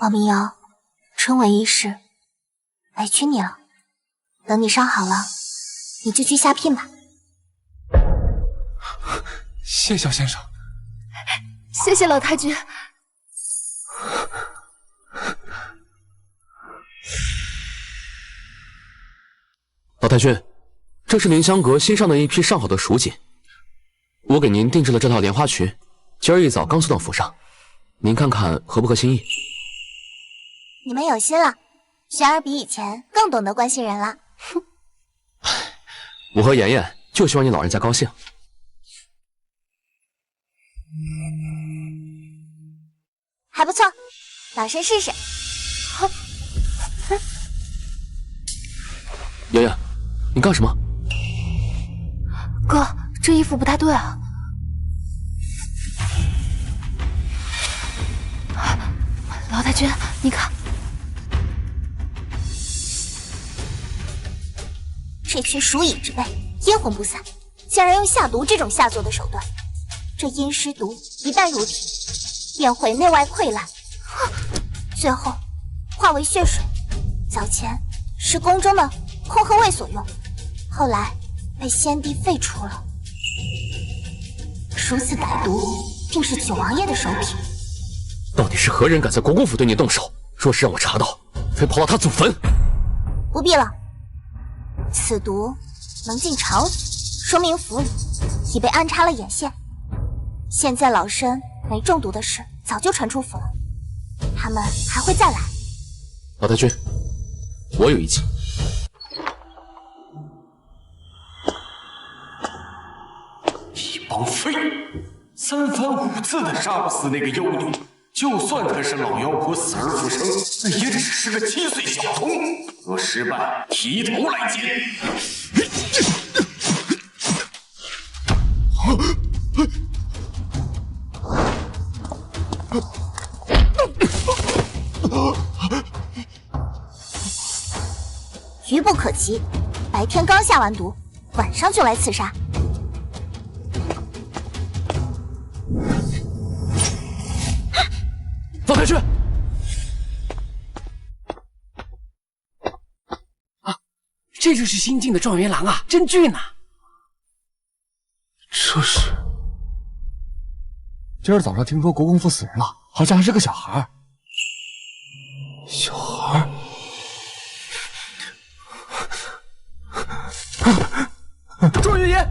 王明瑶，春闱一事，委屈你了。等你伤好了，你就去下聘吧。谢小先生。谢谢老太君。老太君，这是凌香阁新上的一批上好的蜀锦，我给您定制了这套莲花裙，今儿一早刚送到府上，您看看合不合心意？你们有心了，玄儿比以前更懂得关心人了。哼，我和妍妍就希望你老人家高兴。还不错，老身试试。妍妍，你干什么？哥，这衣服不太对啊。老太君，你看，这群鼠蚁之辈阴魂不散，竟然用下毒这种下作的手段。这阴尸毒一旦入体，便会内外溃烂，最后化为血水。早前是宫中的空衡卫所用，后来被先帝废除了。如此歹毒，定是九王爷的手笔。到底是何人敢在国公府对你动手？若是让我查到，非刨了他祖坟！不必了，此毒能进肠府，说明府里已被安插了眼线。现在老身没中毒的事早就传出府了，他们还会再来。老太君，我有一计。一帮废物，三番五次的杀不死那个妖女，就算她是老妖婆死而复生，那也只是个7岁小童。若失败，提头来见。愚不可及，白天刚下完毒，晚上就来刺杀。老太君，这就是新进的状元郎啊，真俊呐！这是今儿早上听说国公府死人了，好像还是个小孩。小孩？状元爷！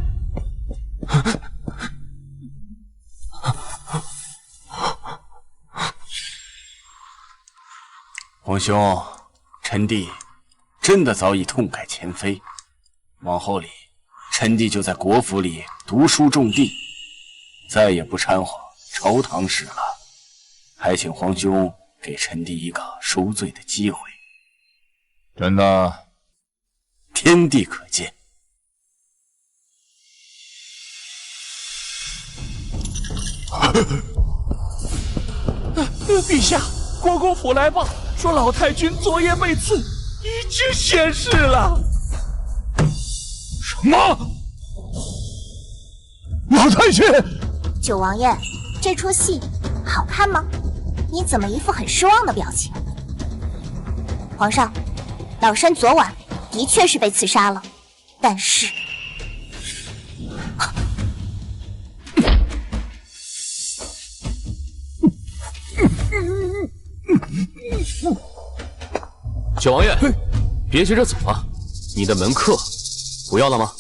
皇兄，臣弟真的早已痛改前非，往后里，臣弟就在国府里读书种地，再也不掺和朝堂事了。还请皇兄给臣弟一个赎罪的机会。真的？天地可见。陛下，国公府来报说老太君昨夜被刺，已经显示了。什么？老太君！九王爷，这出戏好看吗？你怎么一副很失望的表情？皇上，老身昨晚的确是被刺杀了，但是……九王爷，别急着走啊，你的门客不要了吗？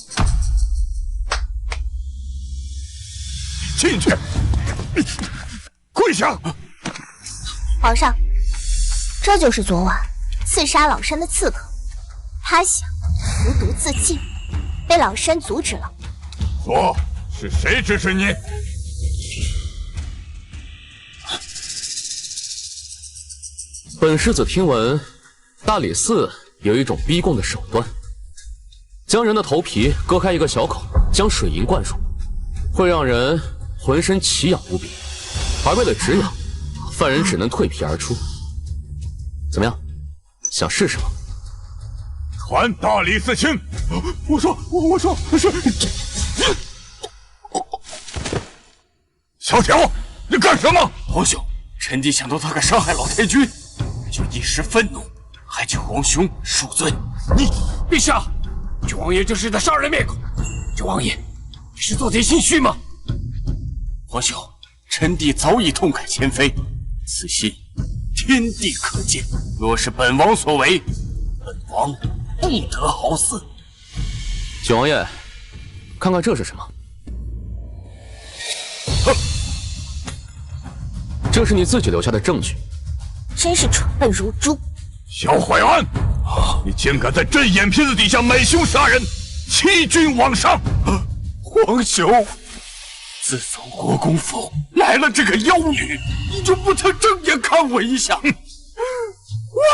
进去，跪下！皇上，这就是昨晚刺杀老身的刺客，他想服毒自尽，被老身阻止了。说，是谁指使你？本世子听闻，大理寺有一种逼供的手段，将人的头皮割开一个小口，将水银灌入，会让人浑身奇痒无比，而为了止痒，犯人只能蜕皮而出。怎么样，想试试吗？传大理寺卿。我说是。小条，你干什么？皇兄，臣弟想到他敢伤害老太君，就一时愤怒，还请皇兄恕罪。你，陛下，九王爷这是在杀人灭口。九王爷，你是做贼心虚吗？皇兄，臣弟早已痛改前非，此信天地可见，若是本王所为，本王不得好死。九王爷，看看这是什么？这是你自己留下的证据。真是蠢笨如猪！小坏案，你竟敢在朕眼皮子底下买凶杀人，欺君罔上！皇兄，自从国公府来了这个妖女，你就不曾正眼看我一下。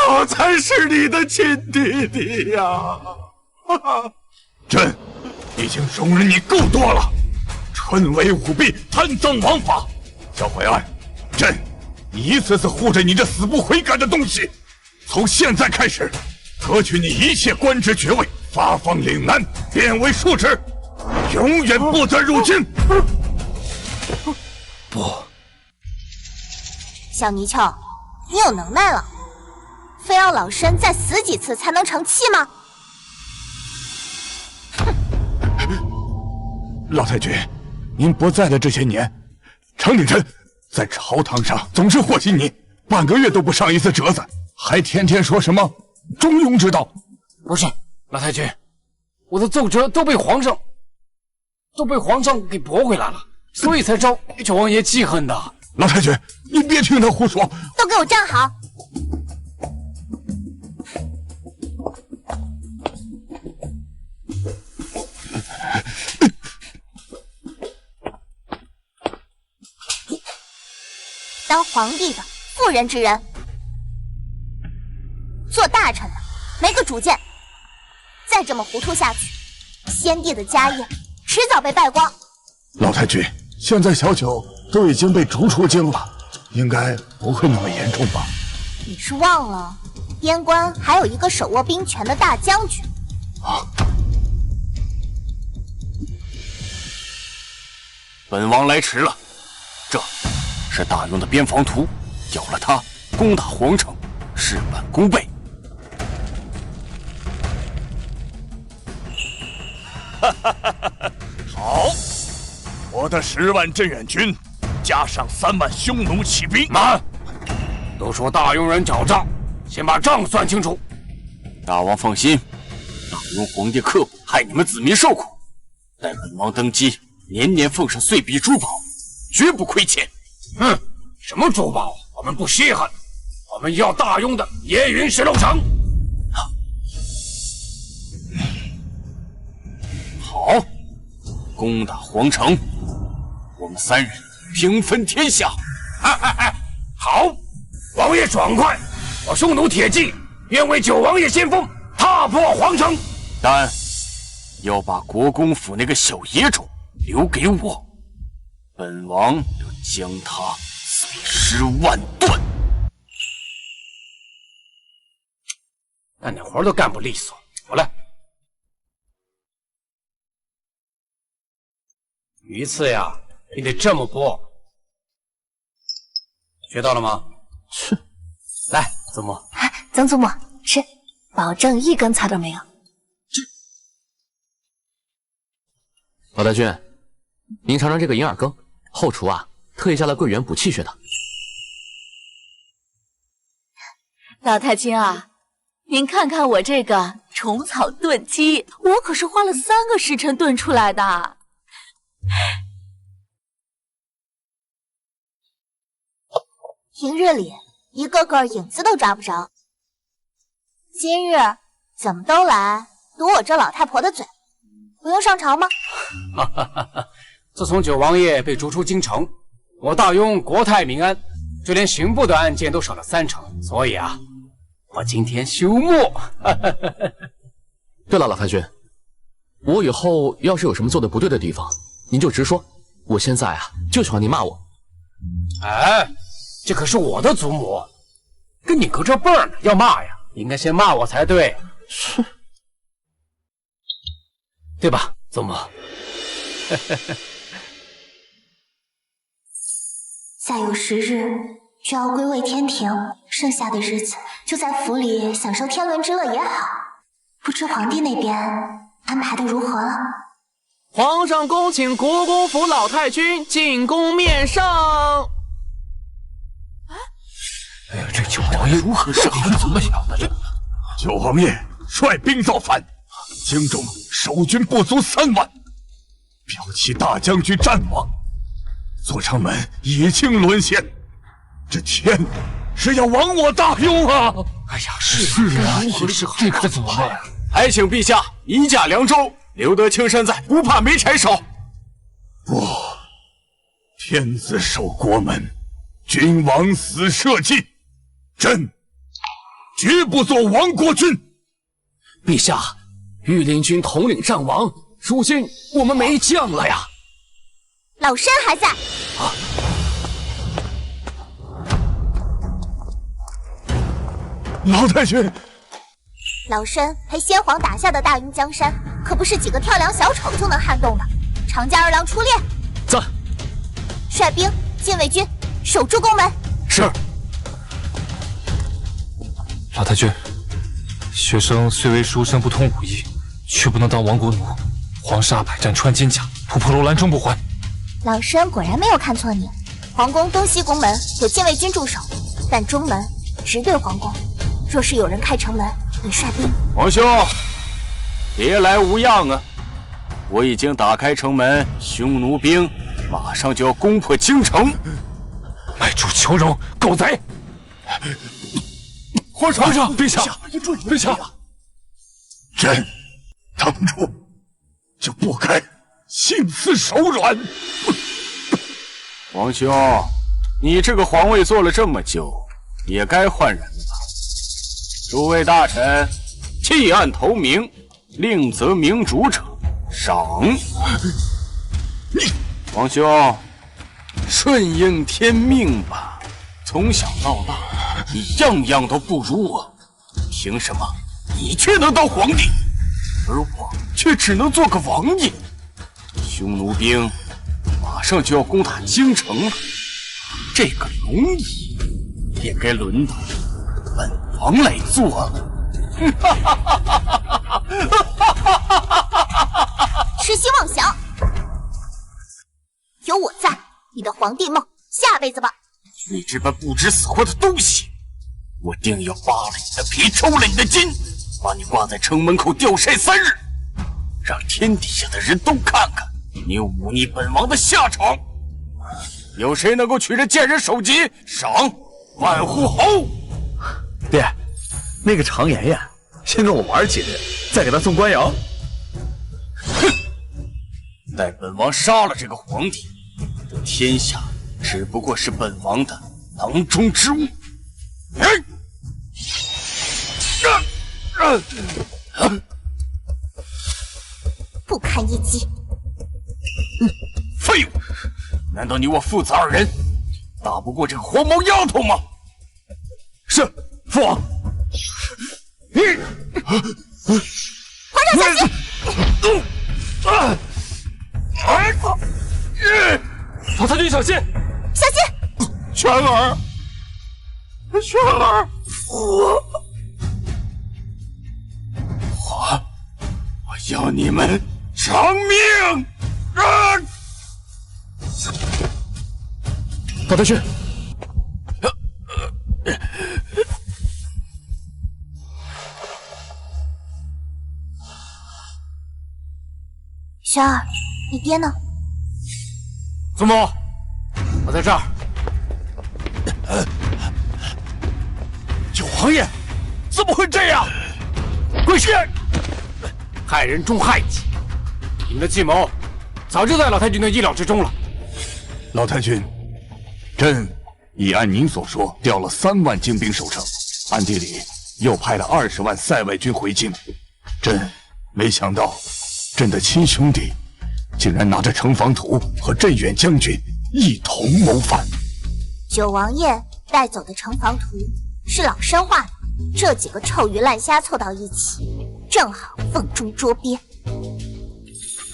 我才是你的亲弟弟呀！朕已经容忍你够多了，春闱舞弊，贪赃枉法。小坏案，朕一次次护着你这死不悔改的东西，从现在开始，夺取你一切官职爵位，发放岭南，贬为庶职，永远不得入京。不，小泥鳅，你有能耐了，非要老身再死几次才能成器吗？老太君，您不在的这些年，程鼎臣在朝堂上总是和稀泥，半个月都不上一次折子，还天天说什么中庸之道。不是，老太君，我的奏折都被皇上给驳回来了，所以才招九王爷记恨的。老太君，你别听他胡说。都给我站好！当皇帝的妇人之仁，做大臣的没个主见。再这么糊涂下去，先帝的家业迟早被败光。老太君，现在小九都已经被逐出京了，应该不会那么严重吧？你是忘了，边关还有一个手握兵权的大将军。本王来迟了，这是大庸的边防图，有了它，攻打皇城，事半功倍。好，我的10万镇远军，加上3万匈奴骑兵。慢！都说大庸人狡诈，先把账算清楚。大王放心，大庸皇帝刻薄，害你们子民受苦。待本王登基，年年奉上岁币珠宝，绝不亏欠。哼，什么珠宝，我们不稀罕，我们要大庸的野云石漏城。好，攻打皇城，我们3人平分天下。好，王爷爽快，我匈奴铁骑愿为9王爷先锋，踏破皇城。但要把国公府那个小野种留给我，本王要将他碎尸万段。干点活都干不利索，我来。鱼刺呀，你得这么剥，学到了吗？是。来，祖母。曾祖母吃，保证一根踩都没有。老太君，您尝尝这个银耳羹，后厨啊特意加了桂圆补气血的。老太君啊，您看看我这个虫草炖鸡，我可是花了3个时辰炖出来的。平日里一个个影子都抓不着，今日怎么都来堵我这老太婆的嘴？不用上朝吗？自从9王爷被逐出京城，我大庸国泰民安，就连刑部的案件都少了30%，所以啊，我今天休墨。对了，老太君，我以后要是有什么做的不对的地方，您就直说。我现在啊就喜欢您骂我。哎，这可是我的祖母，跟你隔着辈儿呢，要骂呀，应该先骂我才对。是，对吧，祖母？再有10日就要归位天庭，剩下的日子就在府里享受天伦之乐也好。不知皇帝那边安排的如何了？皇上恭请国公府老太君进宫面圣。哎呀，这9王爷如何是好？怎么想的？这9王爷率兵造反，京中守军不足3万，骠骑大将军战亡，左城门已经沦陷，这天是要亡我大庸啊！哎呀，是啊，这可怎么办呀？还请陛下移驾凉州，留得青山在，不怕没柴烧。不，天子守国门，君王死社稷，朕绝不做亡国君。陛下，御林军统领战亡，如今我们没将了呀。老身还在。老太君，老身陪先皇打下的大云江山，可不是几个跳梁小丑就能撼动的。长加2郎出列，在。率兵禁卫军守住宫门。是。老太君，学生虽为书生不通武艺，却不能当亡国奴。皇沙百战穿金甲，突破楼兰终不还。老身果然没有看错你。皇宫东西宫门有禁卫军驻守，但中门直对皇宫。若是有人开城门，你率兵。皇兄，别来无恙啊！我已经打开城门，匈奴兵马上就要攻破京城。卖主求荣，狗贼！皇上，陛下，陛下，朕当初就不该心慈手软。皇兄，你这个皇位坐了这么久，也该换人了吧？诸位大臣，弃暗投明，另择明主者，赏。皇兄，顺应天命吧。从小到大，你样样都不如我，凭什么你却能当皇帝，而我却只能做个王爷？匈奴兵马上就要攻打京城了，这个龙椅也该轮到本王来坐了。痴心妄想！有我在，你的皇帝梦下辈子吧！你这般不知死活的东西，我定要扒了你的皮，抽了你的筋，把你挂在城门口吊晒3日，让天底下的人都看看你忤逆本王的下场。有谁能够取这贱人首级，赏万户侯？爹，那个常妍妍先跟我玩几日，再给他送官窑。哼！待本王杀了这个皇帝，这天下只不过是本王的囊中之物。不堪一击！废物！难道你我父子2人打不过这个黄毛丫头吗？是，父王。皇上小心！老太君小心！小心！全儿，全儿，我要你们偿命！老太君，玄儿，你爹呢？祖母，我在这儿。九王爷，怎么会这样？跪下！害人终害己，你们的计谋早就在老太君的意料之中了。老太君，朕已按您所说调了3万精兵守城，暗地里又派了20万塞外军回京。朕没想到，朕的亲兄弟竟然拿着城防图和镇远将军一同谋反。九王爷带走的城防图是老身画的，这几个臭鱼烂虾凑到一起，正好瓮中捉鳖。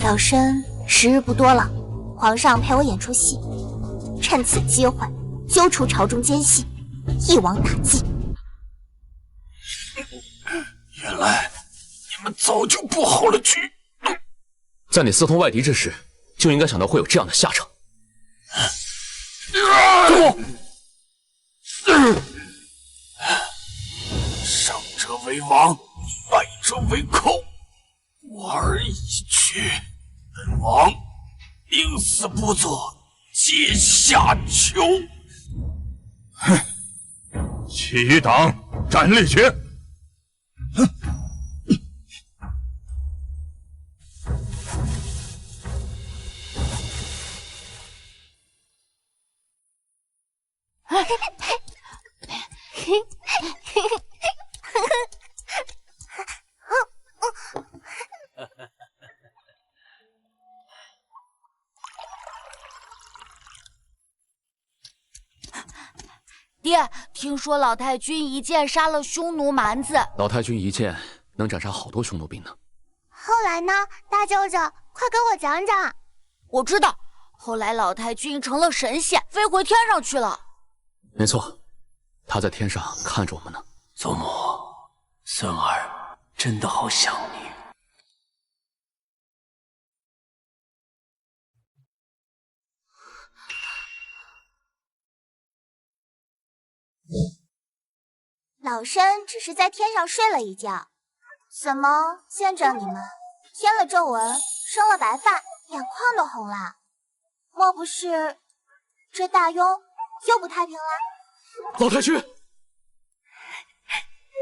老身时日不多了，皇上陪我演出戏，趁此机会揪出朝中奸细，一网打尽。原来你们早就布好了局。在你私通外敌之时，就应该想到会有这样的下场。胜者为王，败者为寇。我儿已去，本王宁死不做阶下囚。哼！其余党斩立决。爹，听说老太君一剑杀了匈奴蛮子。老太君一剑能斩杀好多匈奴兵呢。后来呢？大舅舅，快给我讲讲。我知道，后来老太君成了神仙，飞回天上去了。没错，他在天上看着我们呢。祖母，孙儿真的好想你。老身只是在天上睡了一觉，怎么见着你们添了皱纹，生了白发，眼眶都红了？莫不是这大庸又不太平了？老太君。